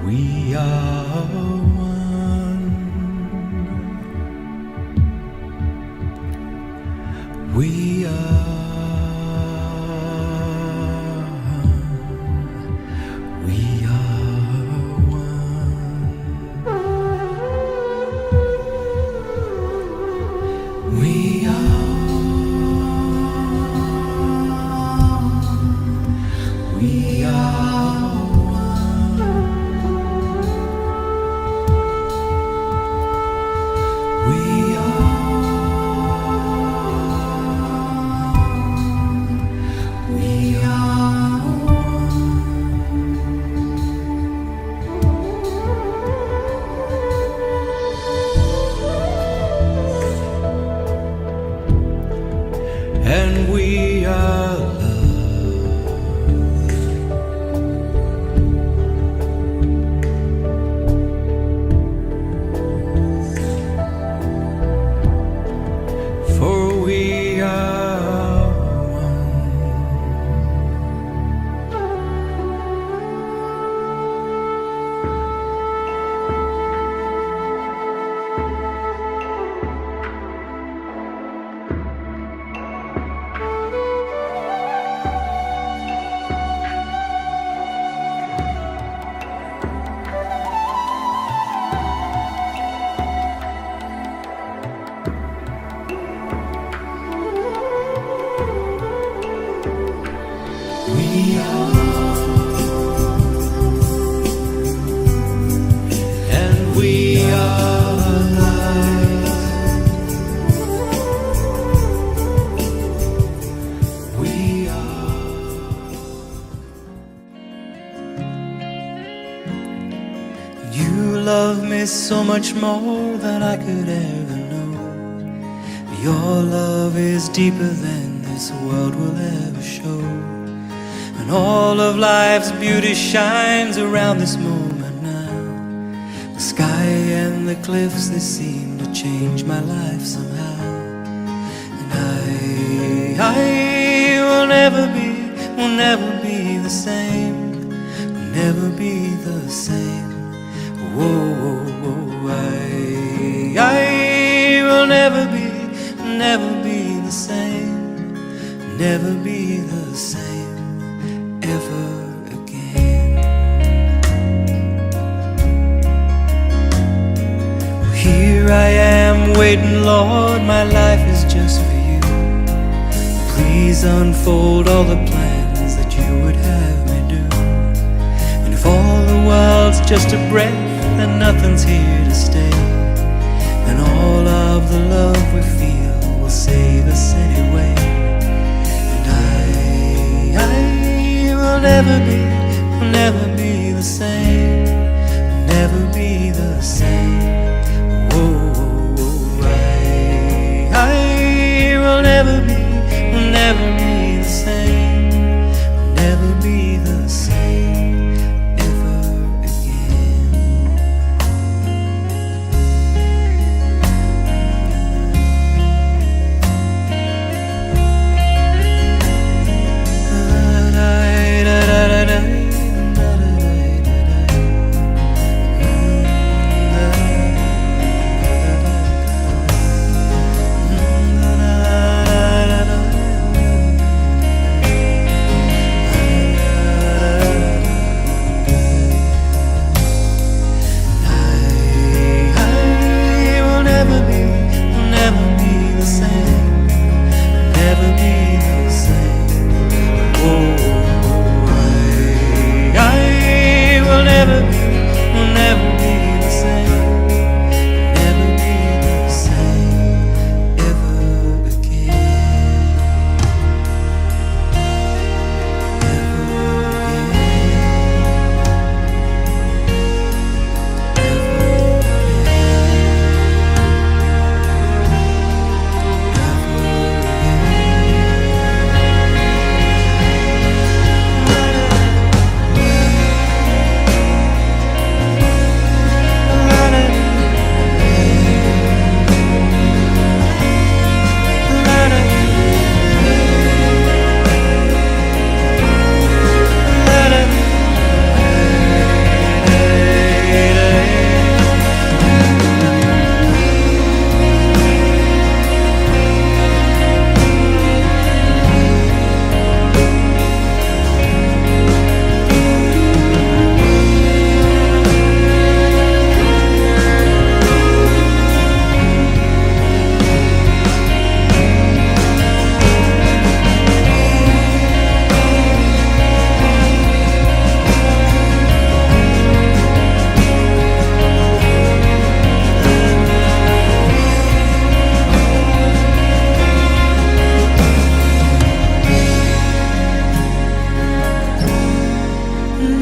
We are one. We are. We are one. We are. We are one. We are. We are one. And we are love. For we are one. We are. And we are light. We are. You love me so much more than I could ever know. Your love is deeper than this world will ever show. And all of life's beauty shines around this moment now. The sky and the cliffs, they seem to change my life somehow. And I will never be the same, will never be the same. Whoa, I will never be the same, never be the same ever again. Here I am waiting, Lord, my life is just for you. Please unfold all the plans that you would have me do. And if all the world's just a breath and nothing's here to stay, then all of the love we feel will save us anyway. And I will never be the same, never be the same. Whoa, I will never be the same, never be the same ever again.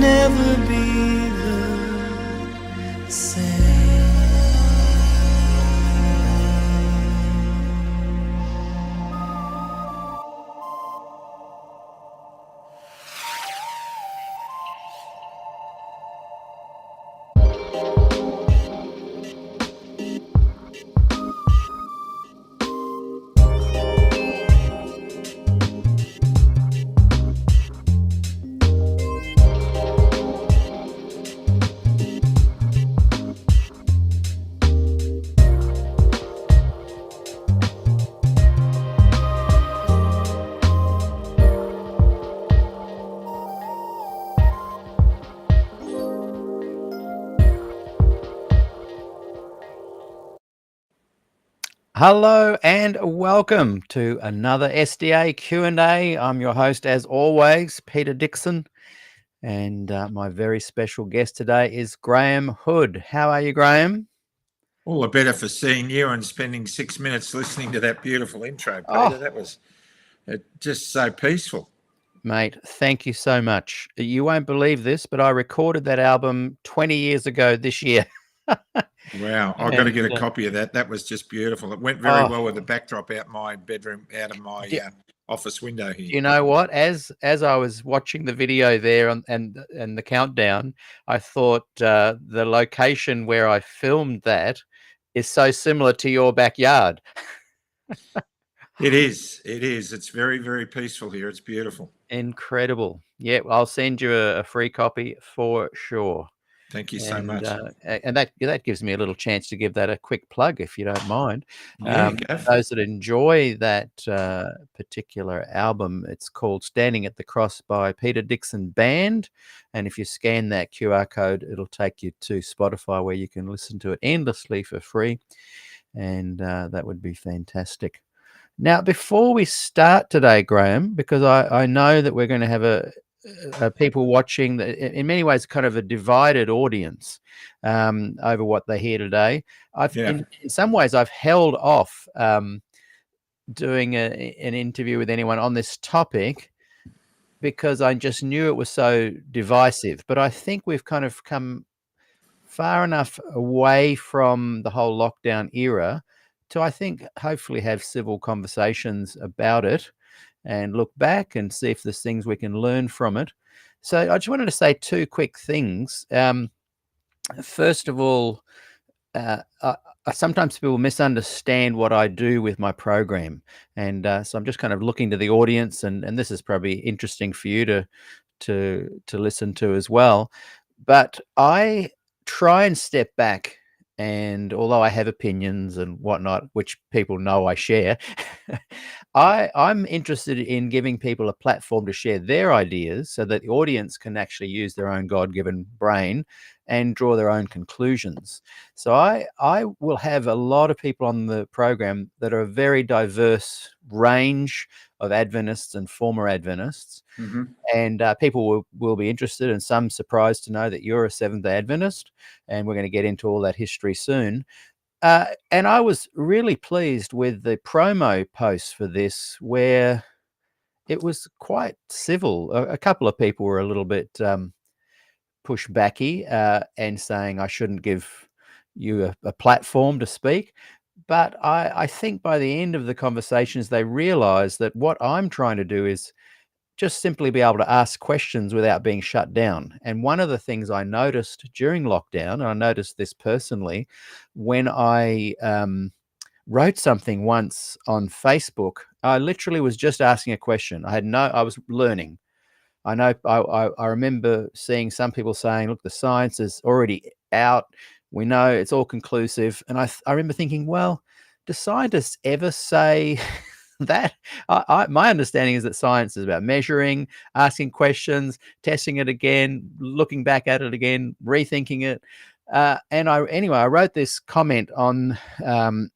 never be the same. Hello and welcome to another SDA Q&A. I'm your host, as always, Peter Dixon, and my very special guest today is Graham Hood. How are you, Graham? All the better for seeing you and spending 6 minutes listening to that beautiful intro, Peter. Oh. That was just so peaceful. Mate, thank you so much. You won't believe this, but I recorded that album 20 years ago this year. Wow, I've got to get a copy of that. That was just beautiful. It went very well with the backdrop out my bedroom, out of my office window here. You know what? As I was watching the video there and the countdown, I thought the location where I filmed that is so similar to your backyard. It is. It's very, very peaceful here. It's beautiful. Incredible. Yeah, I'll send you a free copy for sure. Thank you so much. And that gives me a little chance to give that a quick plug, if you don't mind. Yeah, those that enjoy that particular album, it's called Standing at the Cross by Peter Dixon Band. And if you scan that QR code, it'll take you to Spotify, where you can listen to it endlessly for free. And that would be fantastic. Now, before we start today, Graham, because I know that we're going to have people watching, in many ways, kind of a divided audience over what they hear today. In some ways, I've held off doing an interview with anyone on this topic because I just knew it was so divisive. But I think we've kind of come far enough away from the whole lockdown era to, I think, hopefully have civil conversations about it and look back and see if there's things we can learn from it. So I just wanted to say two quick things. First of all, sometimes people misunderstand what I do with my program. And so I'm just kind of looking to the audience, and this is probably interesting for you to listen to as well. But I try and step back, and although I have opinions and whatnot, which people know I share, I'm interested in giving people a platform to share their ideas so that the audience can actually use their own God-given brain and draw their own conclusions. So I will have a lot of people on the program that are a very diverse range of Adventists and former Adventists. Mm-hmm. And people will be interested, and some surprised to know that you're a Seventh-day Adventist, and we're going to get into all that history soon. And I was really pleased with the promo post for this, where it was quite civil. A couple of people were a little bit pushbacky and saying I shouldn't give you a platform to speak. But I think by the end of the conversations, they realized that what I'm trying to do is just simply be able to ask questions without being shut down. And one of the things I noticed during lockdown, and I noticed this personally, when I wrote something once on Facebook, I literally was just asking a question. I was learning. I know I remember seeing some people saying, look, the science is already out. We know it's all conclusive. And I remember thinking, well, do scientists ever say that? My understanding is that science is about measuring, asking questions, testing it again, looking back at it again, rethinking it. And I wrote this comment on on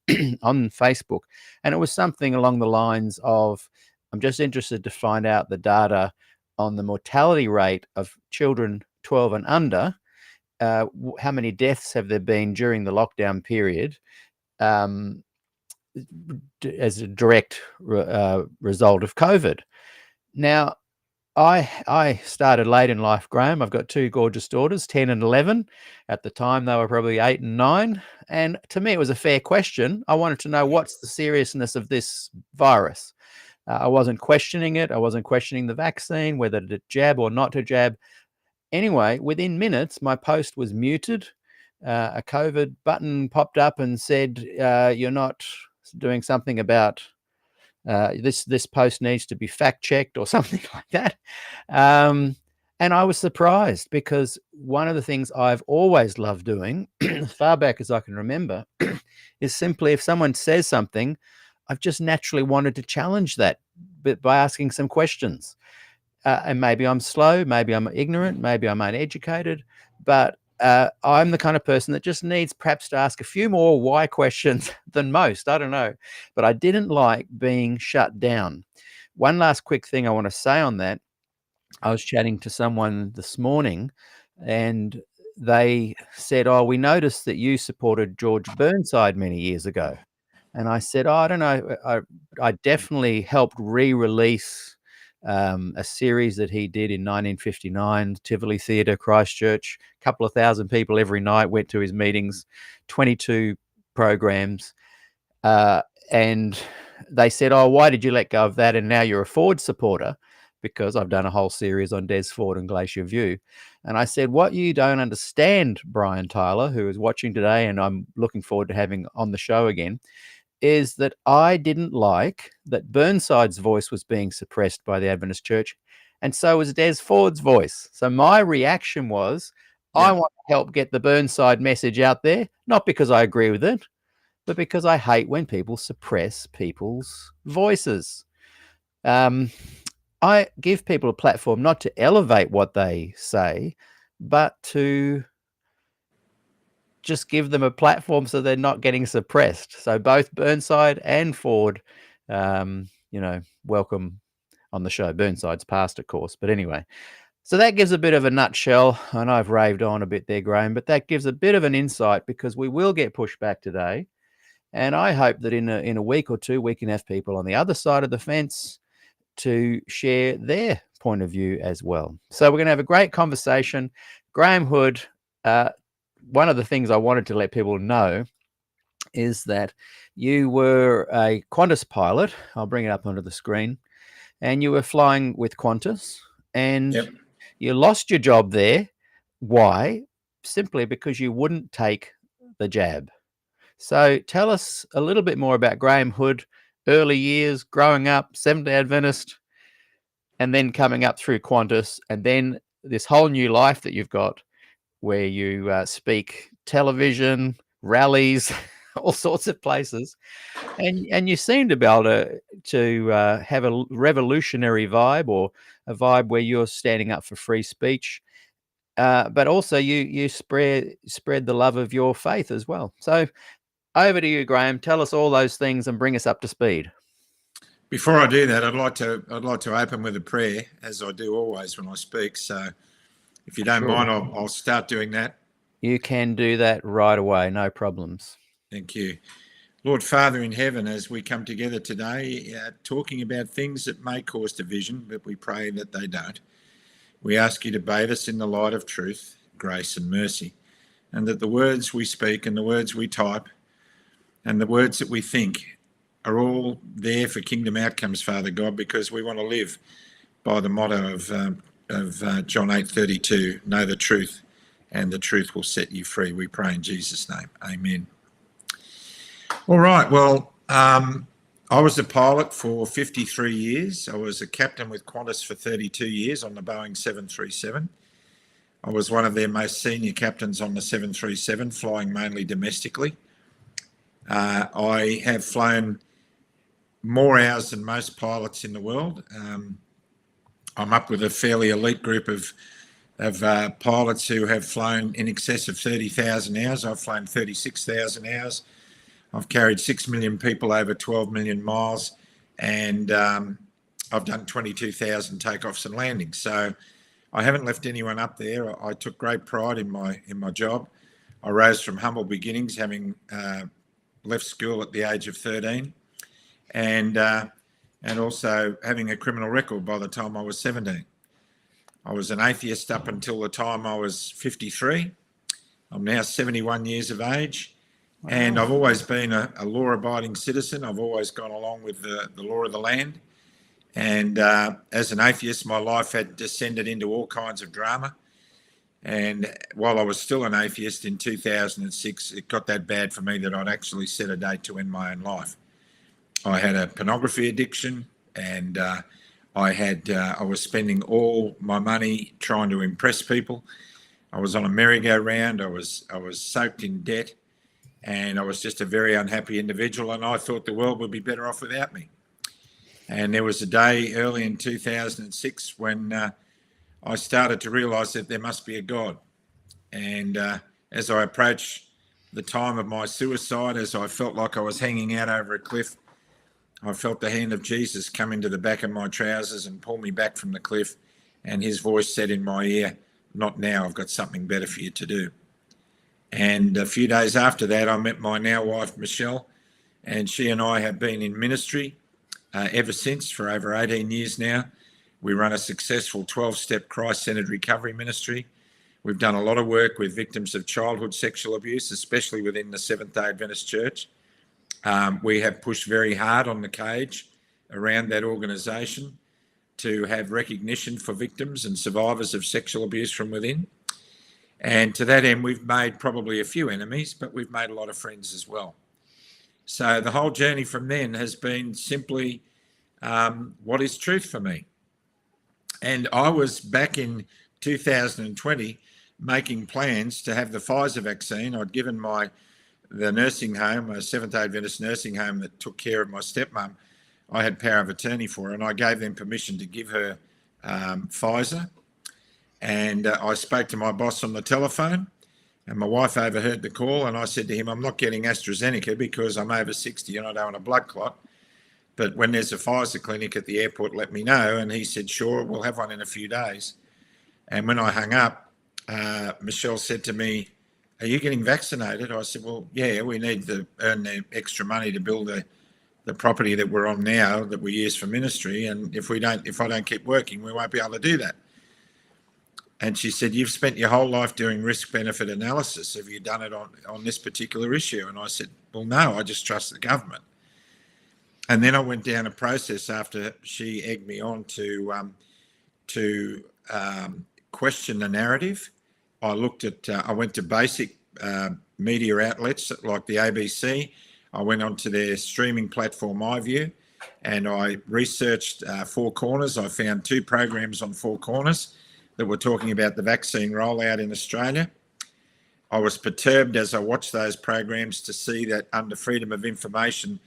Facebook, and it was something along the lines of, I'm just interested to find out the data on the mortality rate of children 12 and under. How many deaths have there been during the lockdown period as a direct result of COVID? Now, I started late in life, Graham. I've got two gorgeous daughters, 10 and 11. At the time, they were probably 8 and 9. And to me, it was a fair question. I wanted to know what's the seriousness of this virus. I wasn't questioning it. I wasn't questioning the vaccine, whether to jab or not to jab. Anyway, within minutes, my post was muted. A COVID button popped up and said, "You're not doing something about this post needs to be fact checked," or something like that. And I was surprised because one of the things I've always loved doing, as far back as I can remember, is simply if someone says something, I've just naturally wanted to challenge that, but by asking some questions. And maybe I'm slow, maybe I'm ignorant, maybe I'm uneducated, but I'm the kind of person that just needs perhaps to ask a few more why questions than most. I don't know. But I didn't like being shut down. One last quick thing I want to say on that. I was chatting to someone this morning and they said, "Oh, we noticed that you supported George Burnside many years ago." And I said, "Oh, I don't know. I definitely helped re-release a series that he did in 1959, Tivoli Theatre, Christchurch. A couple of thousand people every night went to his meetings, 22 programs. And they said, 'Oh, why did you let go of that? And now you're a Ford supporter,' because I've done a whole series on Des Ford and Glacier View." And I said, "What you don't understand, Brian Tyler, who is watching today, and I'm looking forward to having on the show again, is that I didn't like that Burnside's voice was being suppressed by the Adventist Church, and so was Des Ford's voice. So my reaction was, I want to help get the Burnside message out there, not because I agree with it, but because I hate when people suppress people's voices. I give people a platform not to elevate what they say, but to just give them a platform so they're not getting suppressed. So both Burnside and Ford, welcome on the show. Burnside's past, of course. But anyway, so that gives a bit of a nutshell. I know I've raved on a bit there, Graham, but that gives a bit of an insight because we will get pushback today. And I hope that in a week or two, we can have people on the other side of the fence to share their point of view as well. So we're going to have a great conversation. Graham Hood, one of the things I wanted to let people know is that you were a Qantas pilot. I'll bring it up onto the screen. And you were flying with Qantas and you lost your job there. Why? Simply because you wouldn't take the jab. So tell us a little bit more about Graham Hood, early years, growing up, Seventh-day Adventist, and then coming up through Qantas, and then this whole new life that you've got where you speak television, rallies, all sorts of places. And you seem to be able to have a revolutionary vibe, or a vibe where you're standing up for free speech. But also you spread the love of your faith as well. So over to you, Graham. Tell us all those things and bring us up to speed. Before I do that, I'd like to open with a prayer, as I do always when I speak. So, if you don't mind, I'll start doing that. You can do that right away, no problems. Thank you, Lord Father in heaven. As we come together today, talking about things that may cause division, but we pray that they don't. We ask you to bathe us in the light of truth, grace, and mercy, and that the words we speak and the words we type and the words that we think are all there for kingdom outcomes, Father God, because we want to live by the motto of John 8:32, know the truth, and the truth will set you free. We pray in Jesus' name. Amen. All right. Well, I was a pilot for 53 years. I was a captain with Qantas for 32 years on the Boeing 737. I was one of their most senior captains on the 737, flying mainly domestically. I have flown more hours than most pilots in the world. I'm up with a fairly elite group of pilots who have flown in excess of 30,000 hours. I've flown 36,000 hours. I've carried 6 million people over 12 million miles, and I've done 22,000 takeoffs and landings. So I haven't left anyone up there. I took great pride in my job. I rose from humble beginnings, having left school at the age of 13, and also having a criminal record by the time I was 17. I was an atheist up until the time I was 53. I'm now 71 years of age, and I've always been a law-abiding citizen. I've always gone along with the law of the land. And as an atheist, my life had descended into all kinds of drama. And while I was still an atheist in 2006, it got that bad for me that I'd actually set a date to end my own life. I had a pornography addiction, and I was spending all my money trying to impress people. I was on a merry-go-round. I was soaked in debt, and I was just a very unhappy individual. And I thought the world would be better off without me. And there was a day early in 2006 when I started to realise that there must be a God. And as I approached the time of my suicide, as I felt like I was hanging out over a cliff, I felt the hand of Jesus come into the back of my trousers and pull me back from the cliff. And his voice said in my ear, "Not now, I've got something better for you to do." And a few days after that, I met my now wife, Michelle, and she and I have been in ministry ever since for over 18 years now. We run a successful 12-step Christ-centered recovery ministry. We've done a lot of work with victims of childhood sexual abuse, especially within the Seventh-day Adventist Church. We have pushed very hard on the cage around that organisation to have recognition for victims and survivors of sexual abuse from within. And to that end, we've made probably a few enemies, but we've made a lot of friends as well. So the whole journey from then has been simply what is truth for me. And I was back in 2020 making plans to have the Pfizer vaccine. I'd given the nursing home, a Seventh-day Adventist nursing home that took care of my stepmom, I had power of attorney for her, and I gave them permission to give her Pfizer. And I spoke to my boss on the telephone, and my wife overheard the call, and I said to him, "I'm not getting AstraZeneca because I'm over 60 and I don't want a blood clot. But when there's a Pfizer clinic at the airport, let me know." And he said, "Sure, we'll have one in a few days." And when I hung up, Michelle said to me, "Are you getting vaccinated?" I said, "Well, yeah, we need to earn the extra money to build the property that we're on now that we use for ministry. And if I don't keep working, we won't be able to do that." And she said, "You've spent your whole life doing risk-benefit analysis. Have you done it on this particular issue?" And I said, "Well, no, I just trust the government." And then I went down a process after she egged me on to question the narrative. I went to basic media outlets like the ABC. I went onto their streaming platform, iView, and I researched Four Corners. I found 2 programs on Four Corners that were talking about the vaccine rollout in Australia. I was perturbed as I watched those programs to see that under freedom of information,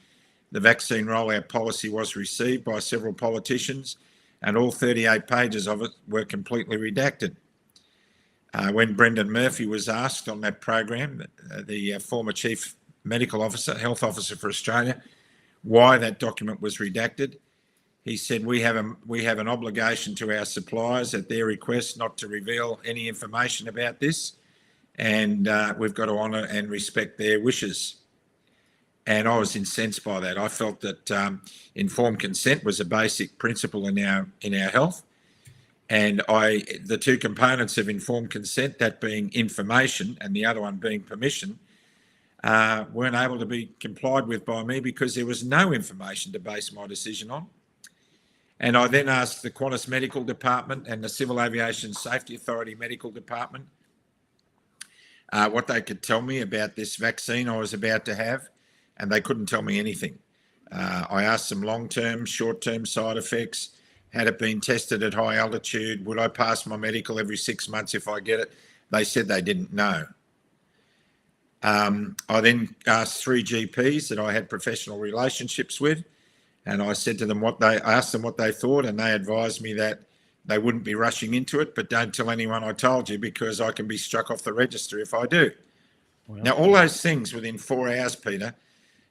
the vaccine rollout policy was received by several politicians, and all 38 pages of it were completely redacted. When Brendan Murphy was asked on that program, the former Chief Medical Officer, Health Officer for Australia, why that document was redacted, he said, we have an obligation to our suppliers at their request not to reveal any information about this, and we've got to honour and respect their wishes. And I was incensed by that. I felt that informed consent was a basic principle in our health, and the 2 components of informed consent, that being information and the other one being permission, weren't able to be complied with by me because there was no information to base my decision on. And I then asked the Qantas Medical Department and the Civil Aviation Safety Authority Medical Department what they could tell me about this vaccine I was about to have, and they couldn't tell me anything. I asked them long-term, short-term side effects. Had it been tested at high altitude? Would I pass my medical every 6 months if I get it? They said they didn't know. I then asked 3 GPs that I had professional relationships with, and I said to them asked them what they thought, and they advised me that they wouldn't be rushing into it, but don't tell anyone I told you because I can be struck off the register if I do. Well, now, all those things within 4 hours, Peter,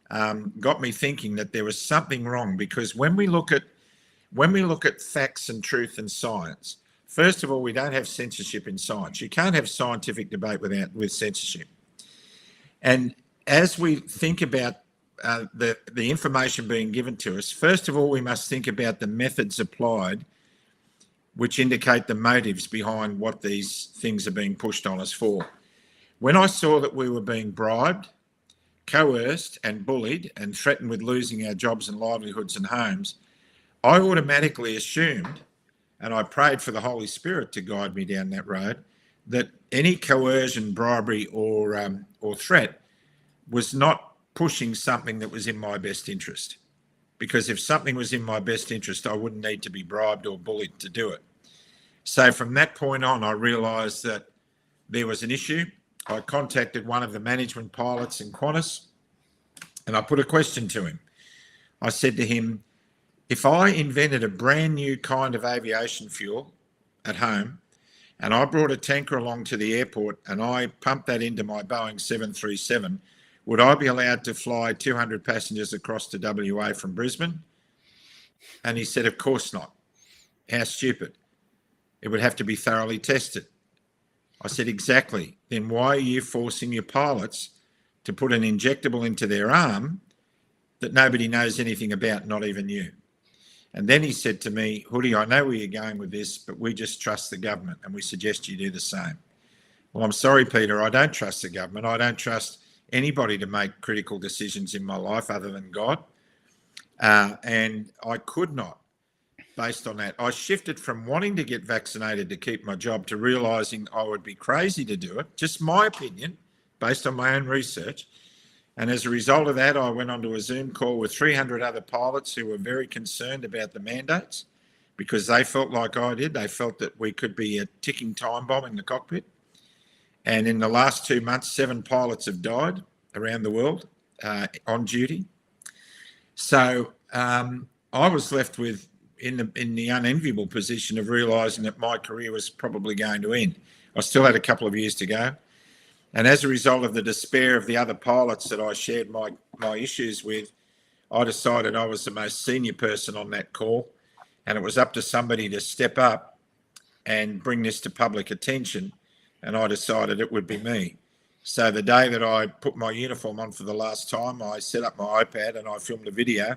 got me thinking that there was something wrong, because when we look at facts and truth and science, first of all, we don't have censorship in science. You can't have scientific debate with censorship. And as we think about the information being given to us, first of all, we must think about the methods applied which indicate the motives behind what these things are being pushed on us for. When I saw that we were being bribed, coerced and bullied and threatened with losing our jobs and livelihoods and homes, I automatically assumed, and I prayed for the Holy Spirit to guide me down that road, that any coercion, bribery or threat was not pushing something that was in my best interest. Because if something was in my best interest, I wouldn't need to be bribed or bullied to do it. So from that point on, I realised that there was an issue. I contacted one of the management pilots in Qantas and I put a question to him. I said to him, if I invented a brand new kind of aviation fuel at home and I brought a tanker along to the airport and I pumped that into my Boeing 737, would I be allowed to fly 200 passengers across to WA from Brisbane? And he said, of course not. How stupid. It would have to be thoroughly tested. I said, exactly. Then why are you forcing your pilots to put an injectable into their arm that nobody knows anything about, not even you? And then he said to me, Hoodie, I know where you're going with this, but we just trust the government and we suggest you do the same. Well, I'm sorry, Peter, I don't trust the government. I don't trust anybody to make critical decisions in my life other than God. And I could not, based on that. I shifted from wanting to get vaccinated to keep my job to realising I would be crazy to do it, just my opinion, based on my own research. And as a result of that, I went onto a Zoom call with 300 other pilots who were very concerned about the mandates because they felt like I did. They felt that we could be a ticking time bomb in the cockpit. And in the last 2 months, 7 pilots have died around the world on duty. So I was left with in the unenviable position of realising that my career was probably going to end. I still had a couple of years to go. And as a result of the despair of the other pilots that I shared my issues with, I decided I was the most senior person on that call, and it was up to somebody to step up and bring this to public attention, and I decided it would be me. So the day that I put my uniform on for the last time, I set up my iPad and I filmed a video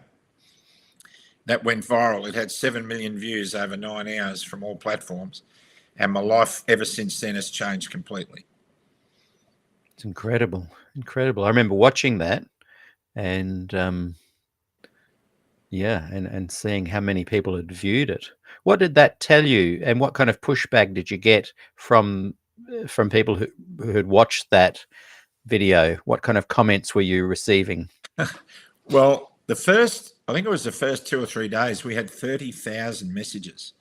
that went viral. It had 7 million views over 9 hours from all platforms, and my life ever since then has changed completely. It's incredible, incredible. I remember watching that, and and seeing how many people had viewed it. What did that tell you, and what kind of pushback did you get from people who had watched that video? What kind of comments were you receiving? Well, I think it was the first 2 or 3 days, we had 30,000 messages.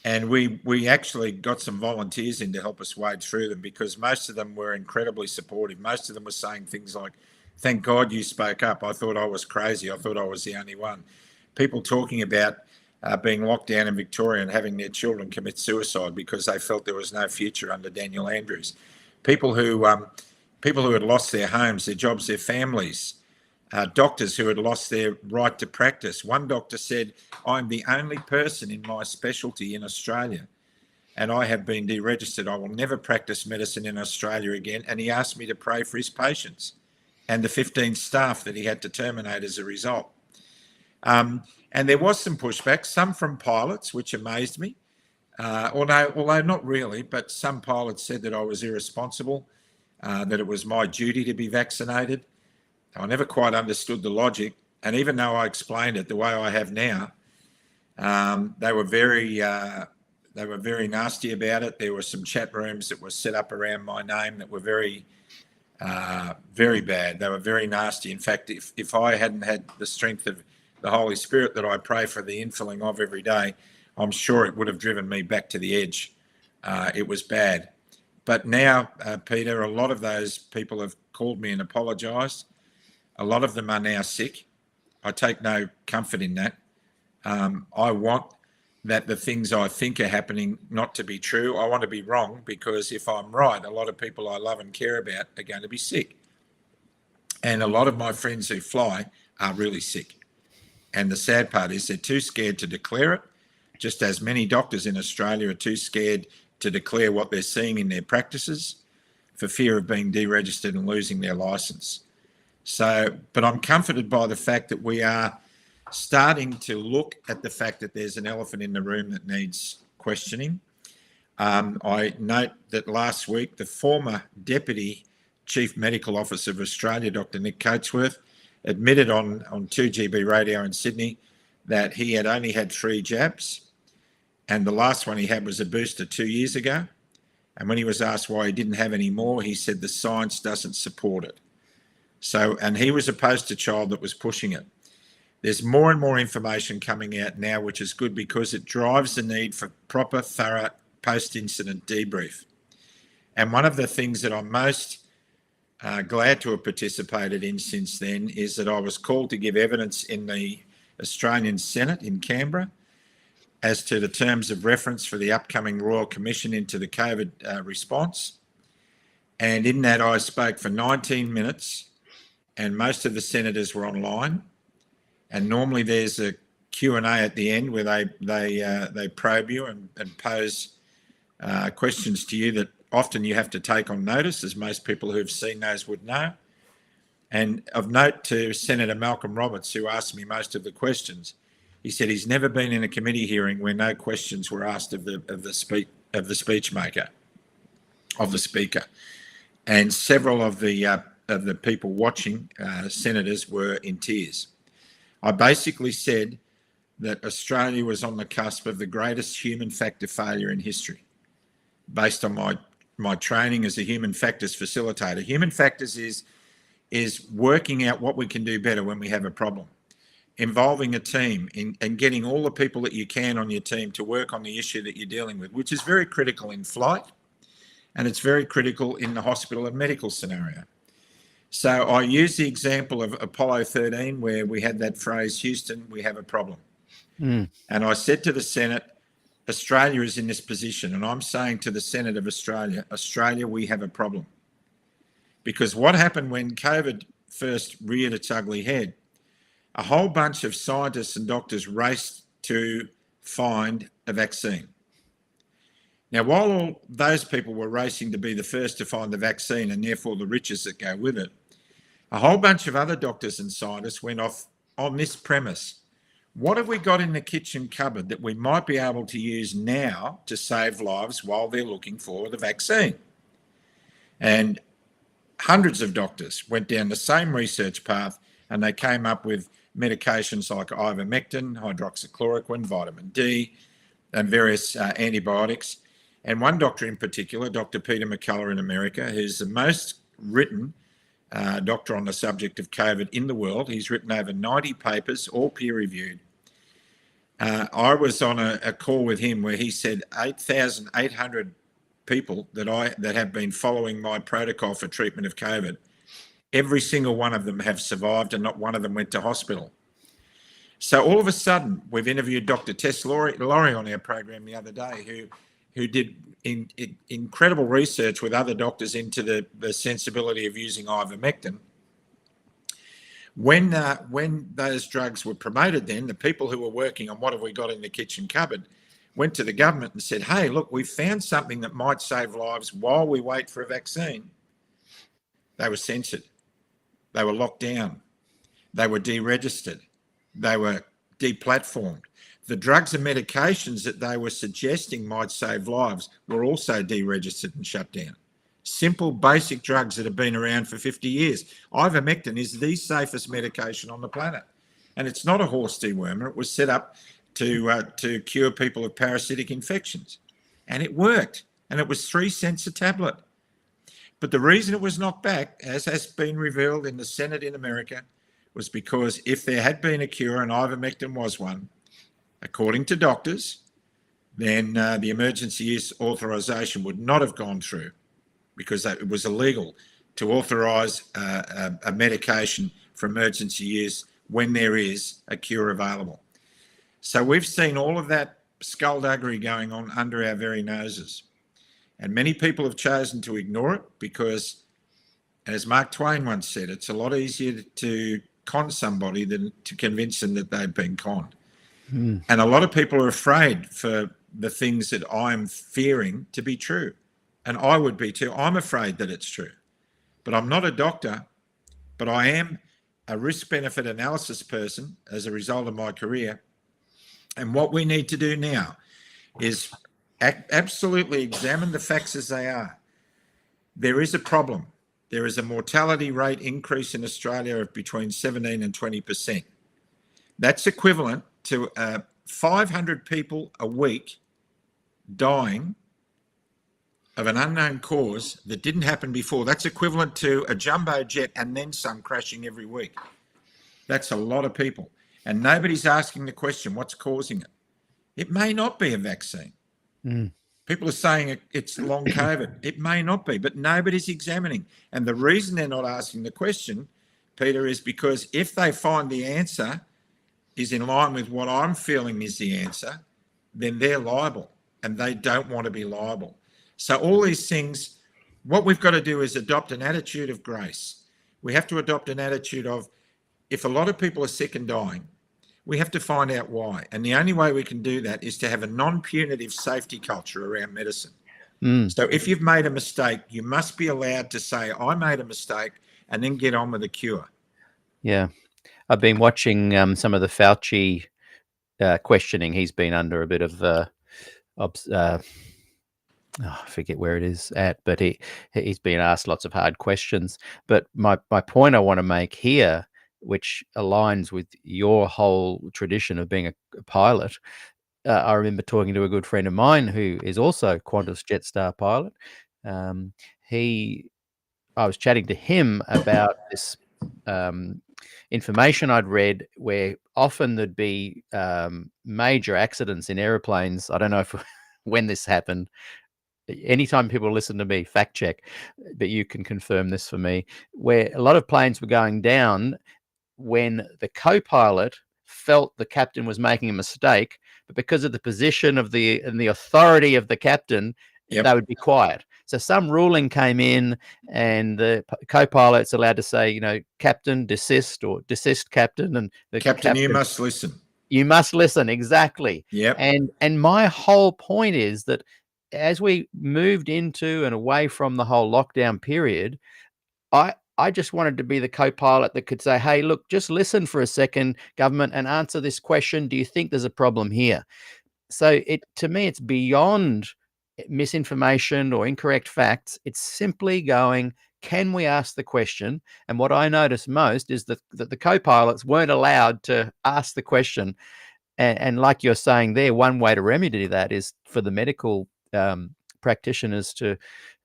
And we actually got some volunteers in to help us wade through them because most of them were incredibly supportive. Most of them were saying things like, thank God you spoke up. I thought I was crazy. I thought I was the only one. People talking about being locked down in Victoria and having their children commit suicide because they felt there was no future under Daniel Andrews. People who had lost their homes, their jobs, their families. Doctors who had lost their right to practice. One doctor said, I'm the only person in my specialty in Australia and I have been deregistered. I will never practice medicine in Australia again. And he asked me to pray for his patients and the 15 staff that he had to terminate as a result. And there was some pushback, some from pilots, which amazed me. Although not really, but some pilots said that I was irresponsible, that it was my duty to be vaccinated. I never quite understood the logic, and even though I explained it the way I have now, they were very nasty about it. There were some chat rooms that were set up around my name that were very bad. They were very nasty. In fact, if I hadn't had the strength of the Holy Spirit that I pray for the infilling of every day, I'm sure it would have driven me back to the edge. It was bad. But now, Peter, a lot of those people have called me and apologised. A lot of them are now sick. I take no comfort in that. I want that the things I think are happening not to be true. I want to be wrong because if I'm right, a lot of people I love and care about are going to be sick. And a lot of my friends who fly are really sick. And the sad part is they're too scared to declare it, just as many doctors in Australia are too scared to declare what they're seeing in their practices for fear of being deregistered and losing their licence. So, but I'm comforted by the fact that we are starting to look at the fact that there's an elephant in the room that needs questioning. I note that last week, the former Deputy Chief Medical Officer of Australia, Dr. Nick Coatsworth, admitted on 2GB radio in Sydney that he had only had 3 jabs, and the last one he had was a booster 2 years ago. And when he was asked why he didn't have any more, he said the science doesn't support it. So, and he was a poster child that was pushing it. There's more and more information coming out now, which is good because it drives the need for proper, thorough post-incident debrief. And one of the things that I'm most glad to have participated in since then is that I was called to give evidence in the Australian Senate in Canberra as to the terms of reference for the upcoming Royal Commission into the COVID response. And in that, I spoke for 19 minutes, and most of the senators were online. And normally there's a Q&A at the end where they probe you and pose questions to you that often you have to take on notice, as most people who've seen those would know. And of note to Senator Malcolm Roberts, who asked me most of the questions, he said he's never been in a committee hearing where no questions were asked of the speaker. And several of the people watching, senators, were in tears. I basically said that Australia was on the cusp of the greatest human factor failure in history, based on my training as a human factors facilitator. Human factors is working out what we can do better when we have a problem, involving a team and getting all the people that you can on your team to work on the issue that you're dealing with, which is very critical in flight, and it's very critical in the hospital and medical scenario. So I use the example of Apollo 13, where we had that phrase, Houston, we have a problem. And I said to the Senate, Australia is in this position. And I'm saying to the Senate of Australia, Australia, we have a problem. Because what happened when COVID first reared its ugly head, a whole bunch of scientists and doctors raced to find a vaccine. Now, while all those people were racing to be the first to find the vaccine and therefore the riches that go with it, a whole bunch of other doctors and scientists went off on this premise. What have we got in the kitchen cupboard that we might be able to use now to save lives while they're looking for the vaccine? And hundreds of doctors went down the same research path, and they came up with medications like ivermectin, hydroxychloroquine, vitamin D, and various antibiotics. And one doctor in particular, Dr. Peter McCullough in America, who's the most written doctor on the subject of COVID in the world. He's written over 90 papers, all peer-reviewed. I was on a call with him where he said 8,800 people that have been following my protocol for treatment of COVID, every single one of them have survived and not one of them went to hospital. So all of a sudden, we've interviewed Dr. Tess Laurie on our program the other day, who did incredible research with other doctors into the sensibility of using ivermectin. When those drugs were promoted then, the people who were working on what have we got in the kitchen cupboard went to the government and said, hey, look, we found something that might save lives while we wait for a vaccine. They were censored. They were locked down. They were deregistered. They were deplatformed. The drugs and medications that they were suggesting might save lives were also deregistered and shut down. Simple, basic drugs that have been around for 50 years. Ivermectin is the safest medication on the planet. And it's not a horse dewormer. It was set up to cure people of parasitic infections. And it worked. And it was 3 cents a tablet. But the reason it was knocked back, as has been revealed in the Senate in America, was because if there had been a cure, and ivermectin was one, according to doctors, then the emergency use authorisation would not have gone through, because it was illegal to authorise a medication for emergency use when there is a cure available. So we've seen all of that skullduggery going on under our very noses. And many people have chosen to ignore it because, as Mark Twain once said, it's a lot easier to con somebody than to convince them that they've been conned. And a lot of people are afraid for the things that I'm fearing to be true. And I would be too. I'm afraid that it's true. But I'm not a doctor, but I am a risk-benefit analysis person as a result of my career. And what we need to do now is absolutely examine the facts as they are. There is a problem. There is a mortality rate increase in Australia of between 17 and 20%. That's equivalent to 500 people a week dying of an unknown cause that didn't happen before. That's equivalent to a jumbo jet and then some crashing every week. That's a lot of people. And nobody's asking the question, what's causing it? It may not be a vaccine. People are saying it's long COVID. It may not be, but nobody's examining. And the reason they're not asking the question, Peter, is because if they find the answer is in line with what I'm feeling is the answer, then they're liable, and they don't want to be liable. So all these things, what we've got to do is adopt an attitude of grace. We have to adopt an attitude of, if a lot of people are sick and dying, we have to find out why. And the only way we can do that is to have a non-punitive safety culture around medicine. So if you've made a mistake, you must be allowed to say, I made a mistake, and then get on with the cure. Yeah. I've been watching some of the Fauci questioning. He's been under a bit of, I forget where it is at, but he's been asked lots of hard questions. But my point I want to make here, which aligns with your whole tradition of being a pilot. I remember talking to a good friend of mine who is also Qantas Jetstar pilot. I was chatting to him about this information I'd read where often there'd be major accidents in airplanes. I don't know when this happened. Anytime people listen to me, fact check, but you can confirm this for me, where a lot of planes were going down when the co-pilot felt the captain was making a mistake, but because of the position of and the authority of the captain, they would be quiet. So some ruling came in, and the co-pilot's allowed to say, captain, desist, or desist, captain, and the captain, you must listen. You must listen, exactly. Yep. And my whole point is that as we moved into and away from the whole lockdown period, I just wanted to be the co-pilot that could say, hey, look, just listen for a second, government, and answer this question. Do you think there's a problem here? So to me, it's beyond misinformation or incorrect facts. It's simply going, can we ask the question? And what I noticed most is that the co-pilots weren't allowed to ask the question. And like you're saying there, one way to remedy that is for the medical practitioners to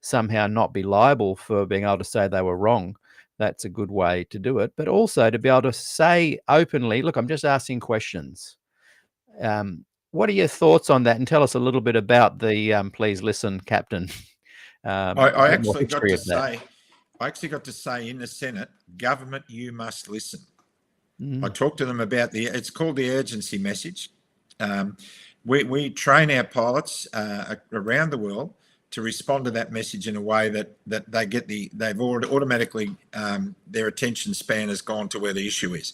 somehow not be liable for being able to say they were wrong. That's a good way to do it. But also to be able to say openly, look, I'm just asking questions. What are your thoughts on that? And tell us a little bit about the please listen, Captain. I actually got to say in the Senate, government, you must listen. I talked to them about it's called the urgency message. We train our pilots around the world to respond to that message in a way that they get they've already automatically, their attention span has gone to where the issue is.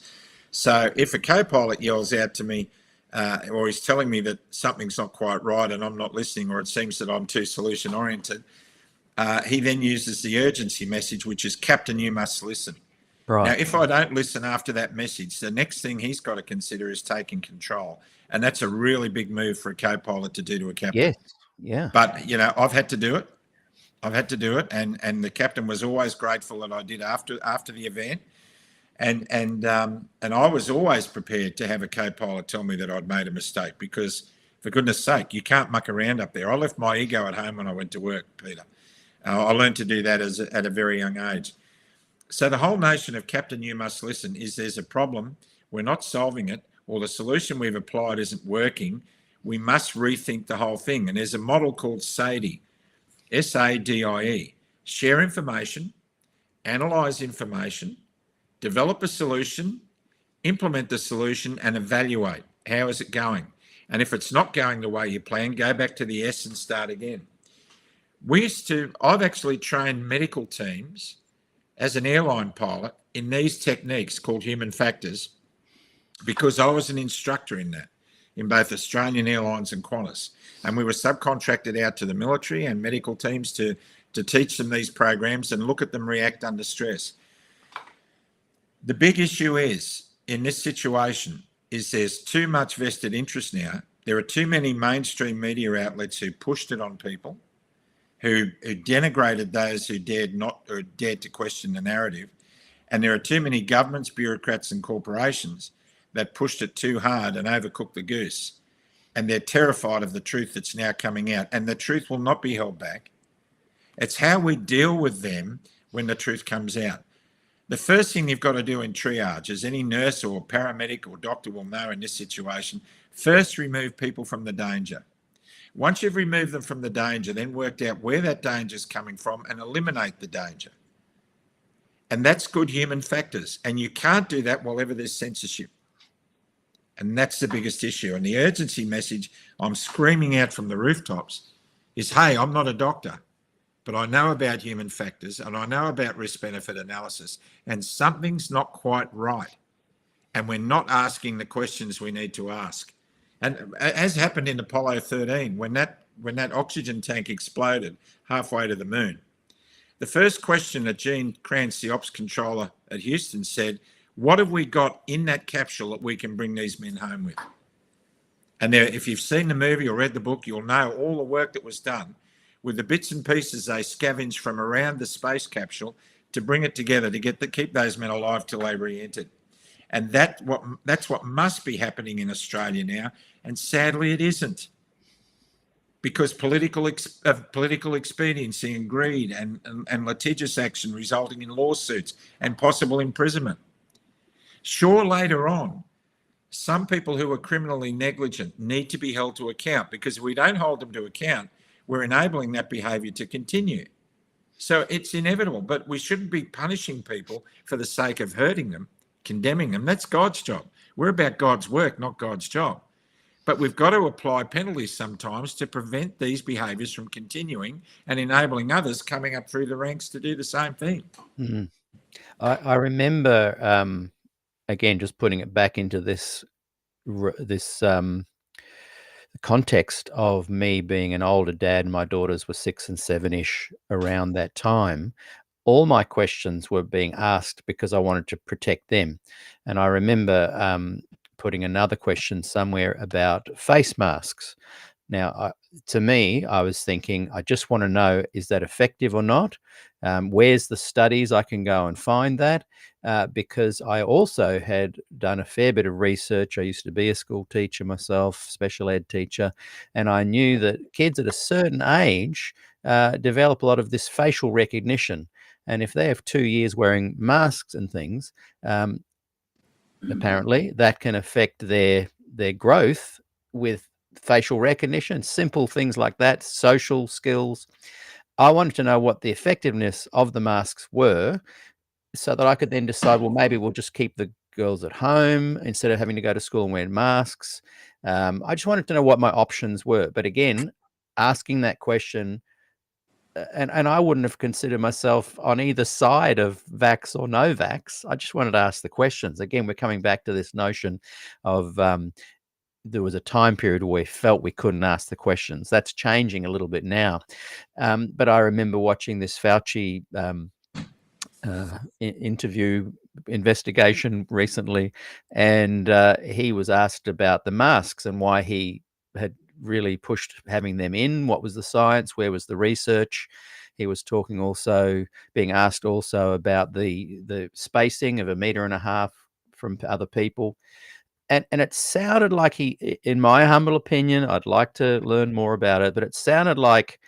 So if a co-pilot yells out to me, or he's telling me that something's not quite right and I'm not listening, or it seems that I'm too solution oriented, he then uses the urgency message, which is, captain, you must listen. Right. Now, if I don't listen after that message, the next thing he's got to consider is taking control. And that's a really big move for a co-pilot to do to a captain. Yes. Yeah. But, I've had to do it. And the captain was always grateful that I did after the event. And I was always prepared to have a co-pilot tell me that I'd made a mistake, because, for goodness sake, you can't muck around up there. I left my ego at home when I went to work, Peter. I learned to do that at a very young age. So the whole notion of captain, you must listen is there's a problem, we're not solving it, or the solution we've applied isn't working. We must rethink the whole thing. And there's a model called SADIE, SADIE, share information, analyse information, develop a solution, implement the solution, and evaluate. How is it going? And if it's not going the way you plan, go back to the S and start again. I've actually trained medical teams as an airline pilot in these techniques called human factors, because I was an instructor in that, in both Australian Airlines and Qantas. And we were subcontracted out to the military and medical teams to teach them these programs and look at them react under stress. The big issue is, in this situation, is there's too much vested interest now. There are too many mainstream media outlets who pushed it on people, who denigrated those who dared to question the narrative. And there are too many governments, bureaucrats and corporations that pushed it too hard and overcooked the goose. And they're terrified of the truth that's now coming out. And the truth will not be held back. It's how we deal with them when the truth comes out. The first thing you've got to do in triage, as any nurse or paramedic or doctor will know in this situation, first remove people from the danger. Once you've removed them from the danger, then worked out where that danger is coming from and eliminate the danger. And that's good human factors. And you can't do that while ever there's censorship. And that's the biggest issue. And the urgency message I'm screaming out from the rooftops is, hey, I'm not a doctor, but I know about human factors and I know about risk-benefit analysis, and something's not quite right. And we're not asking the questions we need to ask. And as happened in Apollo 13, when that oxygen tank exploded halfway to the moon, the first question that Gene Kranz, the ops controller at Houston, said, what have we got in that capsule that we can bring these men home with? And there, if you've seen the movie or read the book, you'll know all the work that was done with the bits and pieces they scavenged from around the space capsule to bring it together to keep those men alive till they re-entered. And that's what must be happening in Australia now. And sadly, it isn't, because political expediency and greed and litigious action resulting in lawsuits and possible imprisonment. Sure, later on, some people who are criminally negligent need to be held to account, because if we don't hold them to account, we're enabling that behaviour to continue. So it's inevitable, but we shouldn't be punishing people for the sake of hurting them, condemning them. That's God's job. We're about God's work, not God's job. But we've got to apply penalties sometimes to prevent these behaviours from continuing and enabling others coming up through the ranks to do the same thing. Mm-hmm. I remember, again, just putting it back into this context of me being an older dad, and my daughters were 6 and 7-ish around that time. All my questions were being asked because I wanted to protect them. And I remember putting another question somewhere about face masks. Now, to me, I was thinking, I just want to know, is that effective or not? Where's the studies? I can go and find that, because I also had done a fair bit of research. I used to be a school teacher myself, special ed teacher, and I knew that kids at a certain age develop a lot of this facial recognition. And if they have 2 years wearing masks and things, apparently that can affect their growth with facial recognition, simple things like that, social skills. I wanted to know what the effectiveness of the masks were, so that I could then decide, well, maybe we'll just keep the girls at home instead of having to go to school and wear masks. I just wanted to know what my options were. But again, asking that question, and I wouldn't have considered myself on either side of vax or no vax. I just wanted to ask the questions. Again, we're coming back to this notion of there was a time period where we felt we couldn't ask the questions. That's changing a little bit now. But I remember watching this Fauci interview investigation recently, and he was asked about the masks and why he had really pushed having them in. What was the science? Where was the research? He was being asked also about the spacing of 1.5 meters from other people. And it sounded like he, in my humble opinion, I'd like to learn more about it, but it sounded like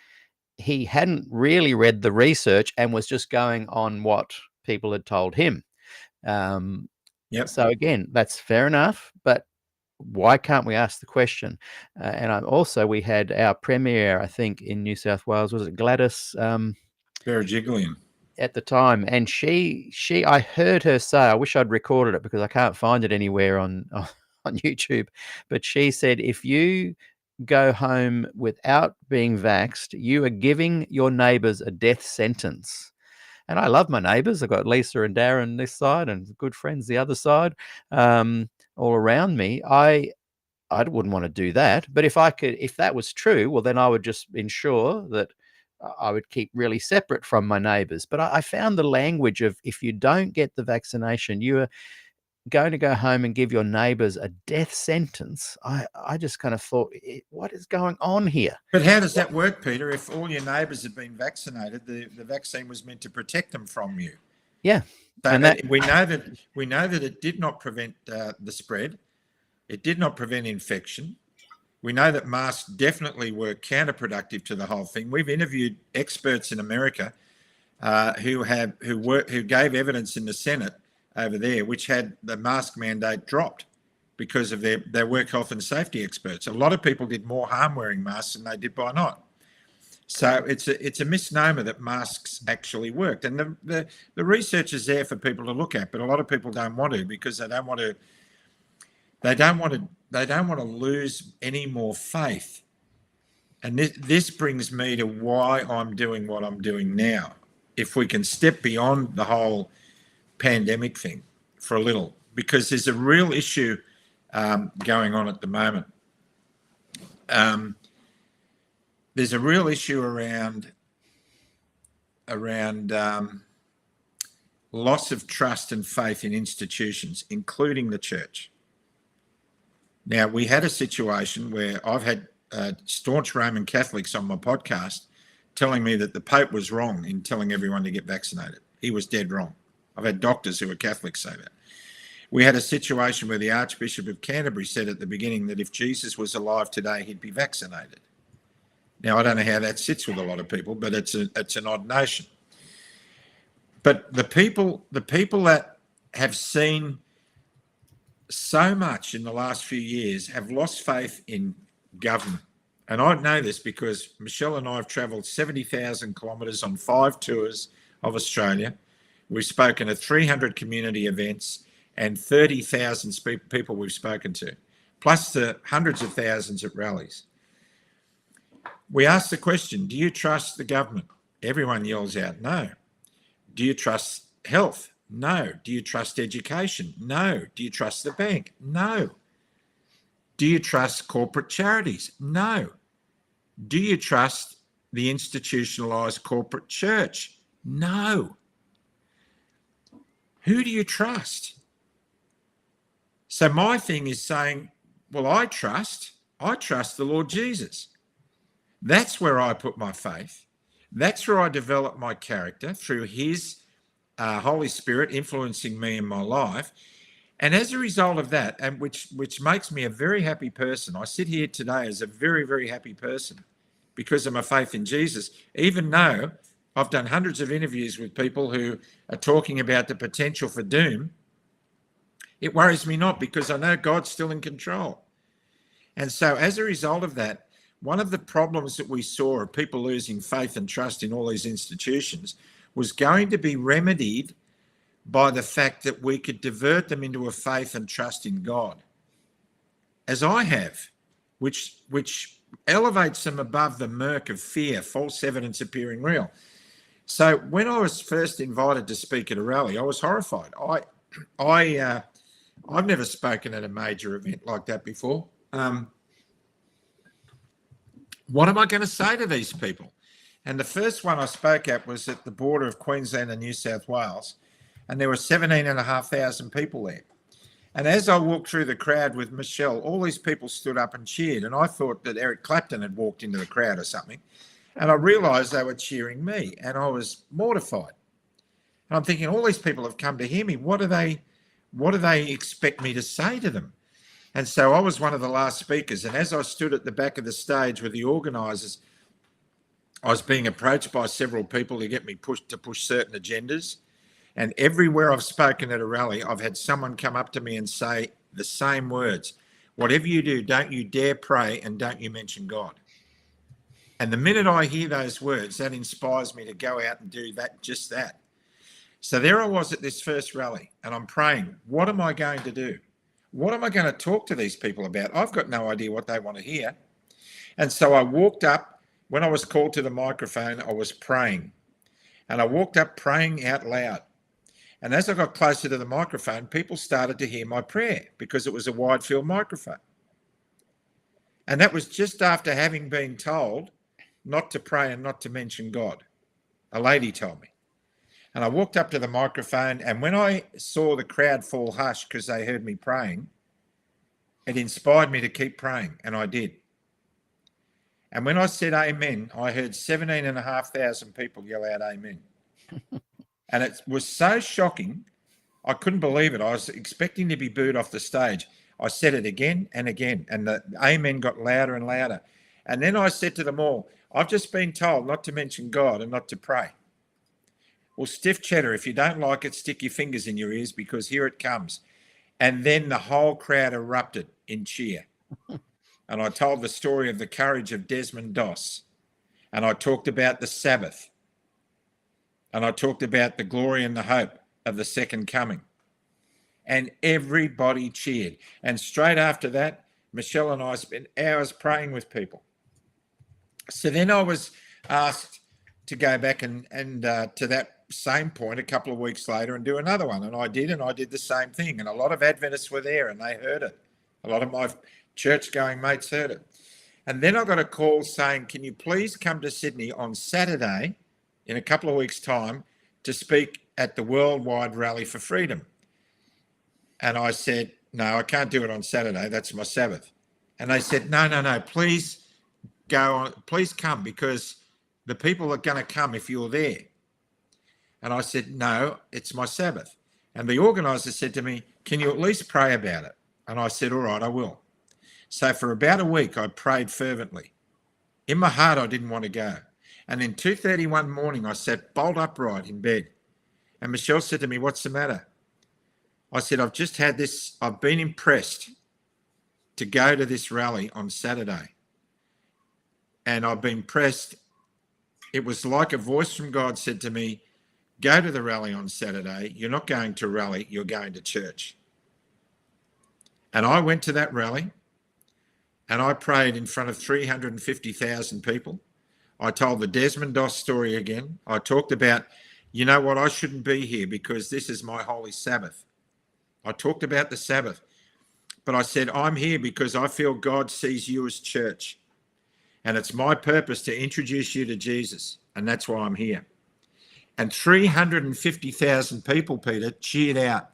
he hadn't really read the research and was just going on what people had told him. Yep. So again, that's fair enough, but why can't we ask the question? And we had our premier, I think, in New South Wales, was it Gladys? Berejiklian. At the time, and I heard her say, I wish I'd recorded it because I can't find it anywhere on YouTube, but she said, if you go home without being vaxxed, you are giving your neighbours a death sentence. And I love my neighbours. I've got Lisa and Darren this side and good friends the other side, all around me. I wouldn't want to do that. But if that was true, well, then I would just ensure that I would keep really separate from my neighbours. But I found the language of, if you don't get the vaccination, you're going to go home and give your neighbours a death sentence. I just kind of thought, what is going on here? But how does that work, Peter? If all your neighbours had been vaccinated, the vaccine was meant to protect them from you. Yeah. So And that, we know that it did not prevent the spread. It did not prevent infection. We know that masks definitely were counterproductive to the whole thing. We've interviewed experts in America who gave evidence in the Senate over there, which had the mask mandate dropped because of their work health and safety experts. A lot of people did more harm wearing masks than they did by not. So it's a misnomer that masks actually worked, and the research is there for people to look at, but a lot of people don't want to, because they don't want to lose any more faith. And this brings me to why I'm doing what I'm doing now. If we can step beyond the whole pandemic thing for a little, because there's a real issue going on at the moment. There's a real issue around loss of trust and faith in institutions, including the church. Now, we had a situation where I've had staunch Roman Catholics on my podcast telling me that the Pope was wrong in telling everyone to get vaccinated. He was dead wrong. I've had doctors who are Catholics say that. We had a situation where the Archbishop of Canterbury said at the beginning that if Jesus was alive today, he'd be vaccinated. Now, I don't know how that sits with a lot of people, but it's an odd notion. But the people that have seen so much in the last few years have lost faith in government. And I know this because Michelle and I have travelled 70,000 kilometres on 5 tours of Australia. We've spoken at 300 community events and 30,000 people we've spoken to, plus the hundreds of thousands at rallies. We ask the question, do you trust the government? Everyone yells out, no. Do you trust health? No. Do you trust education? No. Do you trust the bank? No. Do you trust corporate charities? No. Do you trust the institutionalised corporate church? No. Who do you trust? So my thing is saying, well, I trust the Lord Jesus. That's where I put my faith. That's where I develop my character, through his Holy Spirit influencing me in my life. And as a result of that, and which makes me a very happy person, I sit here today as a very, very happy person because of my faith in Jesus, even though I've done hundreds of interviews with people who are talking about the potential for doom. It worries me not, because I know God's still in control. And so as a result of that, one of the problems that we saw of people losing faith and trust in all these institutions was going to be remedied by the fact that we could divert them into a faith and trust in God, as I have, which elevates them above the murk of fear, false evidence appearing real. So when I was first invited to speak at a rally, I was horrified. I've never spoken at a major event like that before. What am I going to say to these people? And the first one I spoke at was at the border of Queensland and New South Wales, and there were 17,500 people there. And as I walked through the crowd with Michelle, all these people stood up and cheered, and I thought that Eric Clapton had walked into the crowd or something. And I realised they were cheering me, and I was mortified. And I'm thinking, all these people have come to hear me. What do they expect me to say to them? And so I was one of the last speakers. And as I stood at the back of the stage with the organisers, I was being approached by several people to get me to push certain agendas. And everywhere I've spoken at a rally, I've had someone come up to me and say the same words. Whatever you do, don't you dare pray, and don't you mention God. And the minute I hear those words, that inspires me to go out and do just that. So there I was at this first rally, and I'm praying, what am I going to do? What am I going to talk to these people about? I've got no idea what they want to hear. And so I walked up. When I was called to the microphone, I was praying. And I walked up praying out loud. And as I got closer to the microphone, people started to hear my prayer because it was a wide field microphone. And that was just after having been told not to pray and not to mention God. A lady told me. And I walked up to the microphone, and when I saw the crowd fall hush because they heard me praying, it inspired me to keep praying, and I did. And when I said amen, I heard 17,500 people yell out amen. And it was so shocking, I couldn't believe it. I was expecting to be booed off the stage. I said it again and again, and the amen got louder and louder. And then I said to them all, I've just been told not to mention God and not to pray. Well, stiff cheddar, if you don't like it, stick your fingers in your ears, because here it comes. And then the whole crowd erupted in cheer. And I told the story of the courage of Desmond Doss. And I talked about the Sabbath. And I talked about the glory and the hope of the second coming. And everybody cheered. And straight after that, Michelle and I spent hours praying with people. So then I was asked to go back and to that same point a couple of weeks later and do another one. And I did the same thing. And a lot of Adventists were there and they heard it. A lot of my church-going mates heard it. And then I got a call saying, can you please come to Sydney on Saturday in a couple of weeks' time to speak at the Worldwide Rally for Freedom? And I said, no, I can't do it on Saturday. That's my Sabbath. And they said, no, please go on. Please come, because the people are going to come if you're there. And I said, no, it's my Sabbath. And the organiser said to me, can you at least pray about it? And I said, all right, I will. So for about a week, I prayed fervently. In my heart, I didn't want to go. And then 2:30 one morning, I sat bolt upright in bed. And Michelle said to me, what's the matter? I said, I've just had this, I've been impressed to go to this rally on Saturday. And I've been pressed. It was like a voice from God said to me, go to the rally on Saturday. You're not going to rally, you're going to church. And I went to that rally and I prayed in front of 350,000 people. I told the Desmond Doss story again. I talked about, you know what, I shouldn't be here because this is my holy Sabbath. I talked about the Sabbath, but I said, I'm here because I feel God sees you as church. And it's my purpose to introduce you to Jesus. And that's why I'm here. And 350,000 people, Peter, cheered out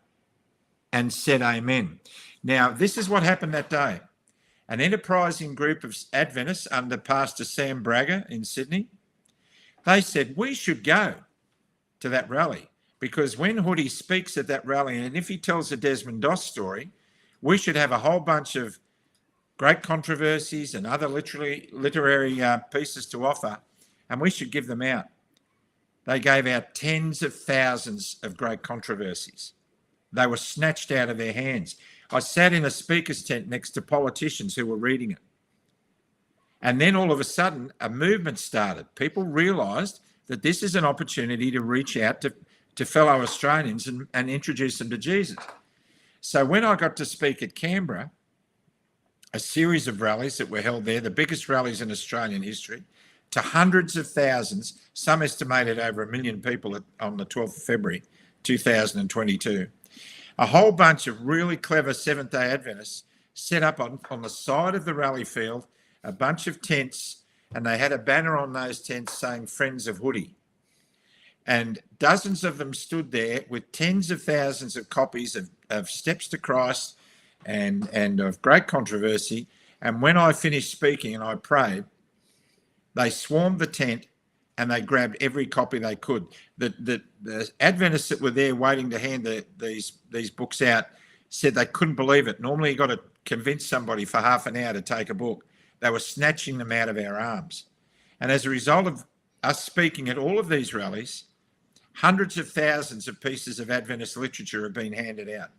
and said amen. Now, this is what happened that day. An enterprising group of Adventists under Pastor Sam Bragger in Sydney, they said, we should go to that rally, because when Hoodie speaks at that rally, and if he tells the Desmond Doss story, we should have a whole bunch of great controversies and other literary pieces to offer, and we should give them out. They gave out tens of thousands of great controversies. They were snatched out of their hands. I sat in a speaker's tent next to politicians who were reading it. And then all of a sudden, a movement started. People realised that this is an opportunity to reach out to fellow Australians and introduce them to Jesus. So when I got to speak at Canberra, a series of rallies that were held there, the biggest rallies in Australian history, to hundreds of thousands, some estimated over 1 million people on the 12th of February 2022. A whole bunch of really clever Seventh-day Adventists set up on the side of the rally field a bunch of tents, and they had a banner on those tents saying Friends of Hoodie. And dozens of them stood there with tens of thousands of copies of Steps to Christ and of great controversy. And when I finished speaking and I prayed, they swarmed the tent and they grabbed every copy they could. The Adventists that were there waiting to hand these books out said they couldn't believe it. Normally you've got to convince somebody for half an hour to take a book. They were snatching them out of our arms. And as a result of us speaking at all of these rallies, hundreds of thousands of pieces of Adventist literature have been handed out.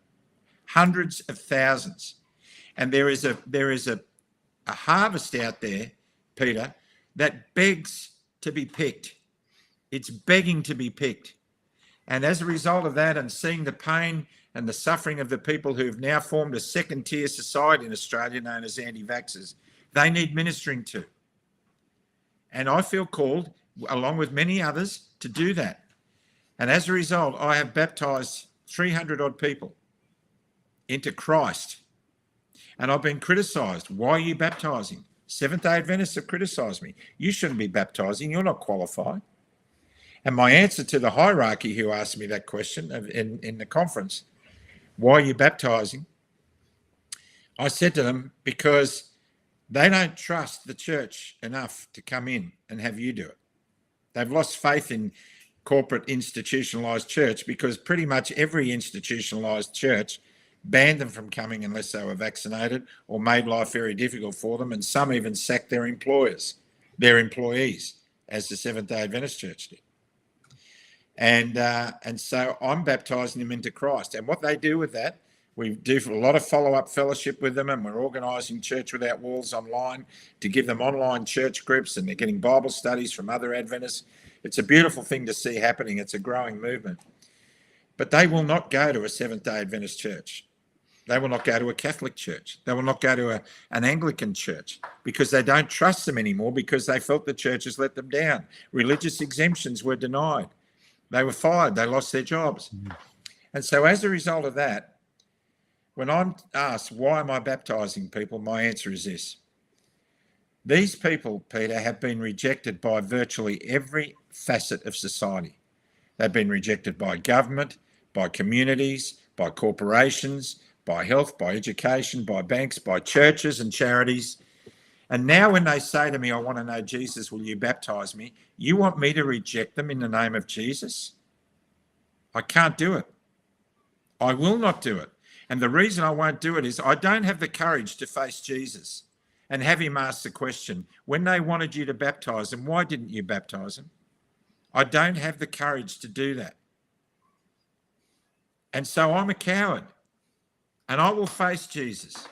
Hundreds of thousands. And there is a harvest out there, Peter, that begs to be picked. It's begging to be picked. And as a result of that, and seeing the pain and the suffering of the people who've now formed a second-tier society in Australia known as anti-vaxxers, they need ministering to. And I feel called, along with many others, to do that. And as a result, I have baptised 300 odd people into Christ. And I've been criticised. Why are you baptising? Seventh-day Adventists have criticised me. You shouldn't be baptising. You're not qualified. And my answer to the hierarchy who asked me that question in the conference, why are you baptising? I said to them, because they don't trust the church enough to come in and have you do it. They've lost faith in corporate institutionalised church because pretty much every institutionalised church banned them from coming unless they were vaccinated or made life very difficult for them, and some even sacked their employees, as the Seventh-day Adventist Church did. And so I'm baptising them into Christ. And what they do with that, we do a lot of follow-up fellowship with them, and we're organising Church Without Walls online to give them online church groups, and they're getting Bible studies from other Adventists. It's a beautiful thing to see happening. It's a growing movement. But they will not go to a Seventh-day Adventist church. They will not go to a Catholic church. They will not go to an Anglican church because they don't trust them anymore, because they felt the churches let them down. Religious exemptions were denied. They were fired. They lost their jobs. And so as a result of that, when I'm asked, why am I baptising people? My answer is this. These people, Peter, have been rejected by virtually every facet of society. They've been rejected by government, by communities, by corporations, by health, by education, by banks, by churches and charities. And now when they say to me, I want to know Jesus, will you baptise me? You want me to reject them in the name of Jesus? I can't do it. I will not do it. And the reason I won't do it is I don't have the courage to face Jesus and have him ask the question, when they wanted you to baptise them, why didn't you baptise them? I don't have the courage to do that. And so I'm a coward, and I will face Jesus,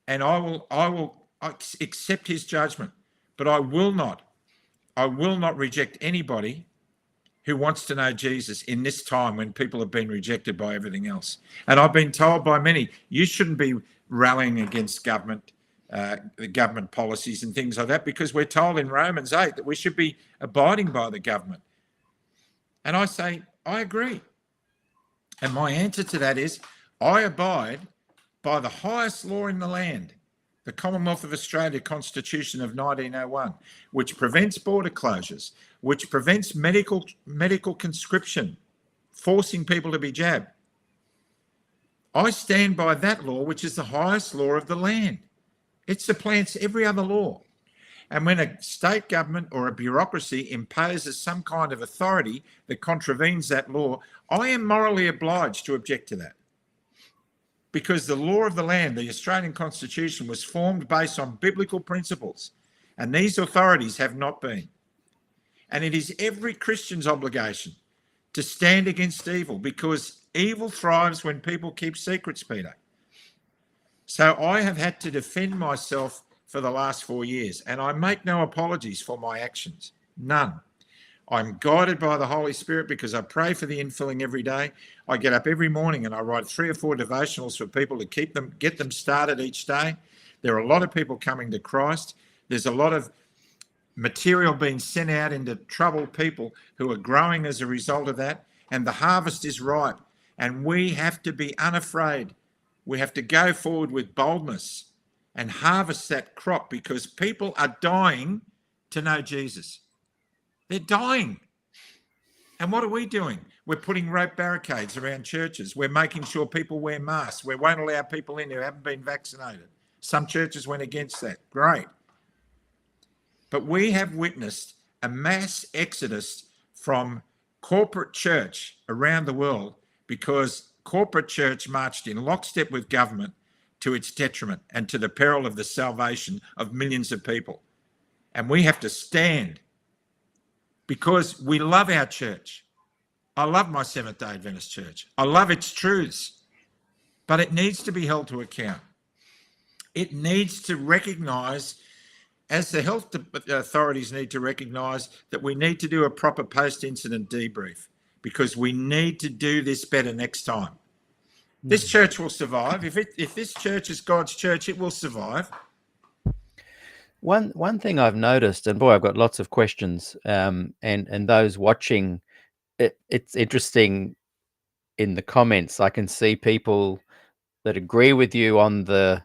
and I will accept his judgment, but I will not reject anybody who wants to know Jesus in this time when people have been rejected by everything else. And I've been told by many, you shouldn't be rallying against government, the government policies and things like that, because we're told in Romans 8 that we should be abiding by the government. And I say, I agree. And my answer to that is, I abide by the highest law in the land, the Commonwealth of Australia Constitution of 1901, which prevents border closures, which prevents medical conscription, forcing people to be jabbed. I stand by that law, which is the highest law of the land. It supplants every other law. And when a state government or a bureaucracy imposes some kind of authority that contravenes that law, I am morally obliged to object to that. Because the law of the land, the Australian Constitution, was formed based on biblical principles, and these authorities have not been. And it is every Christian's obligation to stand against evil, because evil thrives when people keep secrets, Peter. So I have had to defend myself for the last 4 years, and I make no apologies for my actions, none. I'm guided by the Holy Spirit because I pray for the infilling every day. I get up every morning and I write 3 or 4 devotionals for people to get them started each day. There are a lot of people coming to Christ. There's a lot of material being sent out into troubled people who are growing as a result of that. And the harvest is ripe. And we have to be unafraid. We have to go forward with boldness and harvest that crop, because people are dying to know Jesus. They're dying. And what are we doing? We're putting rope barricades around churches. We're making sure people wear masks. We won't allow people in who haven't been vaccinated. Some churches went against that. Great. But we have witnessed a mass exodus from corporate church around the world because corporate church marched in lockstep with government to its detriment and to the peril of the salvation of millions of people. And we have to stand, because we love our church. I love my Seventh-day Adventist church. I love its truths, but it needs to be held to account. It needs to recognise, as the health authorities need to recognise, that we need to do a proper post-incident debrief, because we need to do this better next time. This church will survive. If this church is God's church, it will survive. One thing I've noticed, and boy, I've got lots of questions, and those watching, it's interesting in the comments. I can see people that agree with you on the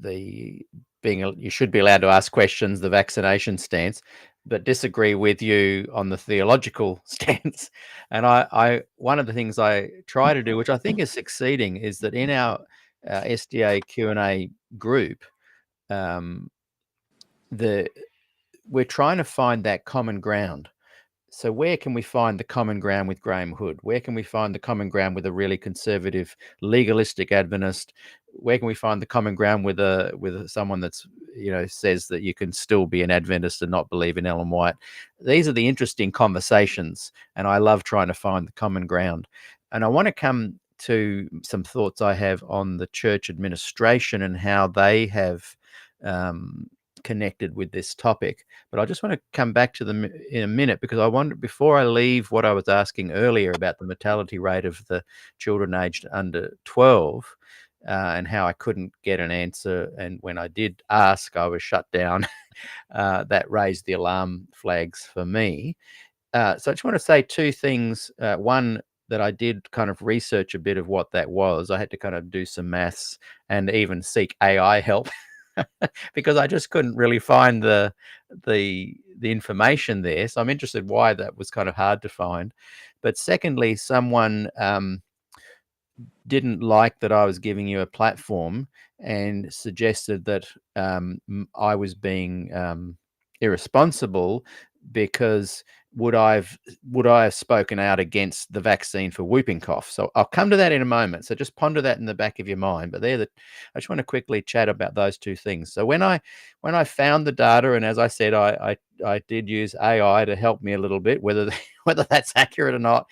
you should be allowed to ask questions, the vaccination stance, but disagree with you on the theological stance. And I one of the things I try to do, which I think is succeeding, is that in our SDA Q&A group, we're trying to find that common ground. So where can we find the common ground with Graham Hood? Where can we find the common ground with a really conservative, legalistic Adventist? Where can we find the common ground with someone that's, says that you can still be an Adventist and not believe in Ellen White? These are the interesting conversations, and I love trying to find the common ground. And I want to come to some thoughts I have on the church administration and how they have connected with this topic. But I just want to come back to them in a minute, because I wonder, before I leave what I was asking earlier about the mortality rate of the children aged under 12 and how I couldn't get an answer. And when I did ask, I was shut down. That raised the alarm flags for me. So I just want to say two things. One, that I did kind of research a bit of what that was. I had to kind of do some maths and even seek AI help because I just couldn't really find the information there. So I'm interested why that was kind of hard to find. But secondly, someone didn't like that I was giving you a platform and suggested that I was being irresponsible because would I have spoken out against the vaccine for whooping cough? So I'll come to that in a moment. So just ponder that in the back of your mind. But I just want to quickly chat about those two things. So when I found the data, and as I said, I did use AI to help me a little bit, whether that's accurate or not.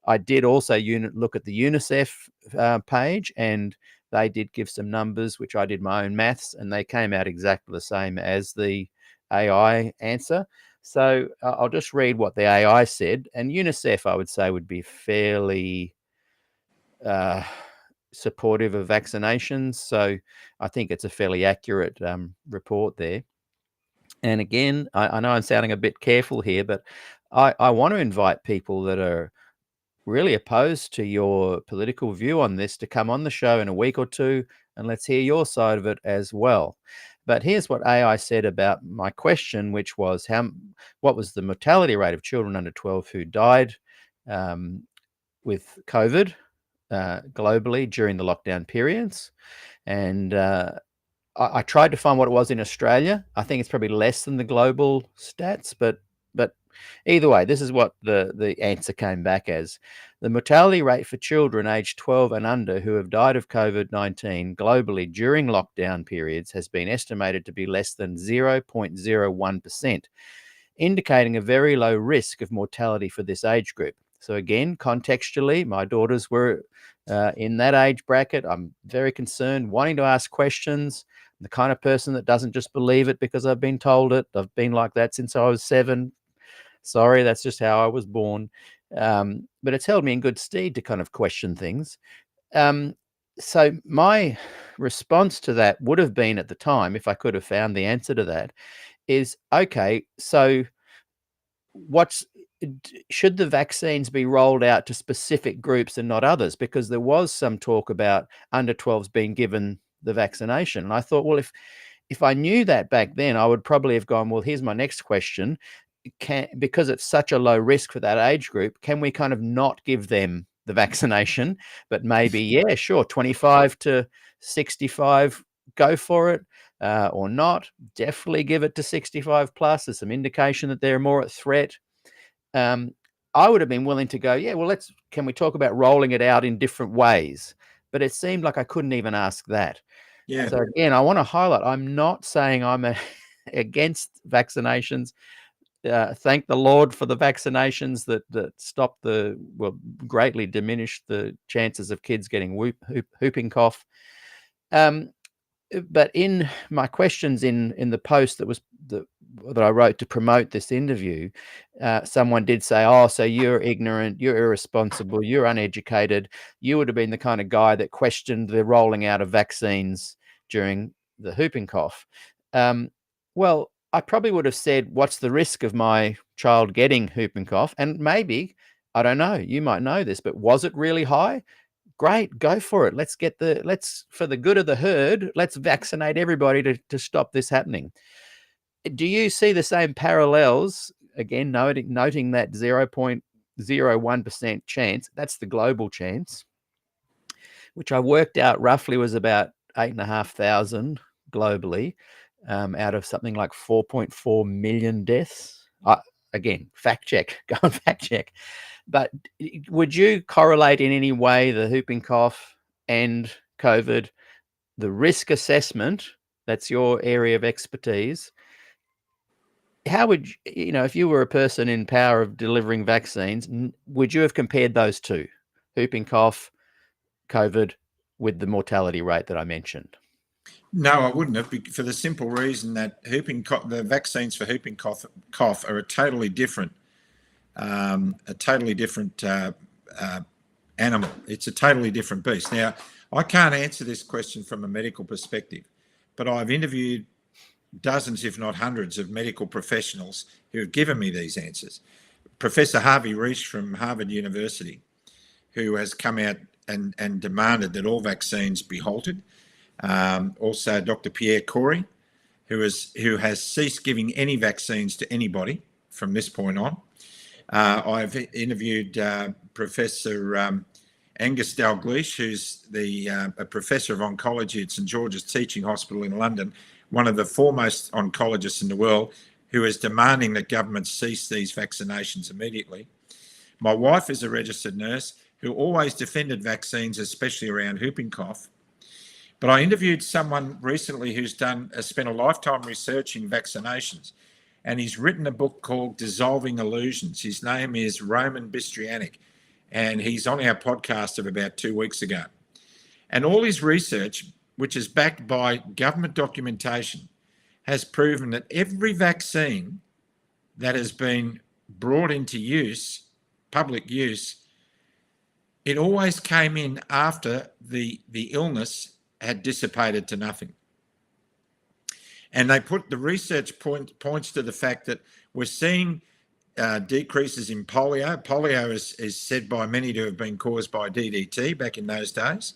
I did also look at the UNICEF page, and they did give some numbers, which I did my own maths, and they came out exactly the same as the AI answer. So I'll just read what the AI said. And UNICEF, I would say, would be fairly supportive of vaccinations. So I think it's a fairly accurate report there. And again, I know I'm sounding a bit careful here, but I want to invite people that are really opposed to your political view on this to come on the show in a week or two, and let's hear your side of it as well. But here's what AI said about my question, which was what was the mortality rate of children under 12 who died with COVID globally during the lockdown periods. And I tried to find what it was in Australia. I think it's probably less than the global stats, but either way, this is what the answer came back as. The mortality rate for children aged 12 and under who have died of COVID-19 globally during lockdown periods has been estimated to be less than 0.01%, indicating a very low risk of mortality for this age group. So again, contextually, my daughters were in that age bracket. I'm very concerned, wanting to ask questions. I'm the kind of person that doesn't just believe it because I've been told it. I've been like that since I was 7. Sorry, that's just how I was born. But it's held me in good stead to kind of question things. So my response to that would have been at the time, if I could have found the answer to that, is, okay, so should the vaccines be rolled out to specific groups and not others? Because there was some talk about under 12s being given the vaccination. And I thought, well, if I knew that back then, I would probably have gone, well, here's my next question. Because it's such a low risk for that age group, can we kind of not give them the vaccination, but maybe, yeah, sure, 25 to 65, go for it, or not? Definitely give it to 65 plus. There's some indication that they're more at threat. I would have been willing to go, yeah, well, can we talk about rolling it out in different ways? But it seemed like I couldn't even ask that. Yeah. So again, I want to highlight, I'm not saying I'm against vaccinations. Thank the Lord for the vaccinations that stopped greatly diminished the chances of kids getting whooping cough. But in my questions in the post that I wrote to promote this interview, someone did say, "Oh, so you're ignorant, you're irresponsible, you're uneducated. You would have been the kind of guy that questioned the rolling out of vaccines during the whooping cough." Well, I probably would have said, what's the risk of my child getting whooping cough? And maybe, I don't know, you might know this, but was it really high? great, go for it. For the good of the herd, let's vaccinate everybody to stop this happening. Do you see the same parallels, again, noting that 0.01% chance, that's the global chance, which I worked out roughly was about 8,500 globally, out of something like 4.4 million deaths. Again, fact check, go and fact check. But would you correlate in any way the whooping cough and COVID, the risk assessment, that's your area of expertise? How would you know, if you were a person in power of delivering vaccines, would you have compared those two, whooping cough, COVID, with the mortality rate that I mentioned? No, I wouldn't have, for the simple reason that the vaccines for whooping cough are a totally different animal. It's a totally different beast. Now, I can't answer this question from a medical perspective, but I've interviewed dozens, if not hundreds, of medical professionals who have given me these answers. Professor Harvey Reich from Harvard University, who has come out and demanded that all vaccines be halted. Also, Dr. Pierre Corey, who has ceased giving any vaccines to anybody from this point on. I've interviewed Professor Angus Dalgleish, who's a professor of oncology at St George's Teaching Hospital in London, one of the foremost oncologists in the world, who is demanding that governments cease these vaccinations immediately. My wife is a registered nurse who always defended vaccines, especially around whooping cough. But I interviewed someone recently who's spent a lifetime researching vaccinations, and he's written a book called Dissolving Illusions. His name is Roman Bistrianic, and he's on our podcast of about 2 weeks ago. And all his research, which is backed by government documentation, has proven that every vaccine that has been brought into use, public use, it always came in after the illness had dissipated to nothing. And the research points to the fact that we're seeing decreases in polio. Polio is said by many to have been caused by DDT back in those days.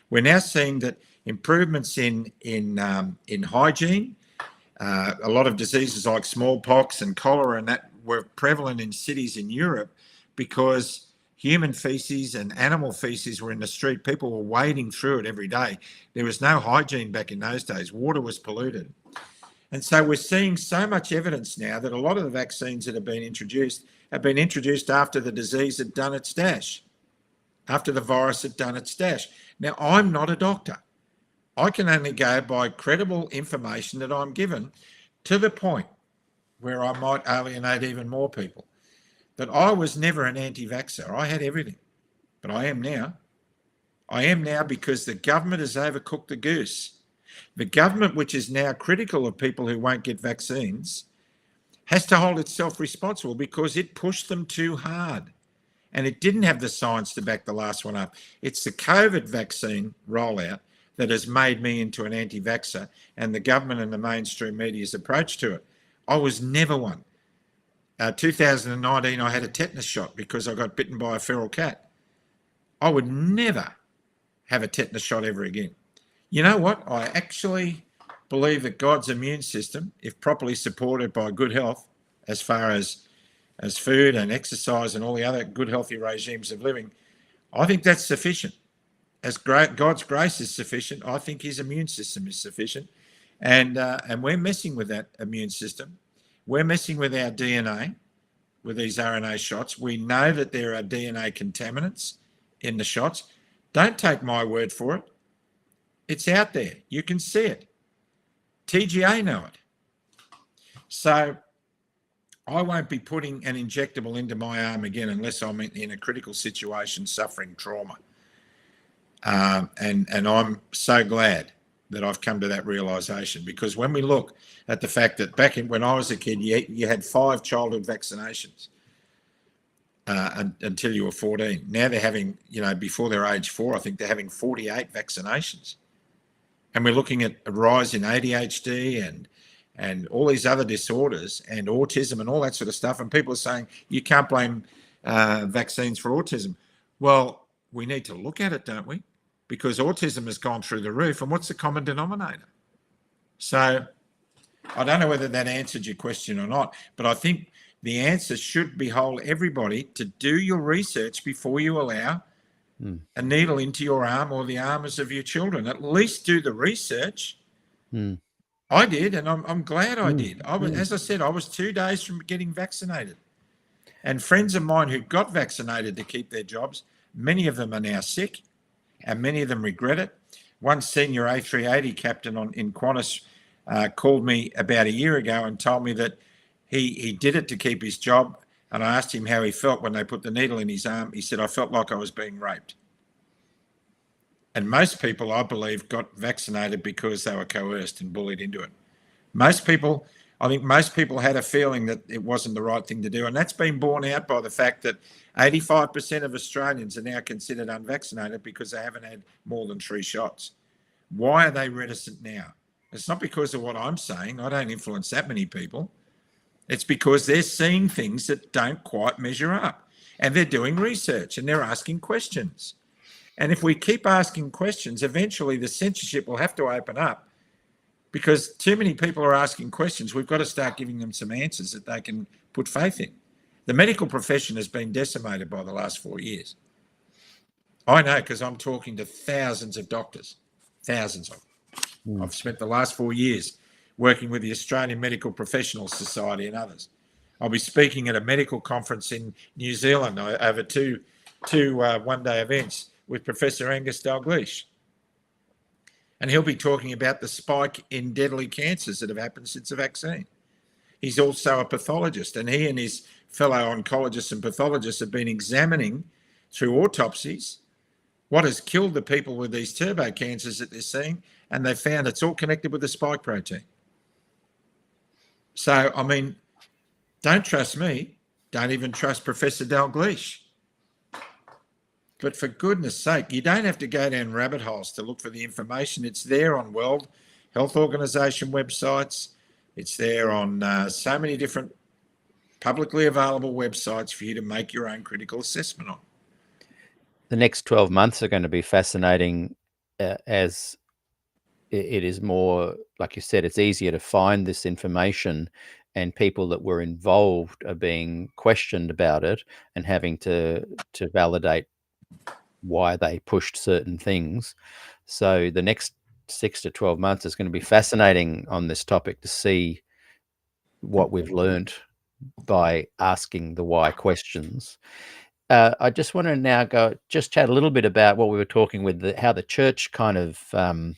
We're now seeing that improvements in hygiene, a lot of diseases like smallpox and cholera and that were prevalent in cities in Europe because human feces and animal feces were in the street. People were wading through it every day. There was no hygiene back in those days. Water was polluted. And so we're seeing so much evidence now that a lot of the vaccines that have been introduced after the disease had done its dash, after the virus had done its dash. Now, I'm not a doctor. I can only go by credible information that I'm given, to the point where I might alienate even more people. But I was never an anti-vaxxer. I had everything. But I am now. I am now because the government has overcooked the goose. The government, which is now critical of people who won't get vaccines, has to hold itself responsible because it pushed them too hard. And it didn't have the science to back the last one up. It's the COVID vaccine rollout that has made me into an anti-vaxxer, and the government and the mainstream media's approach to it. I was never one. 2019, I had a tetanus shot because I got bitten by a feral cat. I would never have a tetanus shot ever again. You know what? I actually believe that God's immune system, if properly supported by good health, as far as food and exercise and all the other good healthy regimes of living, I think that's sufficient. As God's grace is sufficient, I think his immune system is sufficient. And we're messing with that immune system. We're messing with our DNA with these RNA shots. We know that there are DNA contaminants in the shots. Don't take my word for it. It's out there. You can see it. TGA know it. So I won't be putting an injectable into my arm again unless I'm in a critical situation suffering trauma. And I'm so glad that I've come to that realisation, because when we look at the fact that when I was a kid, you had 5 childhood vaccinations until you were 14. Now they're having, before they're age 4, I think they're having 48 vaccinations. And we're looking at a rise in ADHD and all these other disorders and autism and all that sort of stuff. And people are saying you can't blame vaccines for autism. Well, we need to look at it, don't we? Because autism has gone through the roof, and what's the common denominator? So I don't know whether that answered your question or not, but I think the answer should behold everybody to do your research before you allow a needle into your arm or the arms of your children. At least do the research. I did, and I'm glad I did. As I said, I was 2 days from getting vaccinated. And friends of mine who got vaccinated to keep their jobs, many of them are now sick, and many of them regret it. One senior A380 captain in Qantas called me about a year ago and told me that he did it to keep his job. And I asked him how he felt when they put the needle in his arm. He said, I felt like I was being raped. And most people, I believe, got vaccinated because they were coerced and bullied into it. I think most people had a feeling that it wasn't the right thing to do. And that's been borne out by the fact that 85% of Australians are now considered unvaccinated because they haven't had more than 3 shots. Why are they reticent now? It's not because of what I'm saying. I don't influence that many people. It's because they're seeing things that don't quite measure up. And they're doing research and they're asking questions. And if we keep asking questions, eventually the censorship will have to open up. Because too many people are asking questions. We've got to start giving them some answers that they can put faith in. The medical profession has been decimated by the last 4 years. I know because I'm talking to thousands of doctors, thousands of them. I've spent the last 4 years working with the Australian Medical Professionals Society and others. I'll be speaking at a medical conference in New Zealand over two one-day events with Professor Angus Dalgleish. And he'll be talking about the spike in deadly cancers that have happened since the vaccine. He's also a pathologist, and he and his fellow oncologists and pathologists have been examining through autopsies what has killed the people with these turbo cancers that they're seeing, and they found it's all connected with the spike protein. So, I mean, don't trust me. Don't even trust Professor Dalgleish. But for goodness sake, you don't have to go down rabbit holes to look for the information. It's there on World Health Organization websites. It's there on so many different publicly available websites for you to make your own critical assessment on. The next 12 months are going to be fascinating as it is more, like you said, it's easier to find this information, and people that were involved are being questioned about it and having to validate why they pushed certain things. So the next 6 to 12 months is going to be fascinating on this topic to see what we've learned by asking the why questions. I just want to now just chat a little bit about what we were talking with, how the church kind of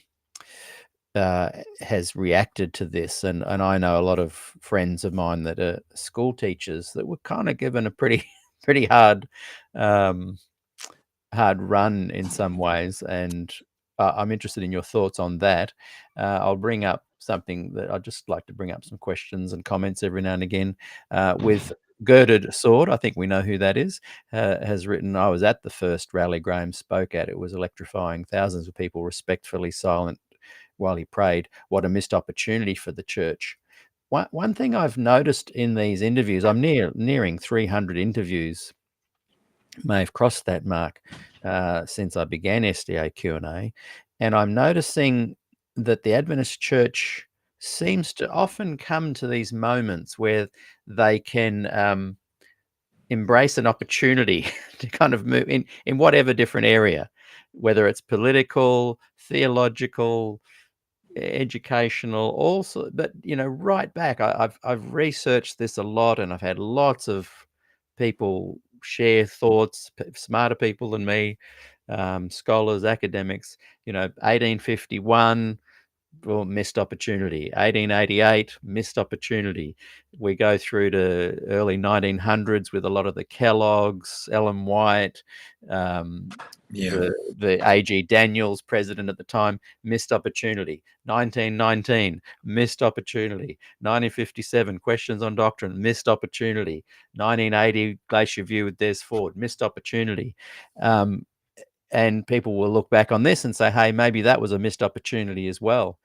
has reacted to this. And I know a lot of friends of mine that are school teachers that were kind of given a pretty hard run in some ways, and I'm interested in your thoughts on that. I'll bring up something that I'd just like to bring up some questions and comments every now and again. With Girded Sword, I think we know who that is, has written, I was at the first rally Graham spoke at. It was electrifying. Thousands of people respectfully silent while he prayed. What a missed opportunity for the church. One thing I've noticed in these interviews, I'm nearing 300 interviews, may have crossed that mark since I began SDAQ&A, and I'm noticing that the Adventist Church seems to often come to these moments where they can embrace an opportunity to kind of move in whatever different area, whether it's political, theological, educational, also, but right back. I've researched this a lot, and I've had lots of people share thoughts, smarter people than me, scholars, academics. 1851, well, missed opportunity. 1888, missed opportunity. We go through to early 1900s with a lot of the Kellogg's, Ellen White, the A.G. Daniels, president at the time, missed opportunity. 1919, missed opportunity. 1957, questions on doctrine, missed opportunity. 1980, Glacier View with Des Ford, missed opportunity. And people will look back on this and say, hey, maybe that was a missed opportunity as well.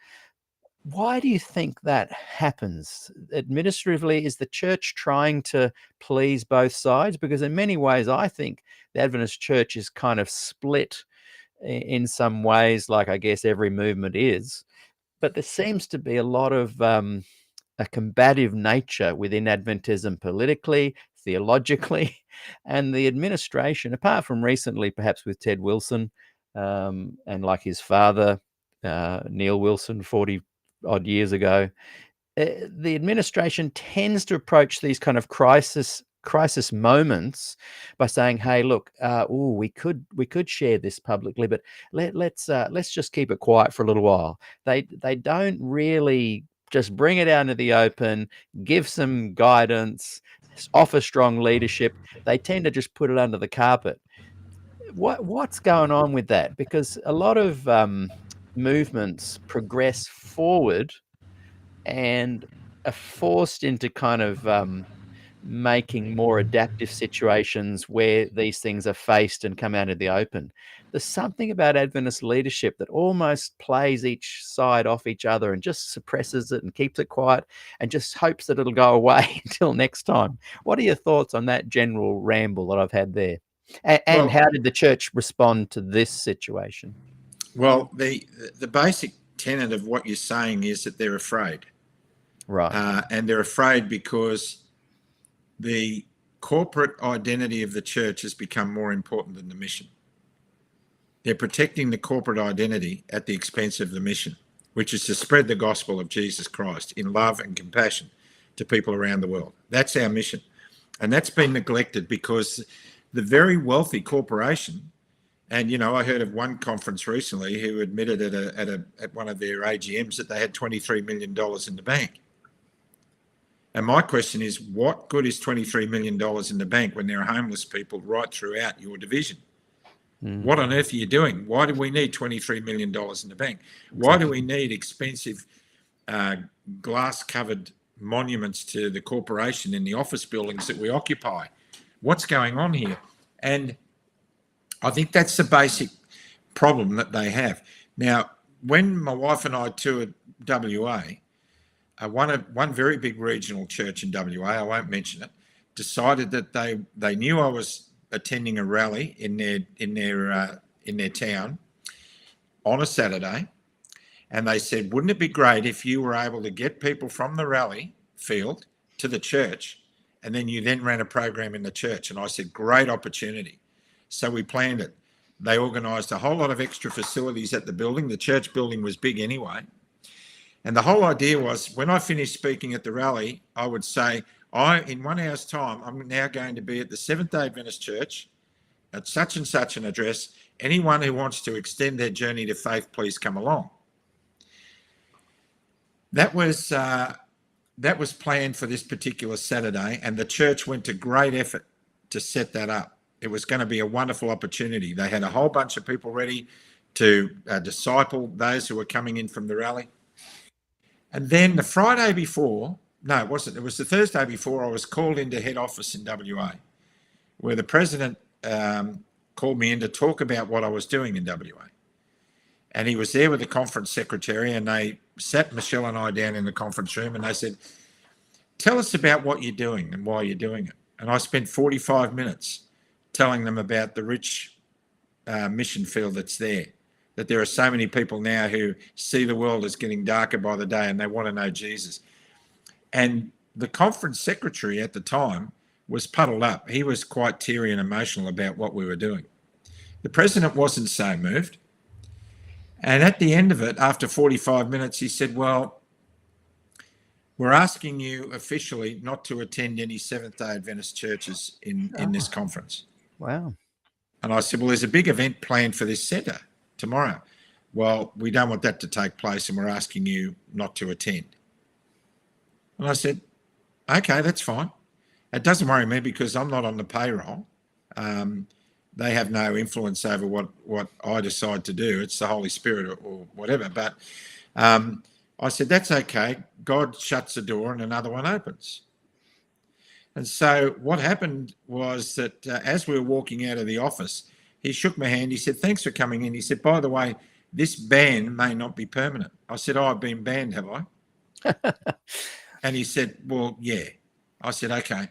Why do you think that happens? Administratively, is the church trying to please both sides? Because in many ways, I think the Adventist church is kind of split in some ways, like I guess every movement is. But there seems to be a lot of a combative nature within Adventism politically, theologically, and the administration, apart from recently, perhaps with Ted Wilson and like his father, Neil Wilson, 40 odd years ago, the administration tends to approach these kind of crisis moments by saying, "Hey, look, we could share this publicly, but let's just keep it quiet for a little while." They don't really just bring it out into the open, give some guidance, offer strong leadership. They tend to just put it under the carpet. What's going on with that? Because a lot of movements progress forward and are forced into kind of making more adaptive situations where these things are faced and come out in the open. There's something about Adventist leadership that almost plays each side off each other and just suppresses it and keeps it quiet and just hopes that it'll go away until next time. What are your thoughts on that general ramble that I've had there? And how did the church respond to this situation? Well, the basic tenet of what you're saying is that they're afraid. Right. And they're afraid because the corporate identity of the church has become more important than the mission. They're protecting the corporate identity at the expense of the mission, which is to spread the gospel of Jesus Christ in love and compassion to people around the world. That's our mission. And that's been neglected because the very wealthy corporation, and, you know, I heard of one conference recently who admitted at one of their AGMs that they had $23 million in the bank. And my question is, what good is $23 million in the bank when there are homeless people right throughout your division? What on earth are you doing? Why do we need $23 million in the bank? Why do we need expensive glass-covered monuments to the corporation in the office buildings that we occupy? What's going on here? And I think that's the basic problem that they have. Now, when my wife and I toured WA, one very big regional church in WA, I won't mention it, decided that they knew I was attending a rally in their town on a Saturday, and they said, wouldn't it be great if you were able to get people from the rally field to the church, and then you then ran a program in the church? And I said, great opportunity. So we planned it. They organised a whole lot of extra facilities at the building. The church building was big anyway. And the whole idea was, when I finished speaking at the rally, I would say, in 1 hour's time, I'm now going to be at the Seventh-day Adventist Church at such and such an address. Anyone who wants to extend their journey to faith, please come along. That was planned for this particular Saturday, and the church went to great effort to set that up. It was going to be a wonderful opportunity. They had a whole bunch of people ready to disciple those who were coming in from the rally. And then the Friday before, no, it wasn't. It was the Thursday before, I was called into head office in WA, where the president called me in to talk about what I was doing in WA. And he was there with the conference secretary, and they sat Michelle and I down in the conference room, and they said, tell us about what you're doing and why you're doing it. And I spent 45 minutes telling them about the rich mission field that's there, that there are so many people now who see the world as getting darker by the day and they want to know Jesus. And the conference secretary at the time was puddled up. He was quite teary and emotional about what we were doing. The president wasn't so moved. And at the end of it, after 45 minutes, he said, well, we're asking you officially not to attend any Seventh-day Adventist churches in this conference. Wow. And I said, well, there's a big event planned for this centre tomorrow. Well, we don't want that to take place, and we're asking you not to attend. And I said, okay, that's fine. It doesn't worry me because I'm not on the payroll. They have no influence over what I decide to do. It's the Holy Spirit or whatever. But I said, that's okay. God shuts the door and another one opens. And so what happened was that as we were walking out of the office, he shook my hand. He said, thanks for coming in. He said, by the way, this ban may not be permanent. I said, I've been banned, have I? And he said, well, yeah. I said, okay.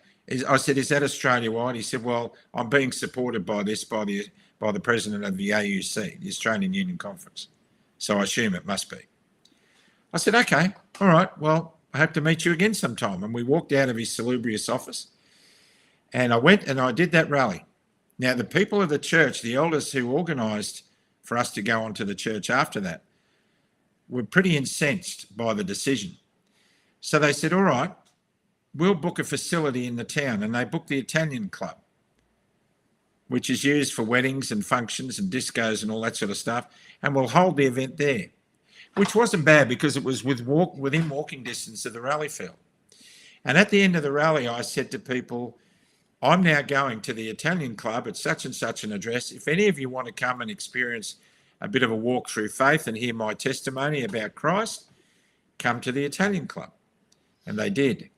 I said, is that Australia-wide? He said, well, I'm being supported by the president of the AUC, the Australian Union Conference. So I assume it must be. I said, okay, all right, well, I hope to meet you again sometime. And we walked out of his salubrious office, and I went and I did that rally. Now, the people of the church, the elders who organised for us to go on to the church after that, were pretty incensed by the decision. So they said, all right, we'll book a facility in the town. And they booked the Italian Club, which is used for weddings and functions and discos and all that sort of stuff. And we'll hold the event there, which wasn't bad because it was within walking distance of the rally field. And at the end of the rally, I said to people, I'm now going to the Italian Club at such and such an address. If any of you want to come and experience a bit of a walk through faith and hear my testimony about Christ, come to the Italian Club. And they did.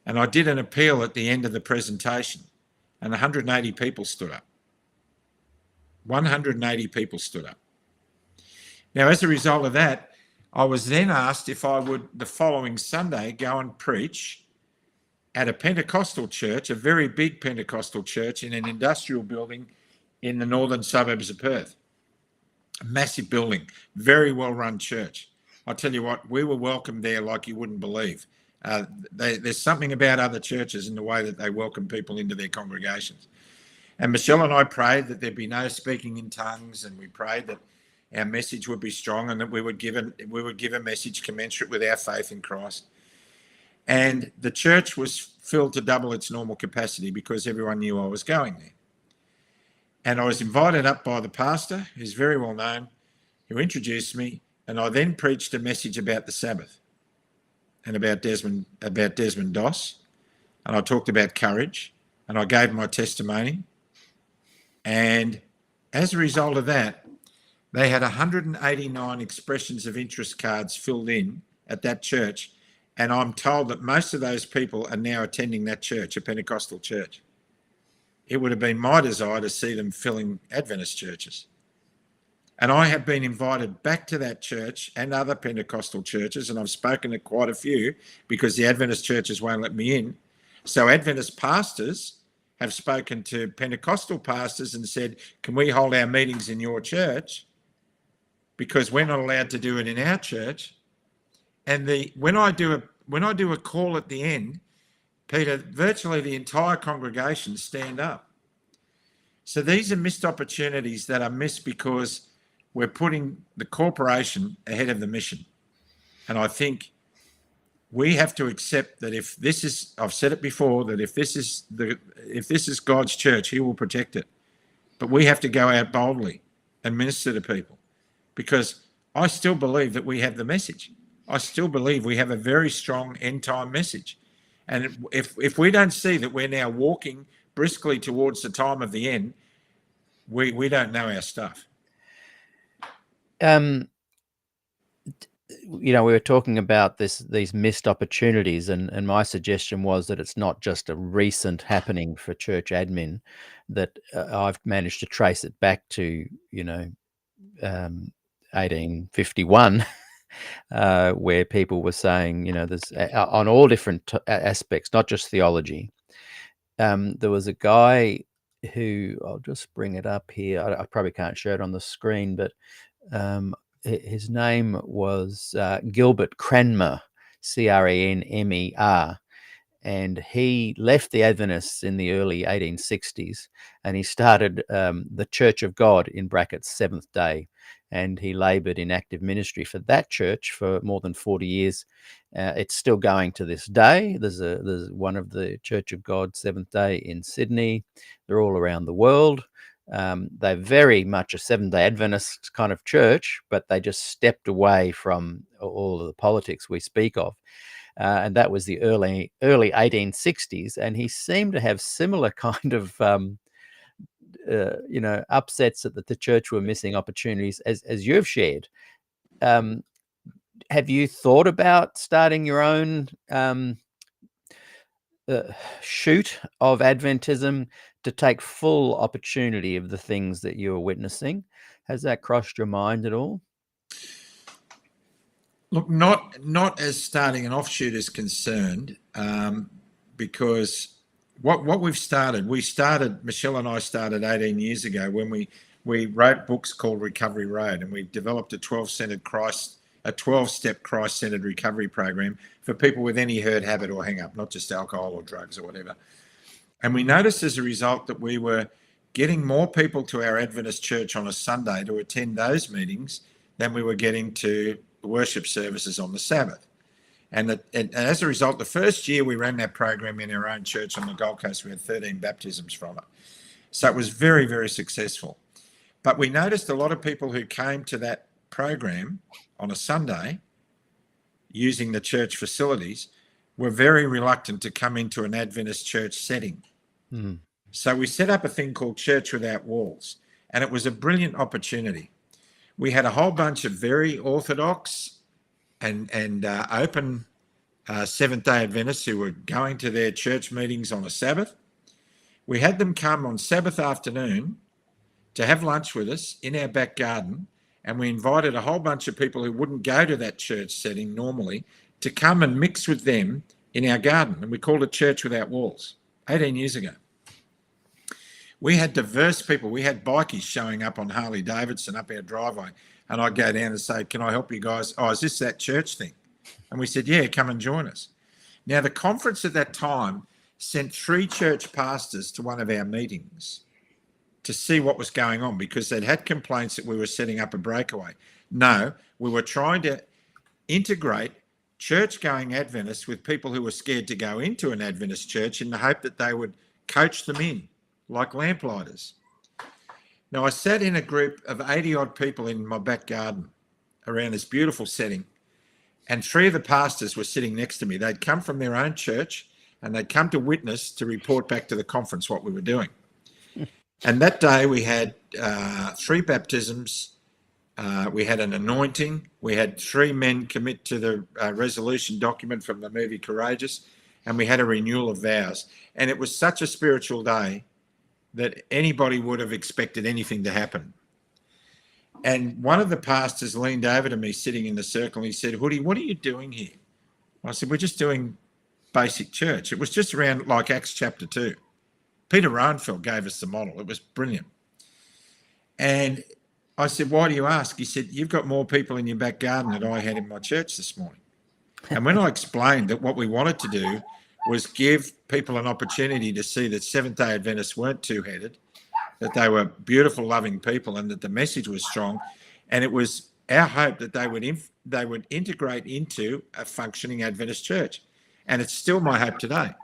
And I did an appeal at the end of the presentation, and 180 people stood up. 180 people stood up. Now, as a result of that, I was then asked if I would, the following Sunday, go and preach at a Pentecostal church, a very big Pentecostal church in an industrial building in the northern suburbs of Perth. A massive building, very well-run church. I tell you what, we were welcomed there like you wouldn't believe. There's something about other churches in the way that they welcome people into their congregations. And Michelle and I prayed that there'd be no speaking in tongues, and we prayed that our message would be strong and that we would give a message commensurate with our faith in Christ. And the church was filled to double its normal capacity because everyone knew I was going there. And I was invited up by the pastor, who's very well known, who introduced me, and I then preached a message about the Sabbath and about Desmond Doss, and I talked about courage, and I gave my testimony. And as a result of that, they had 189 expressions of interest cards filled in at that church, and I'm told that most of those people are now attending that church, a Pentecostal church. It would have been my desire to see them filling Adventist churches. And I have been invited back to that church and other Pentecostal churches, and I've spoken at quite a few because the Adventist churches won't let me in. So Adventist pastors have spoken to Pentecostal pastors and said, can we hold our meetings in your church? Because we're not allowed to do it in our church. And when I do a call at the end, Peter, virtually the entire congregation stand up. So these are missed opportunities that are missed because we're putting the corporation ahead of the mission. And I think we have to accept that if this is, I've said it before, that if this is God's church, he will protect it. But we have to go out boldly and minister to people, because I still believe that we have the message. I still believe we have a very strong end time message. And if we don't see that we're now walking briskly towards the time of the end, we don't know our stuff. We were talking about these missed opportunities, and my suggestion was that it's not just a recent happening for church admin, that I've managed to trace it back to 1851. Where people were saying, there's on all different aspects, not just theology. There was a guy who, I'll just bring it up here. I probably can't show it on the screen, but his name was Gilbert Cranmer, Cranmer. And he left the Adventists in the early 1860s, and he started the Church of God, in brackets, Seventh-day. And he laboured in active ministry for that church for more than 40 years. It's still going to this day. There's one of the Church of God, Seventh-day, in Sydney. They're all around the world. They're very much a Seventh-day Adventist kind of church, but they just stepped away from all of the politics we speak of. And that was the early 1860s. And he seemed to have similar kind of upsets that the church were missing opportunities as you've shared. Have you thought about starting your own shoot of Adventism to take full opportunity of the things that you were witnessing? Has that crossed your mind at all? Look, not as starting an offshoot is concerned, because what we started, Michelle and I started 18 years ago when we wrote books called Recovery Road, and we developed a 12-step Christ-centered recovery program for people with any hurt, habit or hang-up, not just alcohol or drugs or whatever. And we noticed as a result that we were getting more people to our Adventist church on a Sunday to attend those meetings than we were getting to worship services on the Sabbath. And as a result, the first year we ran that program in our own church on the Gold Coast, we had 13 baptisms from it. So it was very, very successful. But we noticed a lot of people who came to that program on a Sunday using the church facilities were very reluctant to come into an Adventist church setting. Mm. So we set up a thing called Church Without Walls, and it was a brilliant opportunity. We had a whole bunch of very orthodox and open Seventh-day Adventists who were going to their church meetings on a Sabbath. We had them come on Sabbath afternoon to have lunch with us in our back garden, and we invited a whole bunch of people who wouldn't go to that church setting normally to come and mix with them in our garden, and we called it Church Without Walls 18 years ago. We had diverse people. We had bikies showing up on Harley Davidson up our driveway, and I'd go down and say, "Can I help you guys? Oh, is this that church thing?" And we said, "Yeah, come and join us." Now, the conference at that time sent 3 church pastors to one of our meetings to see what was going on, because they'd had complaints that we were setting up a breakaway. No, we were trying to integrate church-going Adventists with people who were scared to go into an Adventist church in the hope that they would coach them in, like lamplighters. Now, I sat in a group of 80-odd people in my back garden around this beautiful setting, and 3 of the pastors were sitting next to me. They'd come from their own church, and they'd come to witness to report back to the conference what we were doing. And that day we had 3 baptisms, we had an anointing, we had 3 men commit to the resolution document from the movie Courageous, and we had a renewal of vows. And it was such a spiritual day that anybody would have expected anything to happen. And one of the pastors leaned over to me sitting in the circle, and he said, "Hoodie, what are you doing here?" I said, "We're just doing basic church." It was just around like Acts chapter 2. Peter Rohnfeld gave us the model. It was brilliant. And I said, "Why do you ask?" He said, "You've got more people in your back garden than I had in my church this morning." And when I explained that what we wanted to do was give people an opportunity to see that Seventh-day Adventists weren't two-headed, that they were beautiful, loving people, and that the message was strong, and it was our hope that they would integrate into a functioning Adventist church. And it's still my hope today.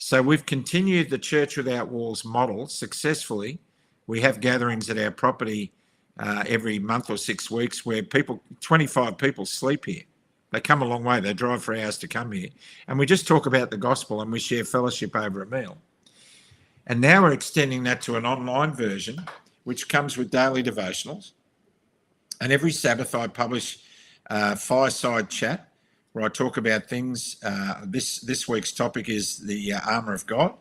So we've continued the Church Without Walls model successfully. We have gatherings at our property every month or 6 weeks where 25 people sleep here. They come a long way. They drive for hours to come here. And we just talk about the gospel and we share fellowship over a meal. And now we're extending that to an online version, which comes with daily devotionals. And every Sabbath I publish a fireside chat where I talk about things. This week's topic is the armour of God.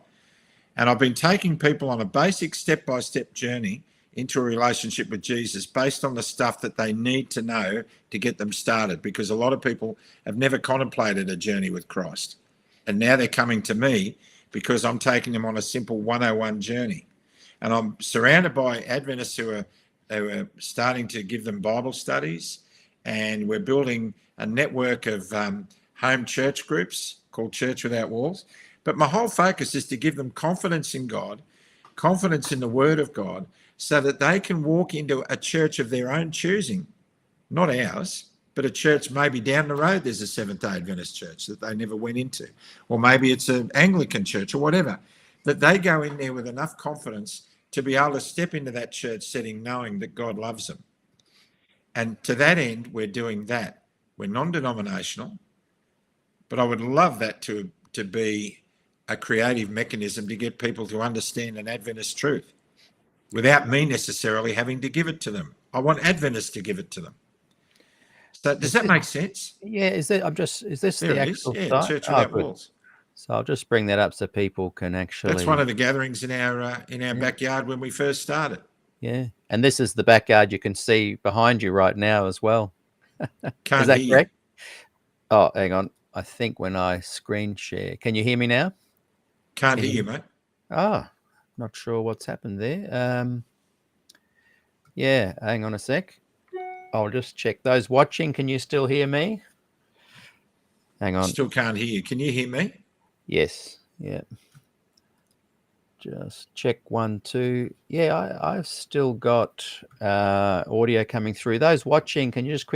And I've been taking people on a basic step-by-step journey into a relationship with Jesus based on the stuff that they need to know to get them started, because a lot of people have never contemplated a journey with Christ. And now they're coming to me because I'm taking them on a simple 101 journey. And I'm surrounded by Adventists who are starting to give them Bible studies, and we're building a network of home church groups called Church Without Walls. But my whole focus is to give them confidence in God, confidence in the Word of God, so that they can walk into a church of their own choosing, not ours, but a church maybe down the road there's a Seventh-day Adventist church that they never went into, or maybe it's an Anglican church or whatever, that they go in there with enough confidence to be able to step into that church setting knowing that God loves them. And to that end, we're doing that. We're non-denominational, but I would love that to be a creative mechanism to get people to understand an Adventist truth without me necessarily having to give it to them. I want Adventists to give it to them. So does that make sense? Yeah, is this There the it is. actual Yeah, site? Church Oh, Without good. Walls. So I'll just bring that up so people can actually. That's one of the gatherings in our backyard when we first started. Yeah, and this is the backyard you can see behind you right now as well. Can't Is that hear correct? Oh, hang on. I think when I screen share, can you hear me now? Can't hear you, mate. Ah, not sure what's happened there. Yeah, hang on a sec. I'll just check. Those watching, can you still hear me? Hang on. Still can't hear you. Can you hear me? Yes. Yeah. Just check 1, 2. Yeah, I've still got audio coming through. Those watching, can you just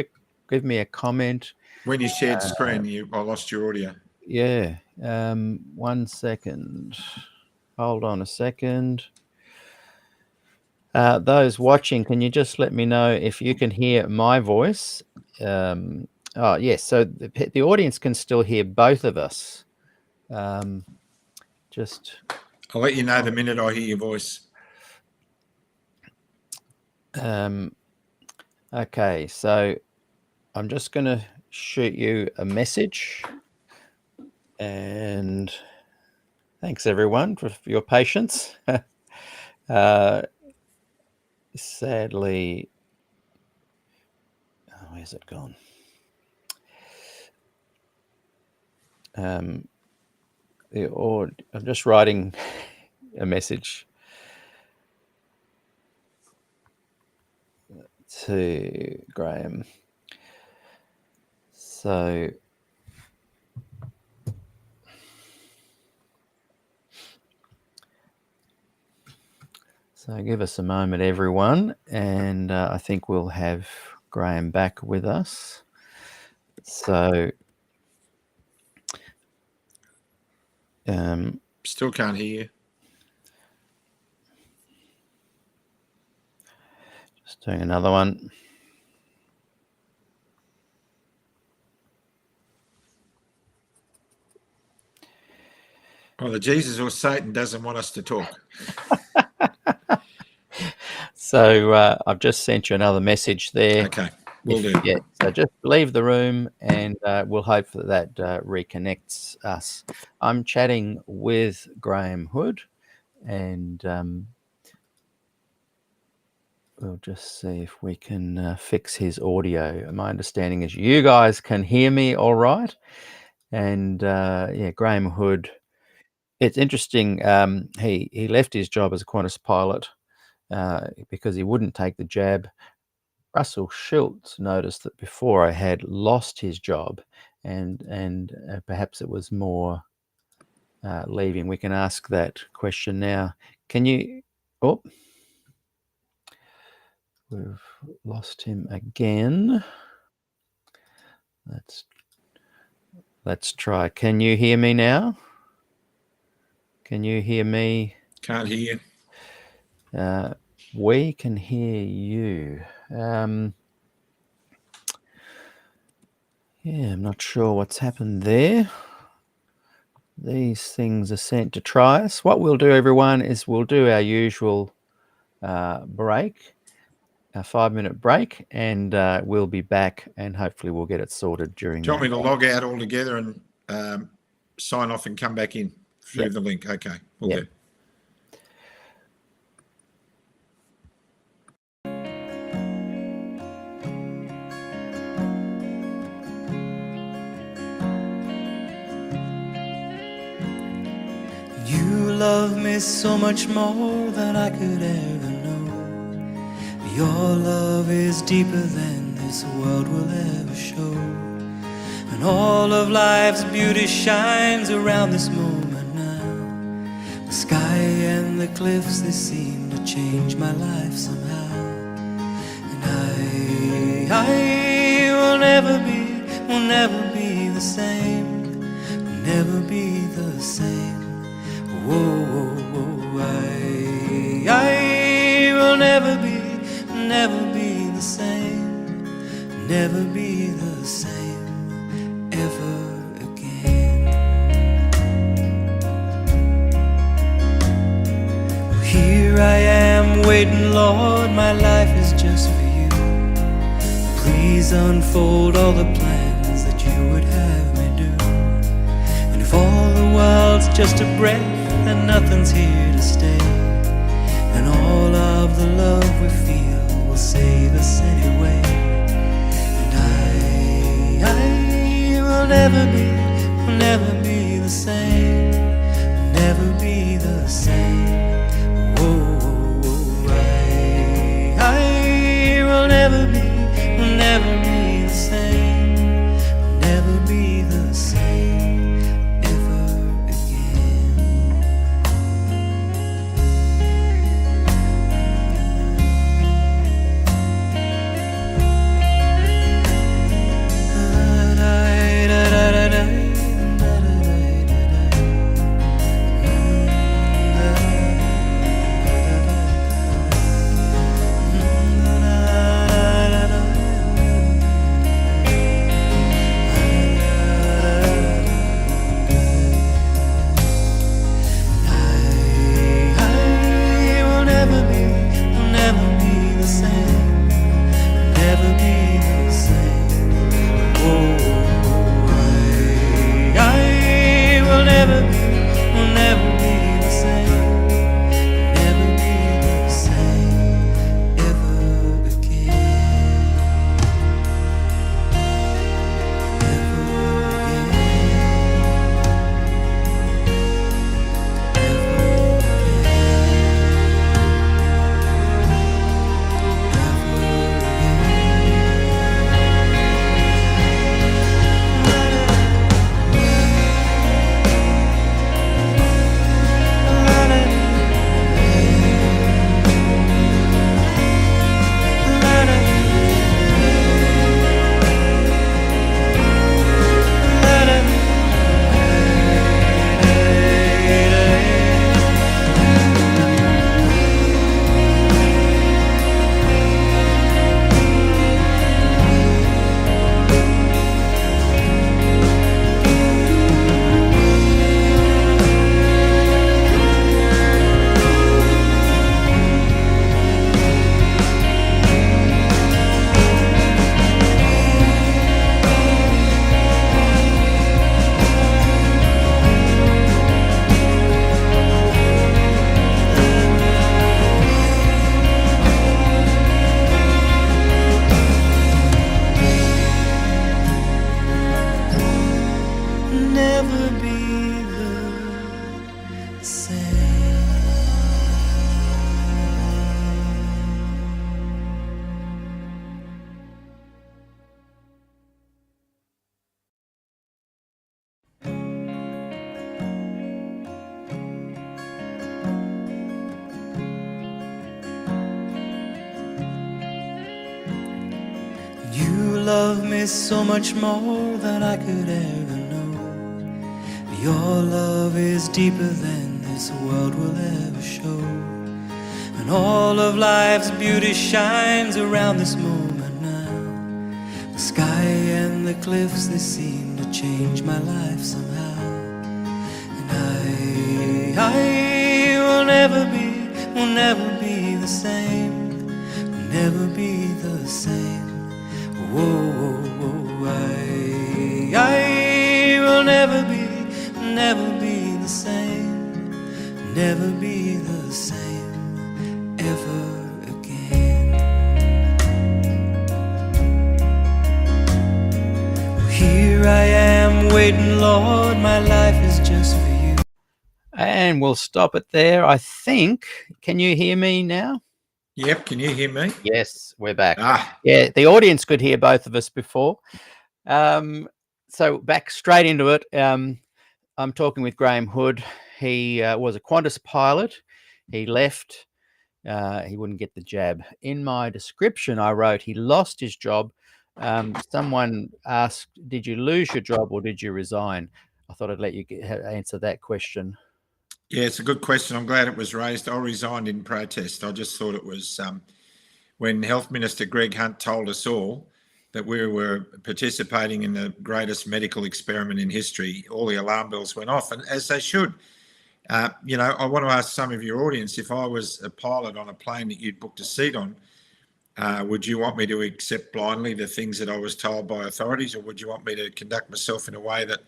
give me a comment? When you shared screen, I lost your audio. Yeah. 1 second. Hold on a second. Those watching, can you just let me know if you can hear my voice? Oh, yes. So the audience can still hear both of us. Just. I'll let you know the minute I hear your voice. Okay, so I'm just going to shoot you a message. And thanks, everyone, for your patience. Sadly, where's it gone? I'm just writing a message to Graham. So give us a moment, everyone, and I think we'll have Graham back with us. So still can't hear you. Just doing another one. Either Jesus or Satan doesn't want us to talk. So I've just sent you another message there. Okay, will do. Yeah, so just leave the room and we'll hope that reconnects us. I'm chatting with Graham Hood and we'll just see if we can fix his audio. My understanding is you guys can hear me all right. And yeah, Graham Hood, it's interesting. He left his job as a QANTAS pilot because he wouldn't take the jab. Russell Schultz noticed that before I had lost his job and perhaps it was more leaving. We can ask that question now. Can you, oh, we've lost him again. Let's try. Can you hear me now? Can you hear me? Can't hear you. We can hear you. Yeah, I'm not sure what's happened there. These things are sent to try us. What we'll do, everyone, is we'll do our usual break, a 5-minute break, and we'll be back and hopefully we'll get it sorted during. Do you want me to log out altogether and sign off and come back in through the link? Okay, we'll do. You love me so much more than I could ever know. Your love is deeper than this world will ever show. And all of life's beauty shines around this moment now. The sky and the cliffs, they seem to change my life somehow. And I will never be the same, will never be the same. Whoa, whoa, whoa, I will never be the same, never be the same ever again. Here I am waiting, Lord, my life is just for you. Please unfold all the plans that you would have me do. And if all the while world's just a breath and nothing's here to stay. And all of the love we feel will save us anyway. And I will never be the same. Will never be the same. Whoa, I will never be the same. Will never be the same ever again. You love me so much more than I could ever know. Your love is deeper than this world will ever show. And all of life's beauty shines around this moment now. The sky and the cliffs, they seem to change my life somehow. And I will never be the same. Will never be the same. Whoa, I will never be the same. Never be the same ever again. Here I am waiting, Lord, my life is just for you. And we'll stop it there, I think. Can you hear me now? Yep, can you hear me? Yes, we're back. Ah, Yeah, the audience could hear both of us before. So back straight into it. I'm talking with Graham Hood. He was a QANTAS pilot. He left. He wouldn't get the jab. In my description, I wrote he lost his job. Someone asked, did you lose your job or did you resign? I thought I'd let you answer that question. yeah, it's a good question. I'm glad it was raised. I resigned in protest. I just thought it was when Health Minister Greg Hunt told us all that we were participating in the greatest medical experiment in history, all the alarm bells went off, and as they should. You know, I want to ask some of your audience, if I was a pilot on a plane that you'd booked a seat on, would you want me to accept blindly the things that I was told by authorities, or would you want me to conduct myself in a way that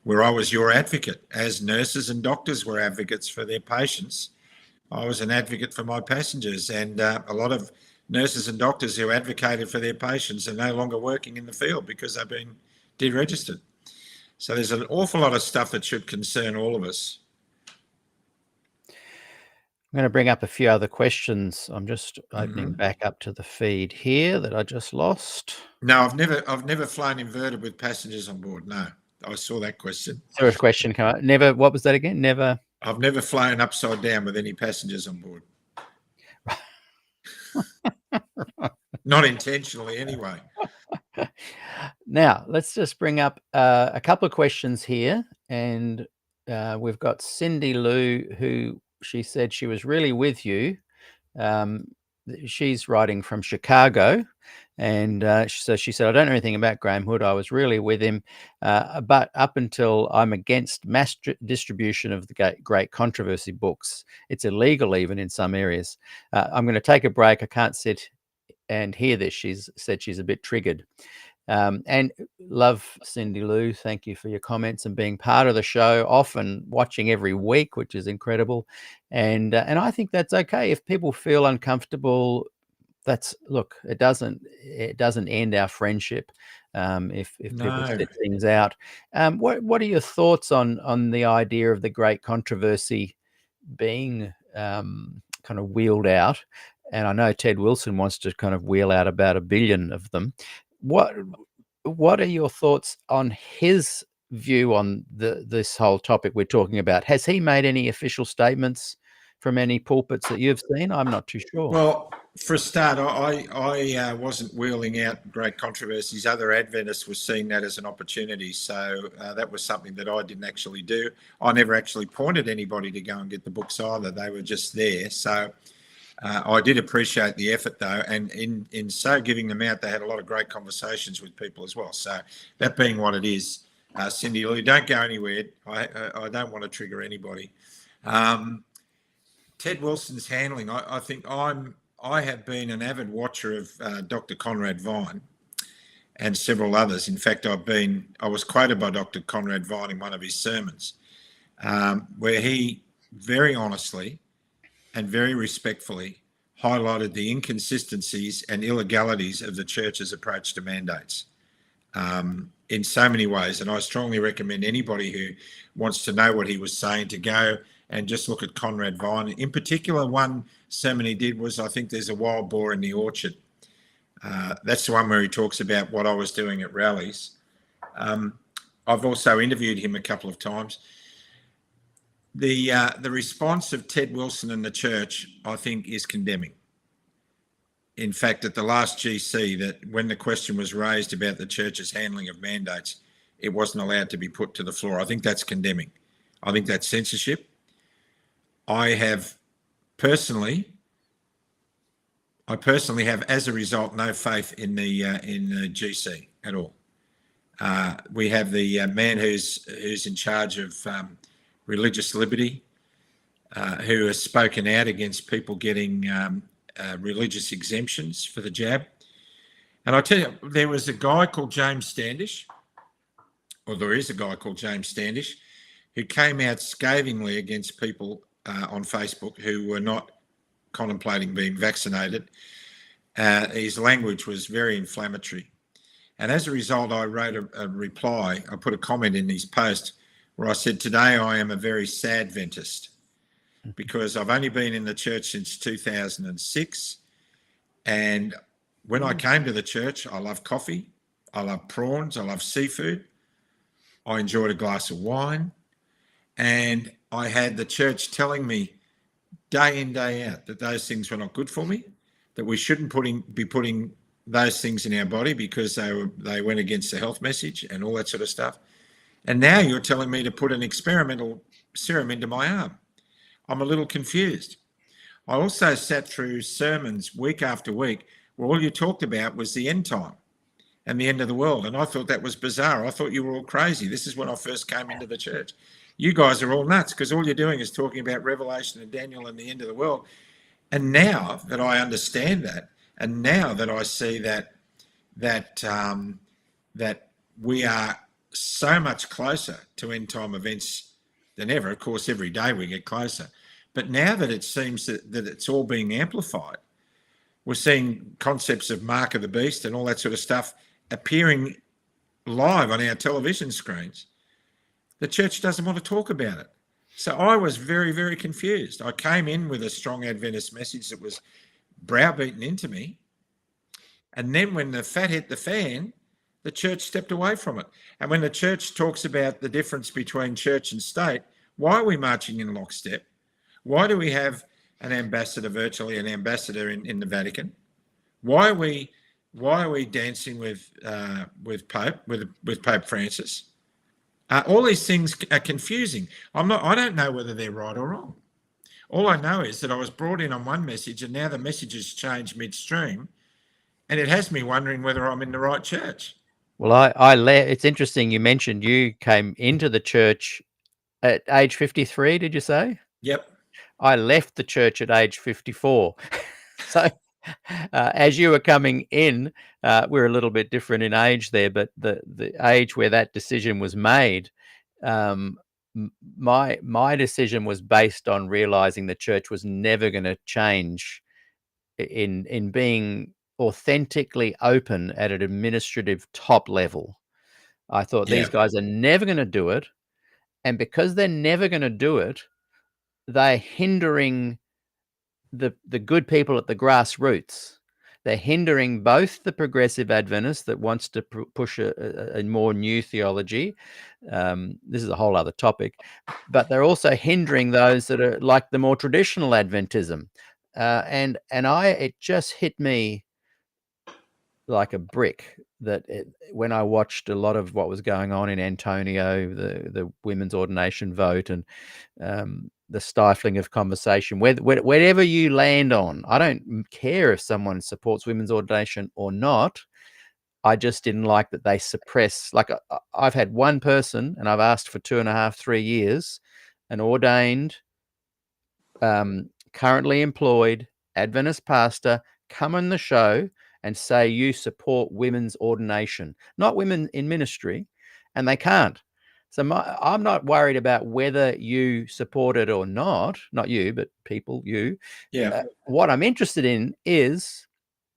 where I was your advocate, as nurses and doctors were advocates for their patients. I was an advocate for my passengers, and a lot of nurses and doctors who advocated for their patients are no longer working in the field because they've been deregistered. So there's an awful lot of stuff that should concern all of us. I'm going to bring up a few other questions. I'm just opening back up to the feed here that I just lost. No, I've never flown inverted with passengers on board. No, I saw that question. There was a question come up. Never. What was that again? Never. I've never flown upside down with any passengers on board. Not intentionally, anyway. Now, let's just bring up a couple of questions here. And we've got Cindy Lou, who she said she was really with you. She's writing from Chicago. And so she said, I don't know anything about Graham Hood. I was really with him. But up until I'm against mass distribution of the great controversy books. It's illegal even in some areas. I'm going to take a break. I can't sit and hear this. She's said she's a bit triggered. And love Cindy Lou. Thank you for your comments and being part of the show, often watching every week, which is incredible. And I think that's okay if people feel uncomfortable. Look, it doesn't end our friendship if people set things out. What are your thoughts on the idea of the great controversy being kind of wheeled out? And I know Ted Wilson wants to kind of wheel out about 1 billion of them. What are your thoughts on his view on this whole topic we're talking about? Has he made any official statements from any pulpits that you've seen? I'm not too sure. Well, for a start, I wasn't wheeling out great controversies. Other Adventists were seeing that as an opportunity. So that was something that I didn't actually do. I never actually pointed anybody to go and get the books either. They were just there. So I did appreciate the effort, though, and in so giving them out, they had a lot of great conversations with people as well. So that being what it is, Cindy Lou, don't go anywhere. I don't want to trigger anybody. Ted Wilson's handling, I think I have been an avid watcher of Dr. Conrad Vine and several others. In fact, I was quoted by Dr. Conrad Vine in one of his sermons, where he very honestly and very respectfully highlighted the inconsistencies and illegalities of the church's approach to mandates in so many ways. And I strongly recommend anybody who wants to know what he was saying to go and just look at Conrad Vine. In particular, one sermon he did was, I think there's a wild boar in the orchard. That's the one where he talks about what I was doing at rallies. I've also interviewed him a couple of times. The response of Ted Wilson and the church, I think, is condemning. In fact, at the last GC, that when the question was raised about the church's handling of mandates, it wasn't allowed to be put to the floor. I think that's condemning. I think that's censorship. I personally have, as a result, no faith in the GC at all. We have the man who's in charge of religious liberty, who has spoken out against people getting religious exemptions for the jab. And I tell you, there was a guy called James Standish, or there is a guy called James Standish, who came out scathingly against people on Facebook who were not contemplating being vaccinated. His language was very inflammatory. And as a result, I wrote a reply. I put a comment in his post where I said, today I am a very sad Adventist because I've only been in the church since 2006. And when I came to the church, I love coffee, I love prawns, I love seafood. I enjoyed a glass of wine. And I had the church telling me day in, day out that those things were not good for me, that we shouldn't be putting those things in our body because they went against the health message and all that sort of stuff. And now you're telling me to put an experimental serum into my arm. I'm a little confused. I also sat through sermons week after week where all you talked about was the end time and the end of the world. And I thought that was bizarre. I thought you were all crazy. This is when I first came into the church. You guys are all nuts because all you're doing is talking about Revelation and Daniel and the end of the world. And now that I understand that, and now that I see that we are so much closer to end time events than ever. Of course, every day we get closer. But now that it seems that it's all being amplified, we're seeing concepts of Mark of the Beast and all that sort of stuff appearing live on our television screens. The church doesn't want to talk about it. So I was very, very confused. I came in with a strong Adventist message that was browbeaten into me. And then when the fat hit the fan, the church stepped away from it. And when the church talks about the difference between church and state, why are we marching in lockstep? Why do we have an ambassador, virtually an ambassador in the Vatican? Why are we dancing with Pope Francis? All these things are confusing. I don't know whether they're right or wrong. All I know is that I was brought in on one message and now the message has changed midstream, and it has me wondering whether I'm in the right church. Well, it's interesting you mentioned you came into the church at age 53, did you say? Yep. I left the church at age 54. So as you were coming in, we're a little bit different in age there, but the age where that decision was made, my decision was based on realizing the church was never going to change in being authentically open at an administrative top level. I thought these guys are never going to do it. And because they're never going to do it, they're hindering the good people at the grassroots. They're hindering both the progressive Adventist that wants to push a more new theology. This is a whole other topic, but they're also hindering those that are like the more traditional Adventism. And it just hit me like a brick that when I watched a lot of what was going on in Antonio, the women's ordination vote, and the stifling of conversation, wherever you land on, I don't care if someone supports women's ordination or not. I just didn't like that they suppress. Like I've had one person, and I've asked for 2.5, 3 years, an ordained, currently employed Adventist pastor come on the show and say you support women's ordination, not women in ministry, and they can't. So I'm not worried about whether you support it or not you, but people, you. Yeah. What I'm interested in is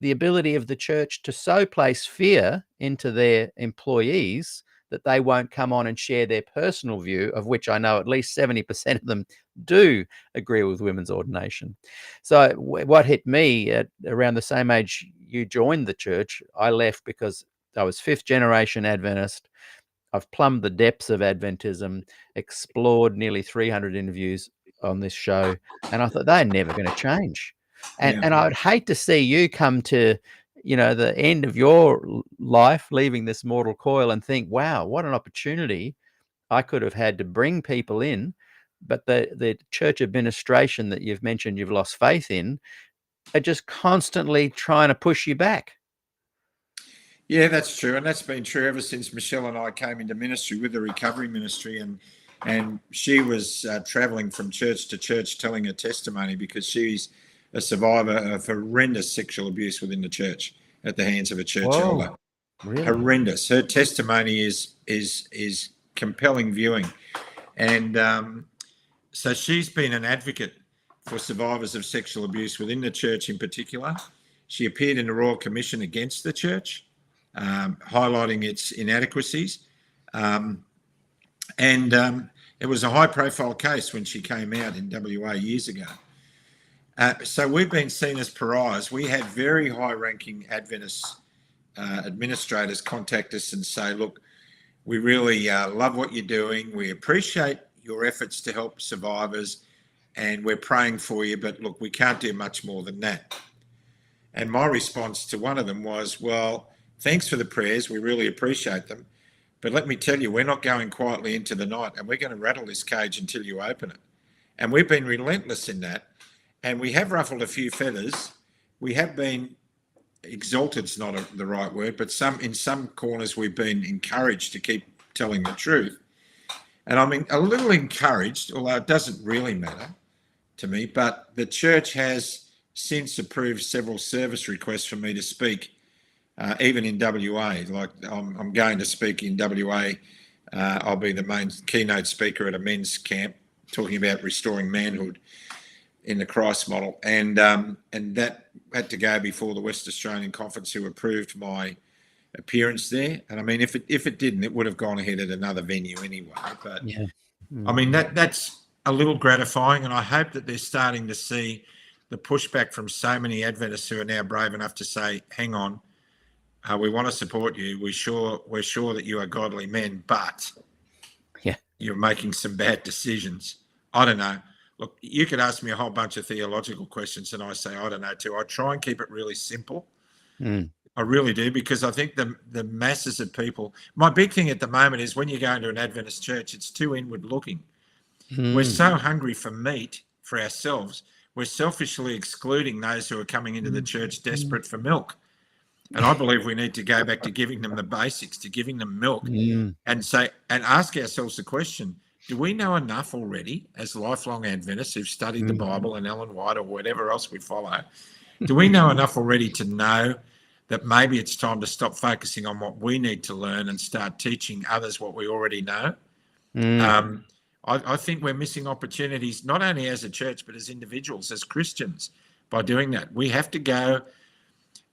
the ability of the church to so place fear into their employees that they won't come on and share their personal view, of which I know at least 70% of them do agree with women's ordination. So what hit me at around the same age you joined the church, I left because I was 5th generation Adventist. I've plumbed the depths of Adventism, explored nearly 300 interviews on this show, and I thought they're never going to change. And I would hate to see you come to, the end of your life, leaving this mortal coil, and think, wow, what an opportunity I could have had to bring people in. But the church administration that you've mentioned you've lost faith in are just constantly trying to push you back. Yeah, that's true. And that's been true ever since Michelle and I came into ministry with the recovery ministry. And she was traveling from church to church telling her testimony, because she's a survivor of horrendous sexual abuse within the church at the hands of a church elder. Really? Horrendous. Her testimony is compelling viewing. And so she's been an advocate for survivors of sexual abuse within the church in particular. She appeared in the Royal Commission against the church, highlighting its inadequacies. It was a high-profile case when she came out in WA years ago. So we've been seen as pariahs. We had very high-ranking Adventist administrators contact us and say, look, we really love what you're doing. We appreciate your efforts to help survivors, and we're praying for you, but look, we can't do much more than that. And my response to one of them was, well, thanks for the prayers. We really appreciate them. But let me tell you, we're not going quietly into the night, and we're going to rattle this cage until you open it. And we've been relentless in that. And we have ruffled a few feathers. We have been exalted, is not the right word, but in some corners we've been encouraged to keep telling the truth. And I'm a little encouraged, although it doesn't really matter to me, but the church has since approved several service requests for me to speak, even in WA. Like I'm going to speak in WA I'll be the main keynote speaker at a men's camp talking about restoring manhood in the Christ model, and that had to go before the West Australian Conference, who approved my appearance there. And I mean, if it didn't, it would have gone ahead at another venue anyway. But Yeah. I mean, that's a little gratifying, and I hope that they're starting to see the pushback from so many Adventists who are now brave enough to say, "Hang on, we want to support you. We're sure that you are godly men, but Yeah. you're making some bad decisions." I don't know. Look, you could ask me a whole bunch of theological questions, and I say I don't know too. I try and keep it really simple. I really do, because I think the masses of people. My big thing at the moment is when you go into an Adventist church, it's too inward looking. We're so hungry for meat for ourselves. We're selfishly excluding those who are coming into the church desperate for milk. And I believe we need to go back to giving them the basics, to giving them milk, and ask ourselves the question: do we know enough already as lifelong Adventists who've studied the Bible and Ellen White or whatever else we follow? Do we know enough already to know that maybe it's time to stop focusing on what we need to learn and start teaching others what we already know? I think we're missing opportunities, not only as a church, but as individuals, as Christians, by doing that. We have to go.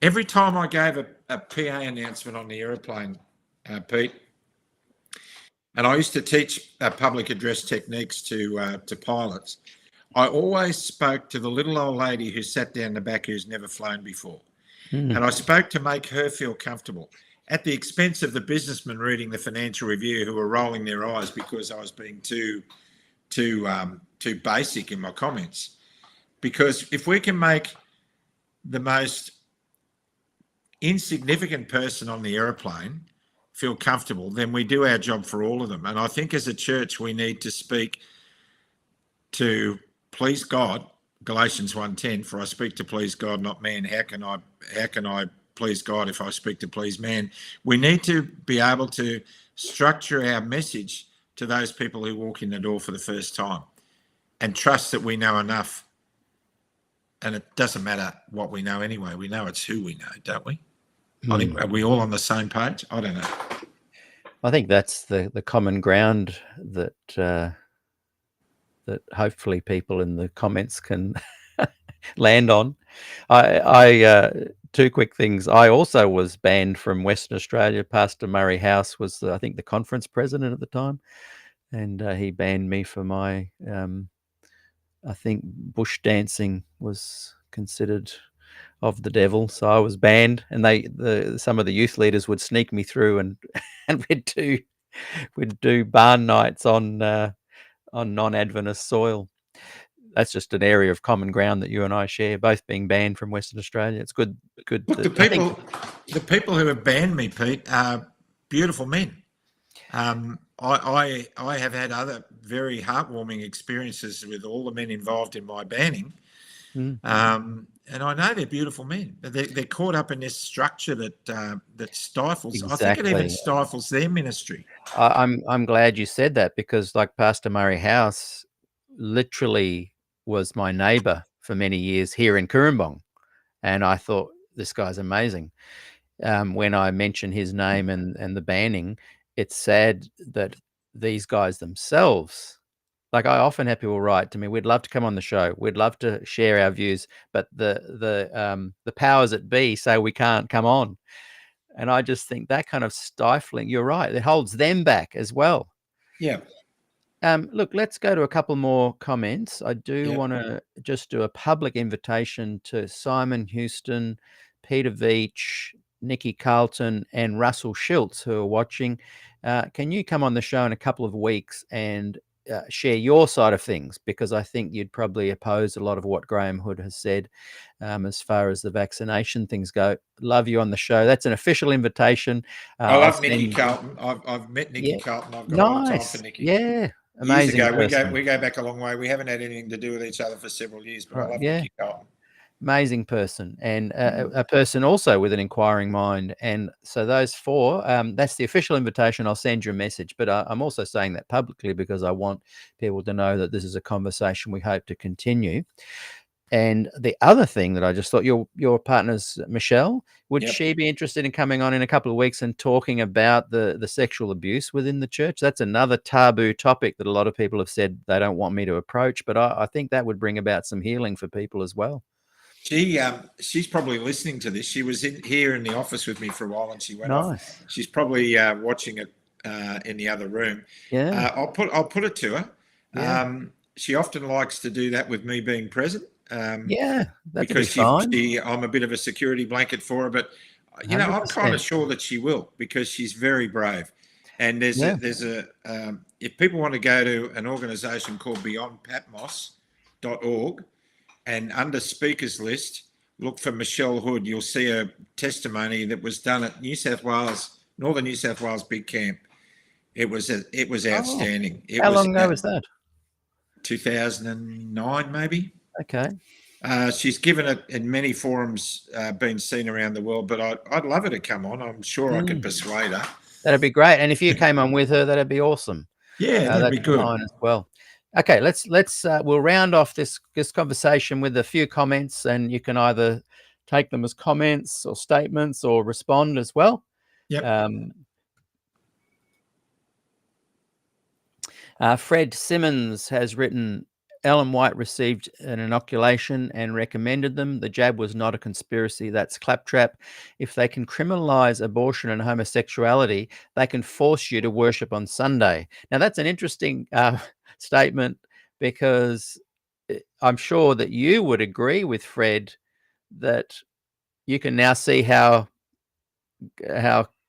Every time I gave a PA announcement on the aeroplane, Pete, and I used to teach public address techniques to pilots, I always spoke to the little old lady who sat down the back who's never flown before. And I spoke to make her feel comfortable at the expense of the businessmen reading the Financial Review, who were rolling their eyes because I was being too basic in my comments. Because if we can make the most insignificant person on the aeroplane feel comfortable, then we do our job for all of them. And I think as a church, we need to speak to please God, Galatians 1:10, for I speak to please God, not man. How can I please God if I speak to please man? We need to be able to structure our message to those people who walk in the door for the first time and trust that we know enough. And it doesn't matter what we know anyway. We know it's who we know, don't we? I think, are we all on the same page? I don't know. I think that's the common ground that that hopefully people in the comments can land on. I two quick things. I also was banned from Western Australia. Pastor Murray House was, I think, the conference president at the time, and he banned me for my, I think, bush dancing was considered of the devil, so I was banned. And some of the youth leaders would sneak me through, and we'd do barn nights on non-Adventist soil. That's just an area of common ground that you and I share, both being banned from Western Australia. It's good. Look, the people who have banned me, Pete, are beautiful men. I have had other very heartwarming experiences with all the men involved in my banning. And I know they're beautiful men. They're caught up in this structure that stifles. Exactly. I think it even stifles their ministry. I'm glad you said that, because like Pastor Murray House literally was my neighbour for many years here in Cooranbong, and I thought, this guy's amazing. When I mention his name and the banning, it's sad that these guys themselves, like, I often have people write to me, we'd love to come on the show, we'd love to share our views, but the powers that be say we can't come on. And I just think that kind of stifling, you're right, it holds them back as well. Yeah. Look, let's go to a couple more comments. I do want to just do a public invitation to Simon Houston, Peter Veach, Nikki Carlton, and Russell Schultz, who are watching. Can you come on the show in a couple of weeks and share your side of things? Because I think you'd probably oppose a lot of what Graham Hood has said as far as the vaccination things go. Love you on the show. That's an official invitation. I love Nikki Carlton. I've met Nikki Carlton. I've got a lot of time for Nikki. Yeah. Amazing. Years ago, we go back a long way. We haven't had anything to do with each other for several years, but I love Nikki Carlton. Amazing person, and a person also with an inquiring mind. And so those four, that's the official invitation. I'll send you a message, but I'm also saying that publicly because I want people to know that this is a conversation we hope to continue. And the other thing that I just thought, your partner's Michelle, would Yep. she be interested in coming on in a couple of weeks and talking about the sexual abuse within the church? That's another taboo topic that a lot of people have said they don't want me to approach, but I think that would bring about some healing for people as well. She's probably listening to this. She was here in the office with me for a while, and she went off. Nice. She's probably watching it in the other room. Yeah. I'll put it to her. Yeah. She often likes to do that with me being present. Yeah, that could be Because fine. I'm a bit of a security blanket for her, but I'm kind 100%. of sure that she will, because she's very brave. And there's Yeah. if people want to go to an organisation called beyondpatmos.org, and under speakers list, look for Michelle Hood. You'll see a testimony that was done at Northern New South Wales Big Camp. It was outstanding. How long ago was that? 2009, maybe. Okay. She's given it in many forums, been seen around the world, but I'd love her to come on. I'm sure I could persuade her. That'd be great. And if you came on with her, that'd be awesome. Yeah, that'd be good. Fine as well. Okay, let's we'll round off this conversation with a few comments, and you can either take them as comments or statements or respond as well. Yep. Fred Simmons has written, Ellen White received an inoculation and recommended them. The jab was not a conspiracy. That's claptrap. If they can criminalize abortion and homosexuality, they can force you to worship on Sunday. Now, that's an interesting statement, because I'm sure that you would agree with Fred that you can now see how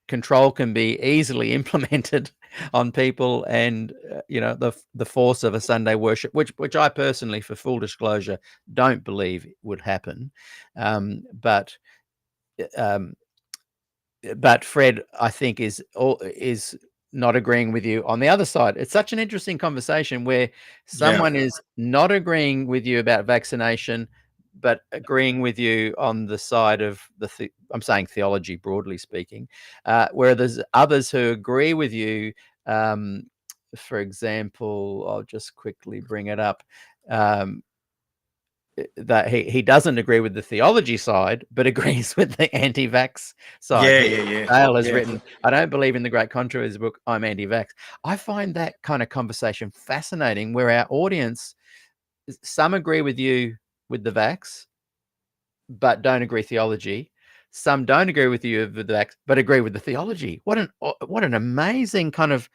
control can be easily implemented on people, and the force of a Sunday worship, which I personally, for full disclosure, don't believe would happen. But Fred, I think, is not agreeing with you on the other side. It's such an interesting conversation where someone is not agreeing with you about vaccination, but agreeing with you on the side of I'm saying theology, broadly speaking, where there's others who agree with you. For example, I'll just quickly bring it up. That he doesn't agree with the theology side, but agrees with the anti-vax side. Yeah. Dale has written, I don't believe in the Great Controversy book, I'm anti-vax. I find that kind of conversation fascinating, where our audience, some agree with you with the vax, but don't agree theology. Some don't agree with you with the vax, but agree with the theology. What an amazing kind of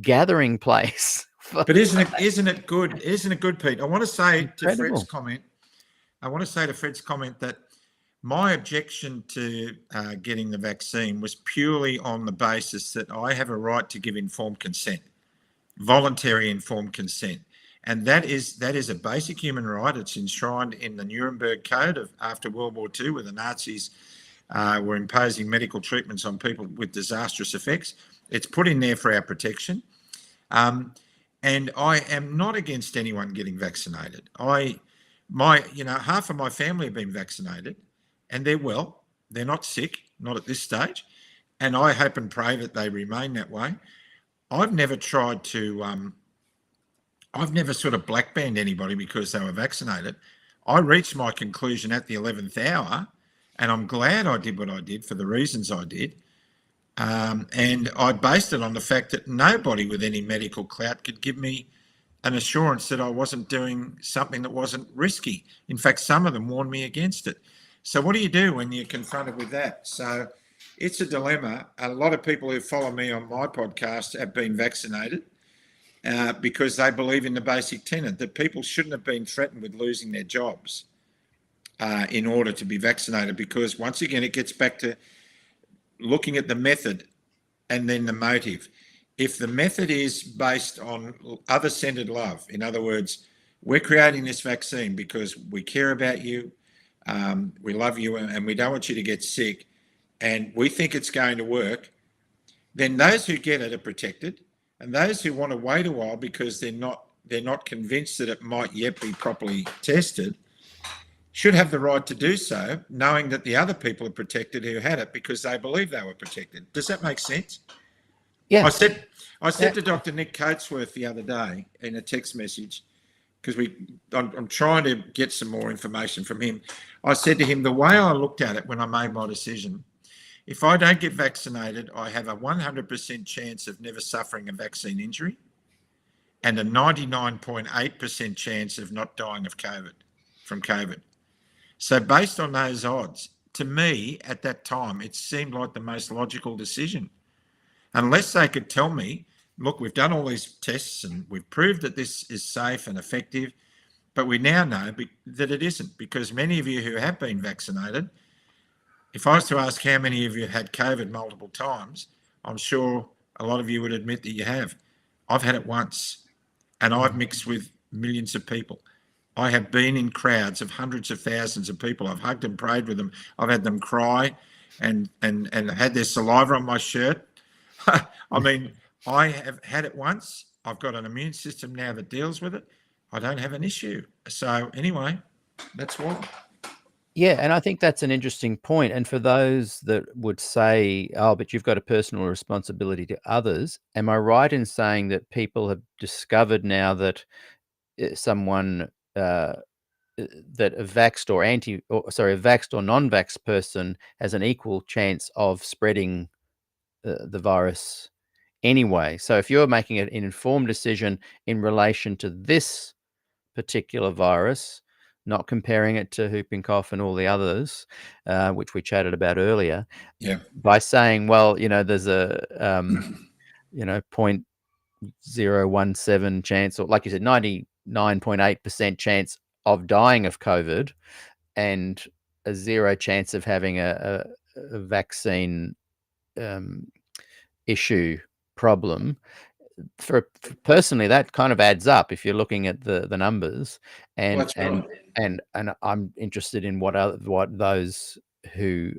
gathering place. But isn't it good? Isn't it good, Pete? I want to say to Fred's comment that my objection to getting the vaccine was purely on the basis that I have a right to give informed consent, voluntary informed consent. And that is a basic human right. It's enshrined in the Nuremberg Code of after World War II, where the Nazis were imposing medical treatments on people with disastrous effects. It's put in there for our protection. And I am not against anyone getting vaccinated. Half of my family have been vaccinated, and they're well. They're not sick, not at this stage. And I hope and pray that they remain that way. I've never tried to, I've never sort of black-banned anybody because they were vaccinated. I reached my conclusion at the 11th hour, and I'm glad I did what I did for the reasons I did. And I based it on the fact that nobody with any medical clout could give me an assurance that I wasn't doing something that wasn't risky. In fact, some of them warned me against it. So what do you do when you're confronted with that? So it's a dilemma. A lot of people who follow me on my podcast have been vaccinated because they believe in the basic tenet that people shouldn't have been threatened with losing their jobs in order to be vaccinated, because once again, it gets back to looking at the method and then the motive. If the method is based on other-centered love, in other words, we're creating this vaccine because we care about you, we love you, and we don't want you to get sick, and we think it's going to work, then those who get it are protected, and those who want to wait a while because they're not convinced that it might yet be properly tested should have the right to do so, knowing that the other people are protected who had it because they believe they were protected. Does that make sense? Yeah. I said to Dr. Nick Coatsworth the other day in a text message, because I'm trying to get some more information from him. I said to him, the way I looked at it when I made my decision, if I don't get vaccinated, I have a 100% chance of never suffering a vaccine injury and a 99.8% chance of not dying from COVID. So based on those odds, to me at that time, it seemed like the most logical decision. Unless they could tell me, look, we've done all these tests and we've proved that this is safe and effective, but we now know that it isn't, because many of you who have been vaccinated, if I was to ask how many of you had COVID multiple times, I'm sure a lot of you would admit that you have. I've had it once, and I've mixed with millions of people. I have been in crowds of hundreds of thousands of people. I've hugged and prayed with them. I've had them cry and had their saliva on my shirt. I mean, I have had it once. I've got an immune system now that deals with it. I don't have an issue. So anyway, that's why. Yeah, and I think that's an interesting point. And for those that would say, oh, but you've got a personal responsibility to others, am I right in saying that people have discovered now that someone that a vaxxed or a vaxxed or non-vaxxed person has an equal chance of spreading the virus anyway? So if you're making an informed decision in relation to this particular virus, not comparing it to whooping cough and all the others, which we chatted about earlier, Yeah. by saying, well, there's a 0.017 chance, or like you said, 99.8% chance of dying of COVID, and a 0 chance of having a vaccine issue problem. For personally, that kind of adds up if you're looking at the numbers, and and I'm interested in what those who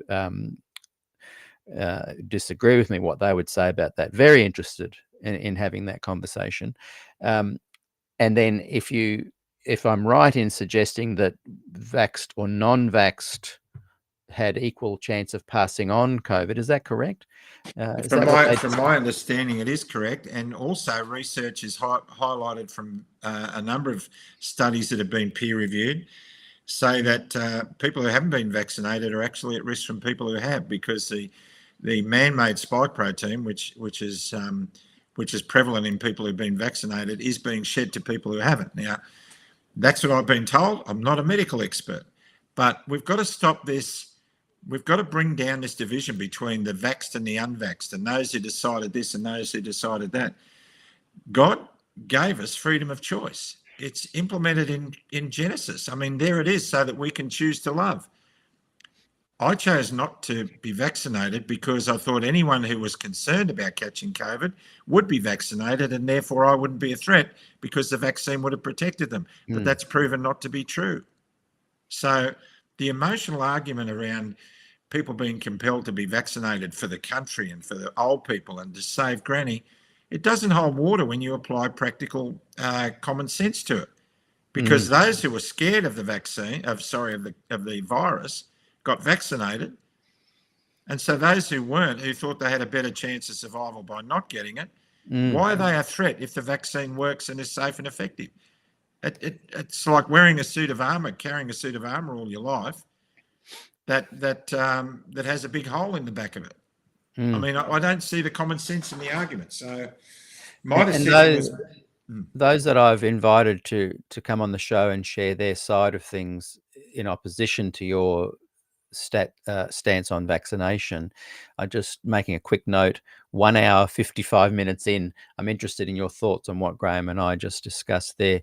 disagree with me, what they would say about that. Very interested in having that conversation. And then if I'm right in suggesting that vaxxed or non-vaxxed had equal chance of passing on COVID, is that correct? From my understanding, it is correct. And also research is highlighted from a number of studies that have been peer reviewed, say that people who haven't been vaccinated are actually at risk from people who have, because the man-made spike protein, which is prevalent in people who've been vaccinated, is being shed to people who haven't. Now, that's what I've been told. I'm not a medical expert, but we've got to stop this. We've got to bring down this division between the vaxxed and the unvaxxed, and those who decided this and those who decided that. God gave us freedom of choice. It's implemented in Genesis. I mean, there it is, so that we can choose to love. I chose not to be vaccinated because I thought anyone who was concerned about catching COVID would be vaccinated, and therefore I wouldn't be a threat because the vaccine would have protected them. But that's proven not to be true. So the emotional argument around people being compelled to be vaccinated for the country and for the old people and to save granny, it doesn't hold water when you apply practical common sense to it. Because those who were scared of the vaccine, of the virus, got vaccinated. And so those who weren't, who thought they had a better chance of survival by not getting it, why are they a threat if the vaccine works and is safe and effective? It's like wearing a suit of armour, carrying a suit of armour all your life that has a big hole in the back of it. I mean, I don't see the common sense in the argument. So my decision was... Those that I've invited to come on the show and share their side of things in opposition to your stance on vaccination, I'm just making a quick note. 1 hour, 55 minutes in, I'm interested in your thoughts on what Graham and I just discussed there.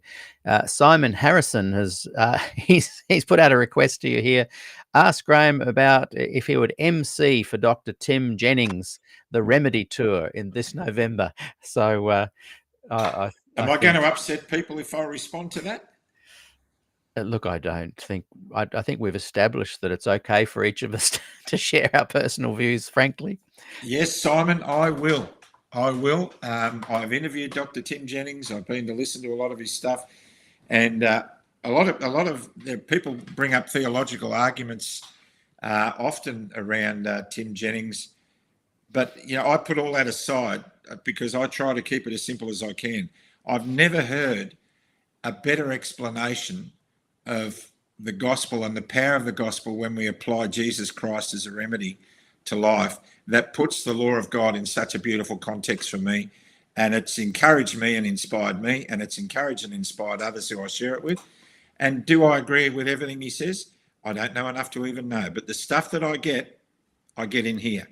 Simon Harrison has he's put out a request to you here. Ask Graham about if he would MC for Dr. Tim Jennings, the Remedy Tour in this November. So am I going to upset people if I respond to that? Look, I don't think. I think we've established that it's okay for each of us to share our personal views, frankly. Yes, Simon, I will. I've interviewed Dr. Tim Jennings. I've been to listen to a lot of his stuff, and a lot of people bring up theological arguments often around Tim Jennings, but I put all that aside because I try to keep it as simple as I can. I've never heard a better explanation of the gospel and the power of the gospel when we apply Jesus Christ as a remedy to life, that puts the law of God in such a beautiful context for me. And it's encouraged me and inspired me, and it's encouraged and inspired others who I share it with. And do I agree with everything he says? I don't know enough to even know. But the stuff that I get in here.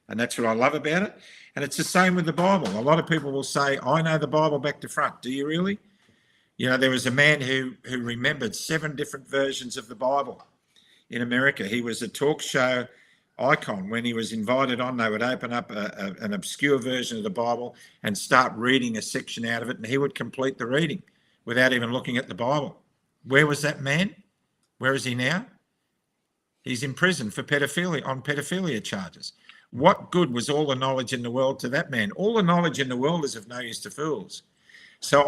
And that's what I love about it. And it's the same with the Bible. A lot of people will say, I know the Bible back to front. Do you really? You know, there was a man who remembered 7 different versions of the Bible in America. He was a talk show icon. When he was invited on, they would open up an obscure version of the Bible and start reading a section out of it, and he would complete the reading without even looking at the Bible. Where was that man? Where is he now? He's in prison for pedophilia charges. What good was all the knowledge in the world to that man? All the knowledge in the world is of no use to fools. So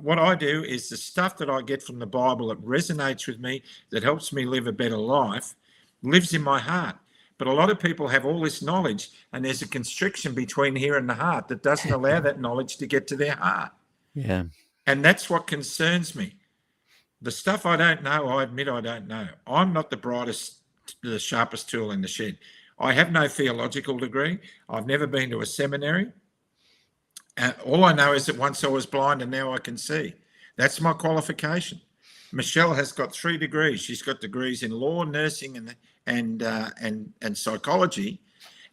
what I do is the stuff that I get from the Bible that resonates with me, that helps me live a better life, lives in my heart. But a lot of people have all this knowledge, and there's a constriction between here and the heart that doesn't allow that knowledge to get to their heart. Yeah. And that's what concerns me. The stuff I don't know, I admit I don't know. I'm not the brightest, the sharpest tool in the shed. I have no theological degree. I've never been to a seminary. All I know is that once I was blind and now I can see. That's my qualification. Michelle has got 3 degrees. She's got degrees in law, nursing, and psychology.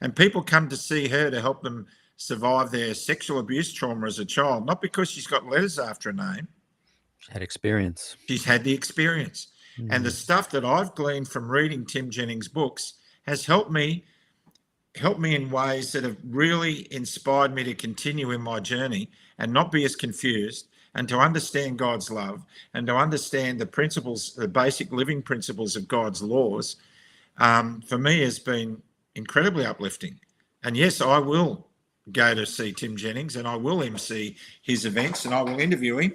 And people come to see her to help them survive their sexual abuse trauma as a child, not because she's got letters after her name. She's had experience. She's had the experience. Mm. And the stuff that I've gleaned from reading Tim Jennings' books has helped me in ways that have really inspired me to continue in my journey and not be as confused, and to understand God's love, and to understand the principles, the basic living principles of God's laws, for me has been incredibly uplifting. And yes, I will go to see Tim Jennings, and I will MC his events, and I will interview him,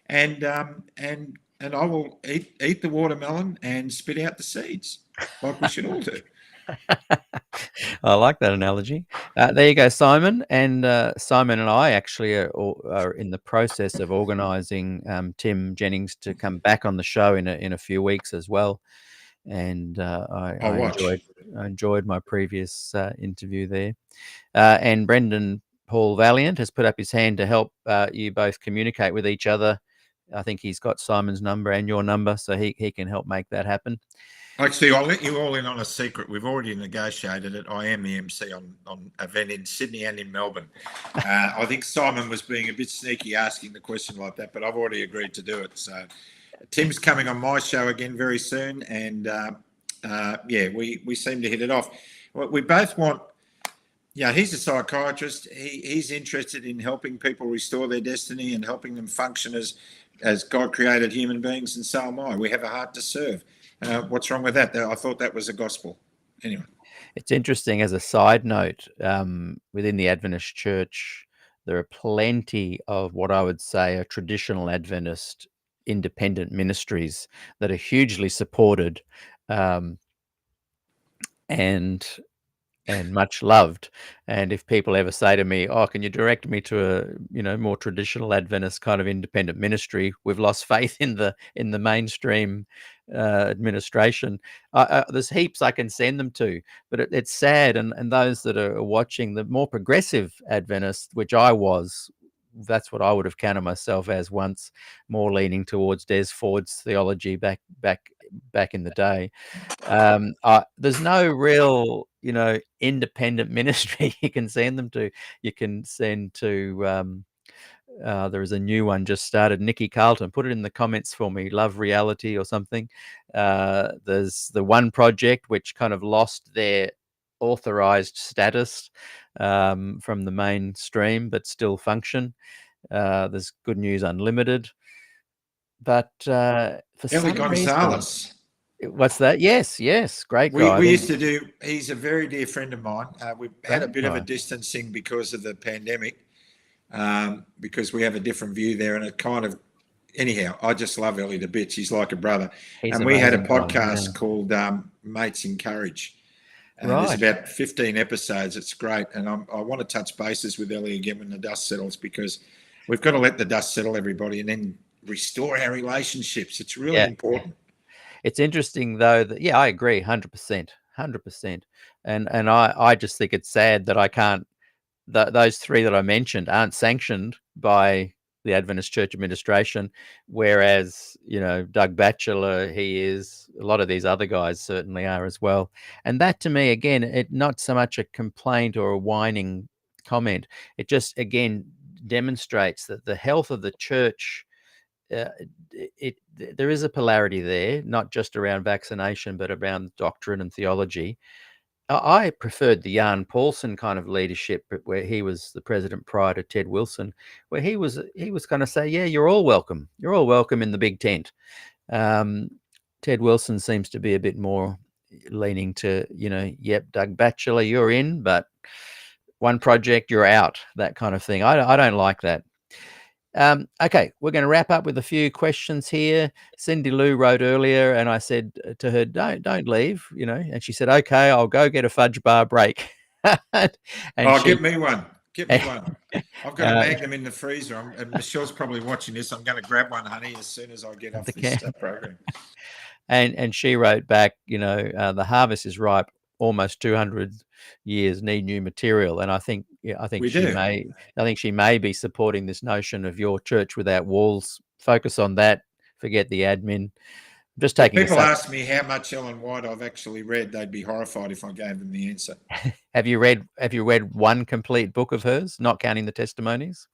and I will eat the watermelon and spit out the seeds, like we should all do. I like that analogy. There you go, Simon. And Simon and I actually are in the process of organising Tim Jennings to come back on the show in a few weeks as well. And I enjoyed my previous interview there. And Brendan Paul Valiant has put up his hand to help you both communicate with each other. I think he's got Simon's number and your number, so he can help make that happen. Actually, I'll let you all in on a secret. We've already negotiated it. I am the MC on an event in Sydney and in Melbourne. I think Simon was being a bit sneaky asking the question like that, but I've already agreed to do it. So Tim's coming on my show again very soon, and we seem to hit it off. We both want. Yeah, he's a psychiatrist. He's interested in helping people restore their destiny and helping them function as God created human beings, and so am I. We have a heart to serve. What's wrong with that? I thought that was a gospel. Anyway. It's interesting, as a side note, within the Adventist Church, there are plenty of what I would say are traditional Adventist independent ministries that are hugely supported and much loved. And if people ever say to me, "Oh, can you direct me to a more traditional Adventist kind of independent ministry?" We've lost faith in the mainstream administration. There's heaps I can send them to, but it's sad. And those that are watching, the more progressive Adventists, which I was, that's what I would have counted myself as once, more leaning towards Des Ford's theology back in the day. There's no real, independent ministry you can send them to. You can send to, there is a new one just started, Nikki Carlton. Put it in the comments for me, Love Reality or something. There's the One Project, which kind of lost their authorized status from the mainstream, but still function. There's Good News Unlimited. But for Ellie some Gonzalez. reason, what's that? Yes, great guy. We used to do. He's a very dear friend of mine. We had a bit of a distancing because of the pandemic, because we have a different view there, and it kind of. Anyhow, I just love Ellie to bits. He's like a brother. And we had a podcast called Mates Encourage. There's about 15 episodes. It's great, and I want to touch bases with Ellie again when the dust settles, because we've got to let the dust settle, everybody, and then restore our relationships. It's really Yeah. important. It's interesting though that, yeah, I agree 100%, 100%. And I just think it's sad that I can't, those three that I mentioned aren't sanctioned by the Adventist Church administration, whereas, you know, Doug Batchelor, he is, a lot of these other guys certainly are as well. And that to me, again, it not so much a complaint or a whining comment. It just, again, demonstrates that the health of the church, uh, there is a polarity there, not just around vaccination, but around doctrine and theology. I preferred the Jan Paulson kind of leadership, where he was the president prior to Ted Wilson, where he was going to say, "Yeah, you're all welcome. You're all welcome in the big tent." Ted Wilson seems to be a bit more leaning to, you know, yep, Doug Batchelor, you're in, but one project, you're out. That kind of thing. I don't like that. Okay, we're going to wrap up with a few questions here. Cindy Lou wrote earlier, and I said to her, "Don't leave," you know, and she said, "Okay, I'll go get a fudge bar break." and Get me one. Get me one. I've got a Uh, Magnum in the freezer, and Michelle's probably watching this. I'm going to grab one, honey, as soon as I get off this program. And she wrote back, you know, the harvest is ripe. Almost 200 years need new material, and I think she may be supporting this notion of your church without walls. Focus on that. Forget the admin. Just taking. If people ask me how much Ellen White I've actually read, they'd be horrified if I gave them the answer. Have you read one complete book of hers, not counting the testimonies?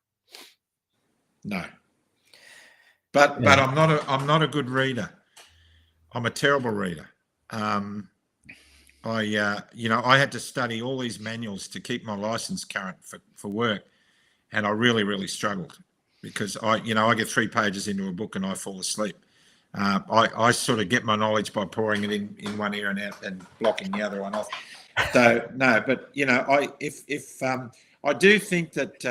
No. But I'm not a good reader. I'm a terrible reader. I had to study all these manuals to keep my license current for work, and I really struggled because I get 3 pages into a book and I fall asleep. I sort of get my knowledge by pouring it in one ear and out and blocking the other one off. So no, but you know, I do think that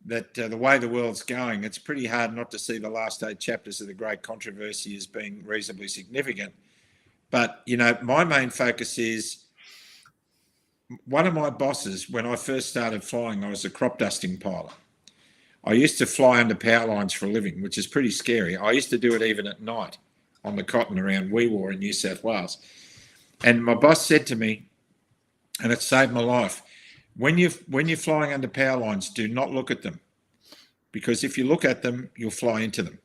the way the world's going, it's pretty hard not to see the last 8 chapters of the Great Controversy as being reasonably significant. But, you know, my main focus is, one of my bosses, when I first started flying, I was a crop dusting pilot. I used to fly under power lines for a living, which is pretty scary. I used to do it even at night on the cotton around Wee Waa in New South Wales. And my boss said to me, and it saved my life, when you're flying under power lines, do not look at them, because if you look at them, you'll fly into them.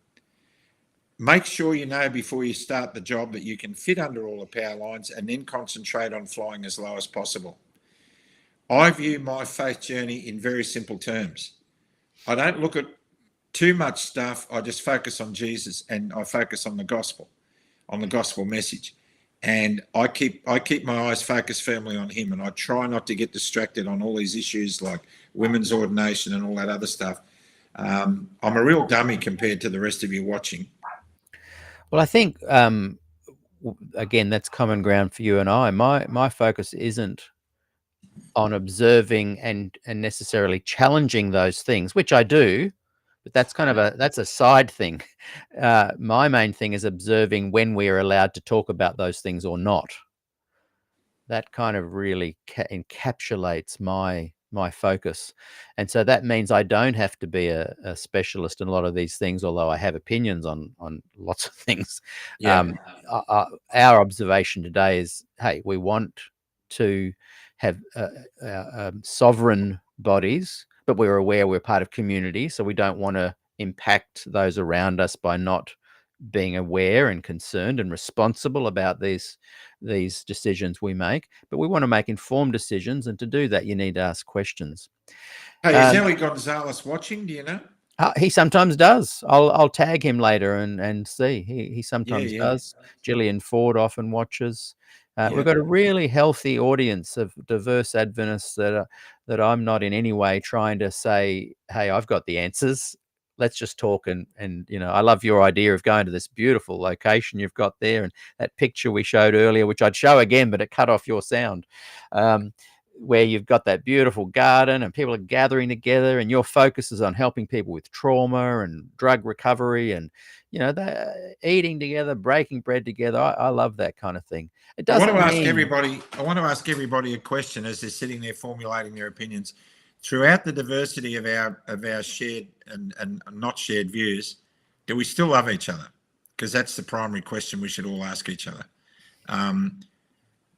Make sure you know before you start the job that you can fit under all the power lines, and then concentrate on flying as low as possible. I view my faith journey in very simple terms. I don't look at too much stuff. I just focus on Jesus, and I focus on the gospel message. And I keep my eyes focused firmly on him, and I try not to get distracted on all these issues like women's ordination and all that other stuff. I'm a real dummy compared to the rest of you watching. Well, I think, again, that's common ground for you and I. My focus isn't on observing and necessarily challenging those things, which I do, but that's kind of that's a side thing. My main thing is observing when we are allowed to talk about those things or not. That kind of really encapsulates my focus. And so that means I don't have to be a specialist in a lot of these things, although I have opinions on lots of things. Yeah. Our observation today is, hey, we want to have sovereign bodies, but we're aware we're part of community, so we don't want to impact those around us by not being aware and concerned and responsible about these decisions we make. But we want to make informed decisions, and to do that, you need to ask questions. Hey, is Ellie Gonzalez watching? Do you know? He sometimes does. I'll tag him later and see. He sometimes does. Gillian Ford often watches. We've got a really healthy audience of diverse Adventists that I'm not in any way trying to say, hey, I've got the answers. Let's just talk. And you know, I love your idea of going to this beautiful location you've got there, and that picture we showed earlier, which I'd show again, but it cut off your sound, where you've got that beautiful garden and people are gathering together, and your focus is on helping people with trauma and drug recovery, and you know, they're eating together, breaking bread together. I love that kind of thing. It doesn't I want to ask everybody a question as they're sitting there formulating their opinions. Throughout the diversity of our shared and not shared views, do we still love each other? Because that's the primary question we should all ask each other.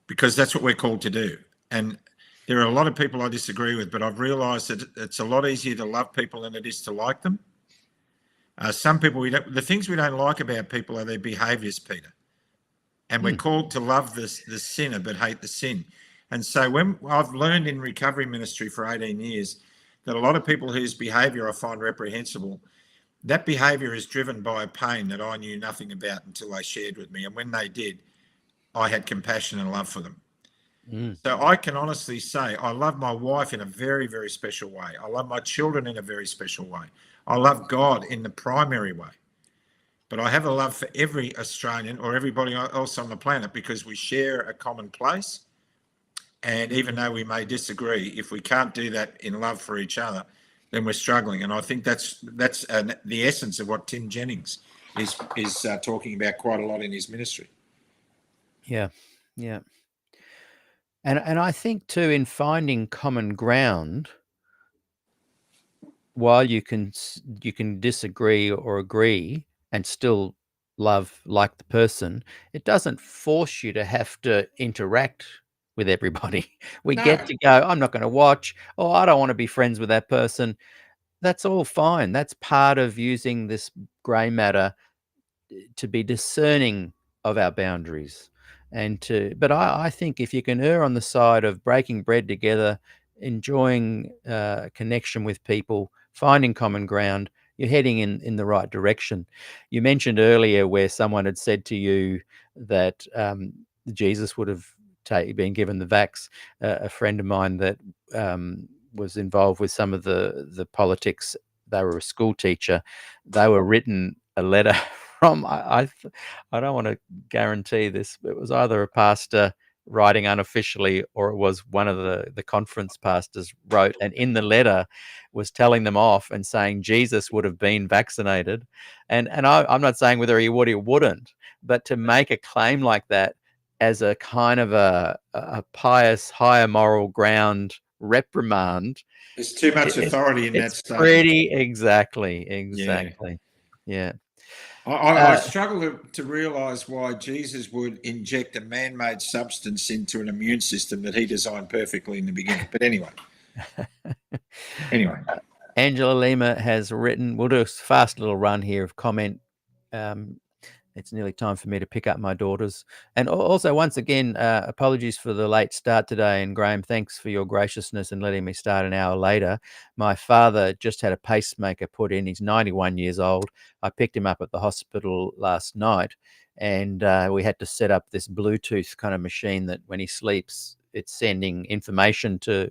Because that's what we're called to do. And there are a lot of people I disagree with, but I've realised that it's a lot easier to love people than it is to like them. Some people, the things we don't like about people are their behaviours, Peter. And we're called to love the sinner but hate the sin. And so when I've learned in recovery ministry for 18 years that a lot of people whose behaviour I find reprehensible, that behaviour is driven by a pain that I knew nothing about until they shared with me. And when they did, I had compassion and love for them. So I can honestly say I love my wife in a very, very special way. I love my children in a very special way. I love God in the primary way. But I have a love for every Australian or everybody else on the planet because we share a common place. And even though we may disagree, if we can't do that in love for each other, then we're struggling. And I think that's the essence of what Tim Jennings is talking about quite a lot in his ministry. Yeah, yeah. And I think too, in finding common ground, while you can disagree or agree and still love like the person, it doesn't force you to have to interact with everybody. We get to go, I'm not going to watch, or I don't want to be friends with that person. That's all fine. That's part of using this grey matter to be discerning of our boundaries. But I think if you can err on the side of breaking bread together, enjoying connection with people, finding common ground, you're heading in the right direction. You mentioned earlier where someone had said to you that Jesus would have been given the vax. A friend of mine that was involved with some of the politics, they were a school teacher. They were written a letter from, I don't want to guarantee this, but it was either a pastor writing unofficially or it was one of the conference pastors wrote, and in the letter was telling them off and saying Jesus would have been vaccinated. And I'm not saying whether he would or wouldn't, but to make a claim like that as a kind of a pious, higher moral ground reprimand. There's too much authority in that statement. Pretty exactly. Yeah. I struggle to realise why Jesus would inject a man-made substance into an immune system that he designed perfectly in the beginning. But anyway. Angela Lima has written, we'll do a fast little run here of comment. It's nearly time for me to pick up my daughters. And also, once again, apologies for the late start today. And Graham, thanks for your graciousness in letting me start an hour later. My father just had a pacemaker put in. He's 91 years old. I picked him up at the hospital last night, and we had to set up this Bluetooth kind of machine that when he sleeps, it's sending information to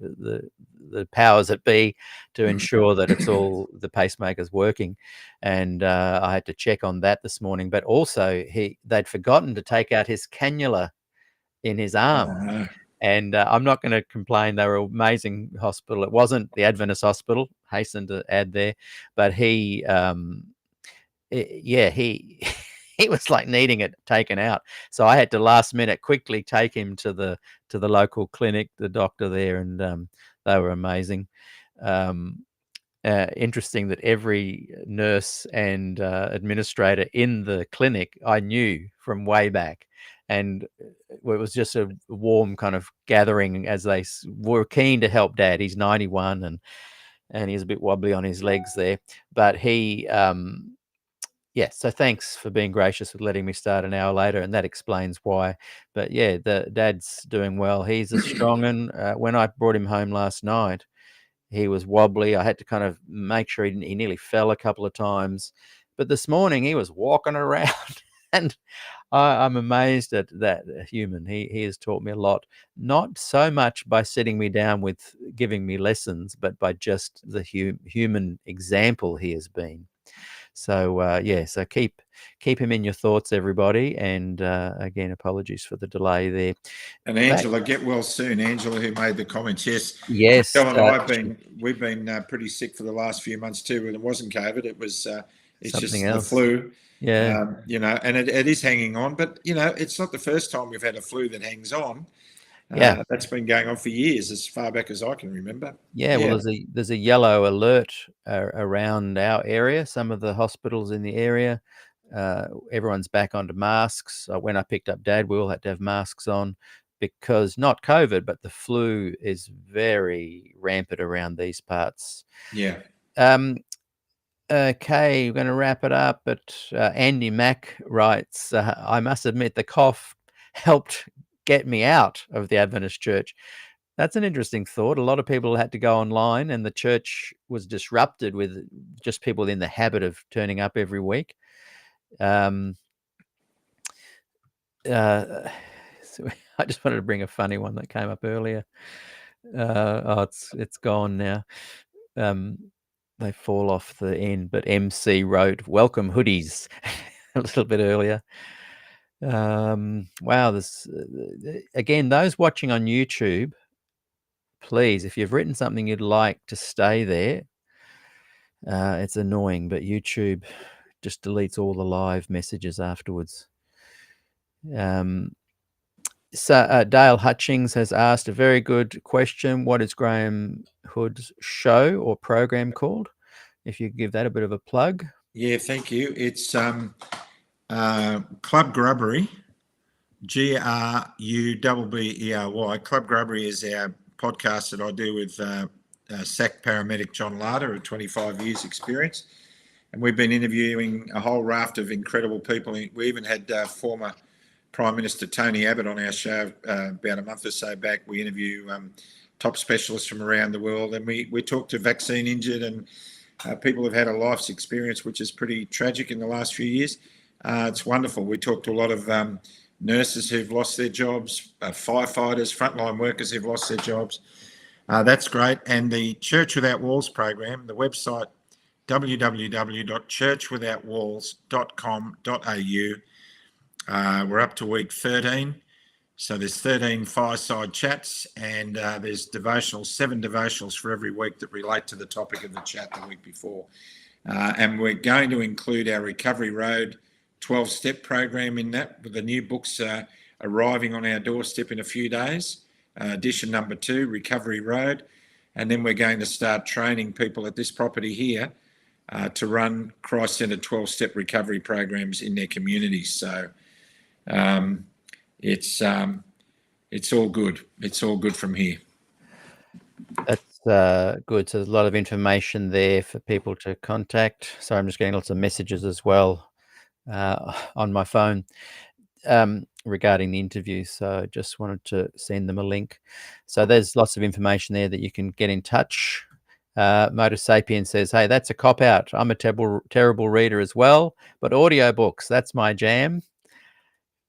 the powers that be to ensure that it's all the pacemaker's working. And I had to check on that this morning. But also they'd forgotten to take out his cannula in his arm. And I'm not going to complain. They were an amazing hospital. It wasn't the Adventist hospital, hasten to add there, but he was like needing it taken out. So I had to last minute quickly take him to the local clinic, the doctor there, and they were amazing. Interesting that every nurse and administrator in the clinic I knew from way back. And it was just a warm kind of gathering as they were keen to help Dad. He's 91 and he's a bit wobbly on his legs there. But he... so thanks for being gracious with letting me start an hour later, and that explains why. But yeah, the Dad's doing well. He's a strong one. When I brought him home last night, he was wobbly. I had to kind of make sure he nearly fell a couple of times. But this morning he was walking around, and I'm amazed at that human. He has taught me a lot, not so much by sitting me down with giving me lessons, but by just the human example he has been. So so keep him in your thoughts, everybody. And again, apologies for the delay there. And Angela, get well soon. Angela, who made the comments, yes. Phil and we've been pretty sick for the last few months too. And it wasn't COVID; it was it's something just else. the flu. Yeah, and it is hanging on. But it's not the first time we've had a flu that hangs on. Yeah. That's been going on for years, as far back as I can remember. Yeah, well, there's a yellow alert around our area. Some of the hospitals in the area, everyone's back onto masks. When I picked up Dad, we all had to have masks on because not COVID, but the flu is very rampant around these parts. Yeah. Okay, we're going to wrap it up. But Andy Mack writes, I must admit the cough helped get me out of the Adventist church. That's an interesting thought. A lot of people had to go online and the church was disrupted with just people in the habit of turning up every week. So I just wanted to bring a funny one that came up earlier. It's gone now. They fall off the end, but MC wrote, welcome hoodies a little bit earlier. Wow, this again, those watching on YouTube, please, if you've written something you'd like to stay there, it's annoying, but YouTube just deletes all the live messages afterwards. So Dale Hutchings has asked a very good question. What is Graham Hood's show or program called? If you give that a bit of a plug. Yeah, thank you. It's Club Grubbery, GRUBBERY. Club Grubbery is our podcast that I do with SAC paramedic John Larder, of 25 years experience. And we've been interviewing a whole raft of incredible people. We even had former Prime Minister Tony Abbott on our show about a month or so back. We interview top specialists from around the world, and we talk to vaccine injured and people have had a life's experience, which is pretty tragic in the last few years. It's wonderful. We talk to a lot of nurses who've lost their jobs, firefighters, frontline workers who've lost their jobs. That's great. And the Church Without Walls program, the website www.churchwithoutwalls.com.au. We're up to week 13. So there's 13 fireside chats, and there's devotionals, 7 devotionals for every week that relate to the topic of the chat the week before. And we're going to include our Recovery Road 12-step program in that, with the new books arriving on our doorstep in a few days. Edition number 2, Recovery Road. And then we're going to start training people at this property here to run Christ-centered 12-step recovery programs in their communities. So it's all good. It's all good from here. That's good. So there's a lot of information there for people to contact. So I'm just getting lots of messages as well on my phone regarding the interview. So just wanted to send them a link. So there's lots of information there that you can get in touch. Motor Sapien says, hey, that's a cop-out. I'm a terrible reader as well, but audiobooks, that's my jam.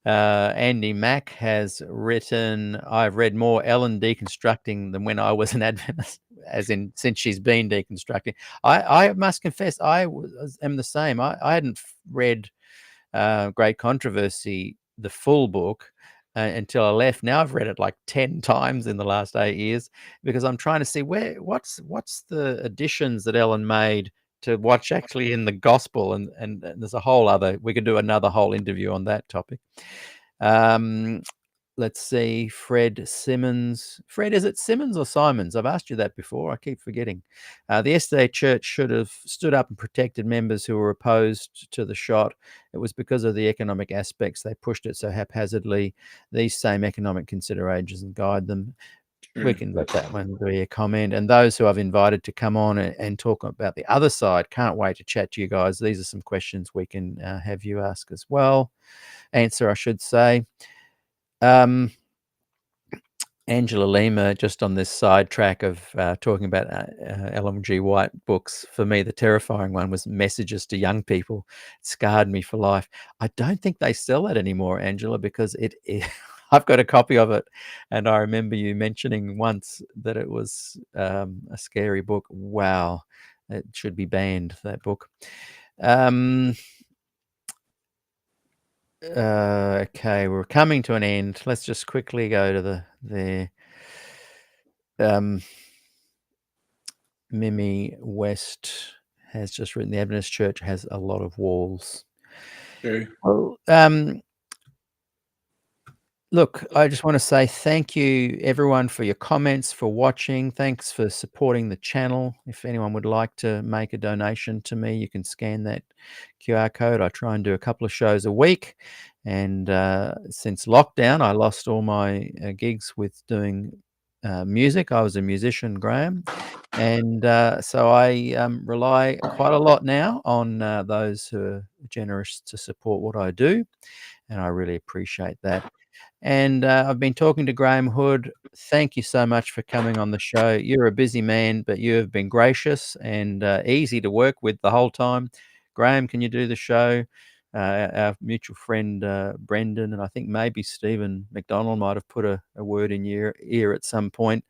Andy Mack has written, I've read more Ellen deconstructing than when I was an Adventist, as in since she's been deconstructing. I must confess, I am the same. I hadn't read Great Controversy, the full book, until I left. Now I've read it like 10 times in the last 8 years because I'm trying to see what's the additions that Ellen made to what's actually in the gospel, and there's a whole other, we could do another whole interview on that topic. Let's see, Fred Simmons. Fred, is it Simmons or Simons? I've asked you that before. I keep forgetting. The SDA Church should have stood up and protected members who were opposed to the shot. It was because of the economic aspects. They pushed it so haphazardly. These same economic considerations guide them. We can let that one be a comment. And those who I've invited to come on and talk about the other side, can't wait to chat to you guys. These are some questions we can have you ask as well. Answer, I should say. Angela Lima, just on this sidetrack of talking about Ellen G. White books, for me, the terrifying one was Messages to Young People. It scarred me for life. I don't think they sell that anymore, Angela, because I've got a copy of it, and I remember you mentioning once that it was a scary book. Wow, it should be banned, that book. Okay, we're coming to an end. Let's just quickly go to Mimi West has just written, the Adventist Church has a lot of walls. True. Well, Look, I just want to say thank you, everyone, for your comments, for watching. Thanks for supporting the channel. If anyone would like to make a donation to me, you can scan that QR code. I try and do a couple of shows a week. And since lockdown, I lost all my gigs with doing music. I was a musician, Graham. And so I rely quite a lot now on those who are generous to support what I do. And I really appreciate that. And I've been talking to Graham Hood. Thank you so much for coming on the show. You're a busy man, but you have been gracious and easy to work with the whole time. Graham, can you do the show? Our mutual friend Brendan, and I think maybe Stephen McDonald might have put a word in your ear at some point.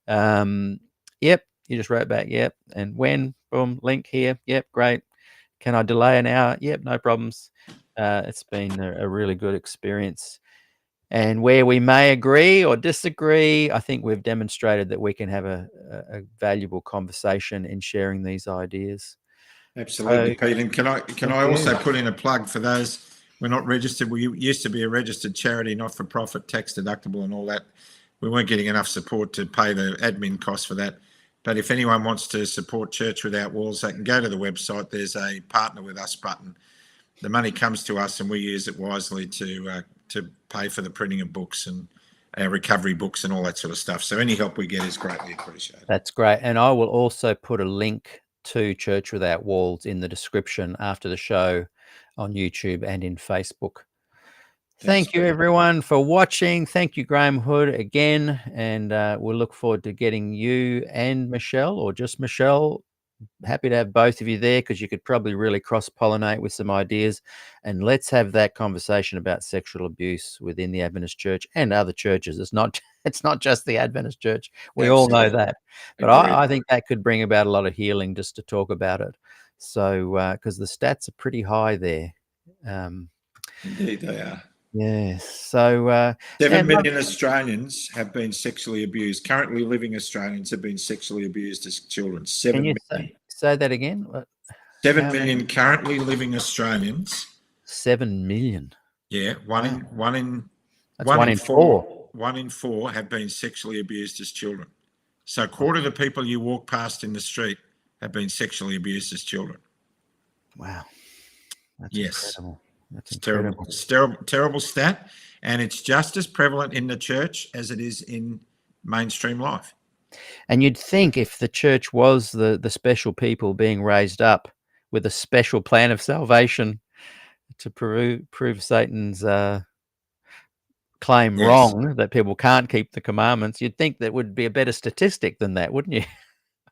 Yep, you just wrote back, yep. And when, boom, link here. Yep, great. Can I delay an hour? Yep, no problems. It's been a really good experience. And where we may agree or disagree, I think we've demonstrated that we can have a valuable conversation in sharing these ideas. Absolutely, So, Pete. And can I you. also put in a plug for those we're not registered? We used to be a registered charity, not for profit, tax deductible, and all that. We weren't getting enough support to pay the admin costs for that. But if anyone wants to support Church Without Walls, they can go to the website. There's a Partner with Us button. The money comes to us, and we use it wisely to pay for the printing of books and our recovery books and all that sort of stuff. So any help we get is greatly appreciated. That's great. And I will also put a link to Church Without Walls in the description after the show on YouTube and in Facebook. Thank you, everyone, for watching. Thank you, Graham Hood, again. And we'll look forward to getting you and Michelle, or just Michelle. Happy to have both of you there, because you could probably really cross-pollinate with some ideas. And let's have that conversation about sexual abuse within the Adventist Church and other churches. It's not just the Adventist Church. We all know that. But I think that could bring about a lot of healing just to talk about it. So, because the stats are pretty high there. Indeed, they are. Yes. So 7 million Australians have been sexually abused. Currently living Australians have been sexually abused as children. 7 can you million. say that again? 7 million currently living Australians. 7 million. Yeah, one in four. 1 in 4 have been sexually abused as children. So a quarter of the people you walk past in the street have been sexually abused as children. Wow. That's incredible. That's terrible. It's terrible stat, and it's just as prevalent in the church as it is in mainstream life. And you'd think if the church was the special people being raised up with a special plan of salvation to prove Satan's claim wrong, that people can't keep the commandments, you'd think that would be a better statistic than that, wouldn't you?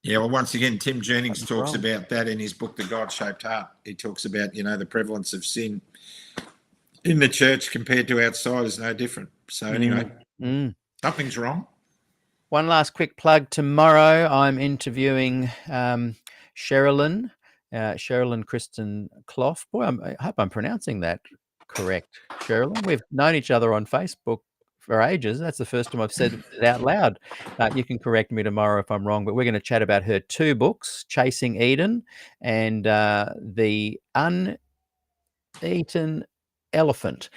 Yeah, well, once again, Tim Jennings talks about that in his book, The God-Shaped Heart. He talks about, the prevalence of sin in the church compared to outside is no different. So anyway, something's wrong. One last quick plug. Tomorrow I'm interviewing Sherilyn Kristen Clough. Boy, I hope I'm pronouncing that correct, Sherilyn. We've known each other on Facebook for ages. That's the first time I've said it out loud. You can correct me tomorrow if I'm wrong, but we're going to chat about her 2 books, Chasing Eden and The Uneaten Elephant.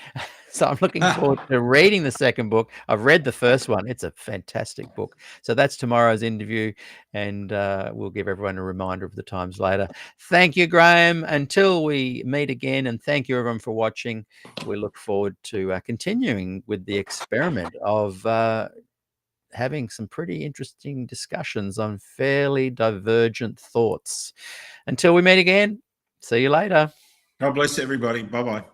So I'm looking forward to reading the second book. I've read the first one. It's a fantastic book. So that's tomorrow's interview, and we'll give everyone a reminder of the times later. Thank you, Graham. Until we meet again, and thank you, everyone, for watching. We look forward to continuing with the experiment of having some pretty interesting discussions on fairly divergent thoughts. Until we meet again, see you later. God bless everybody. Bye-bye.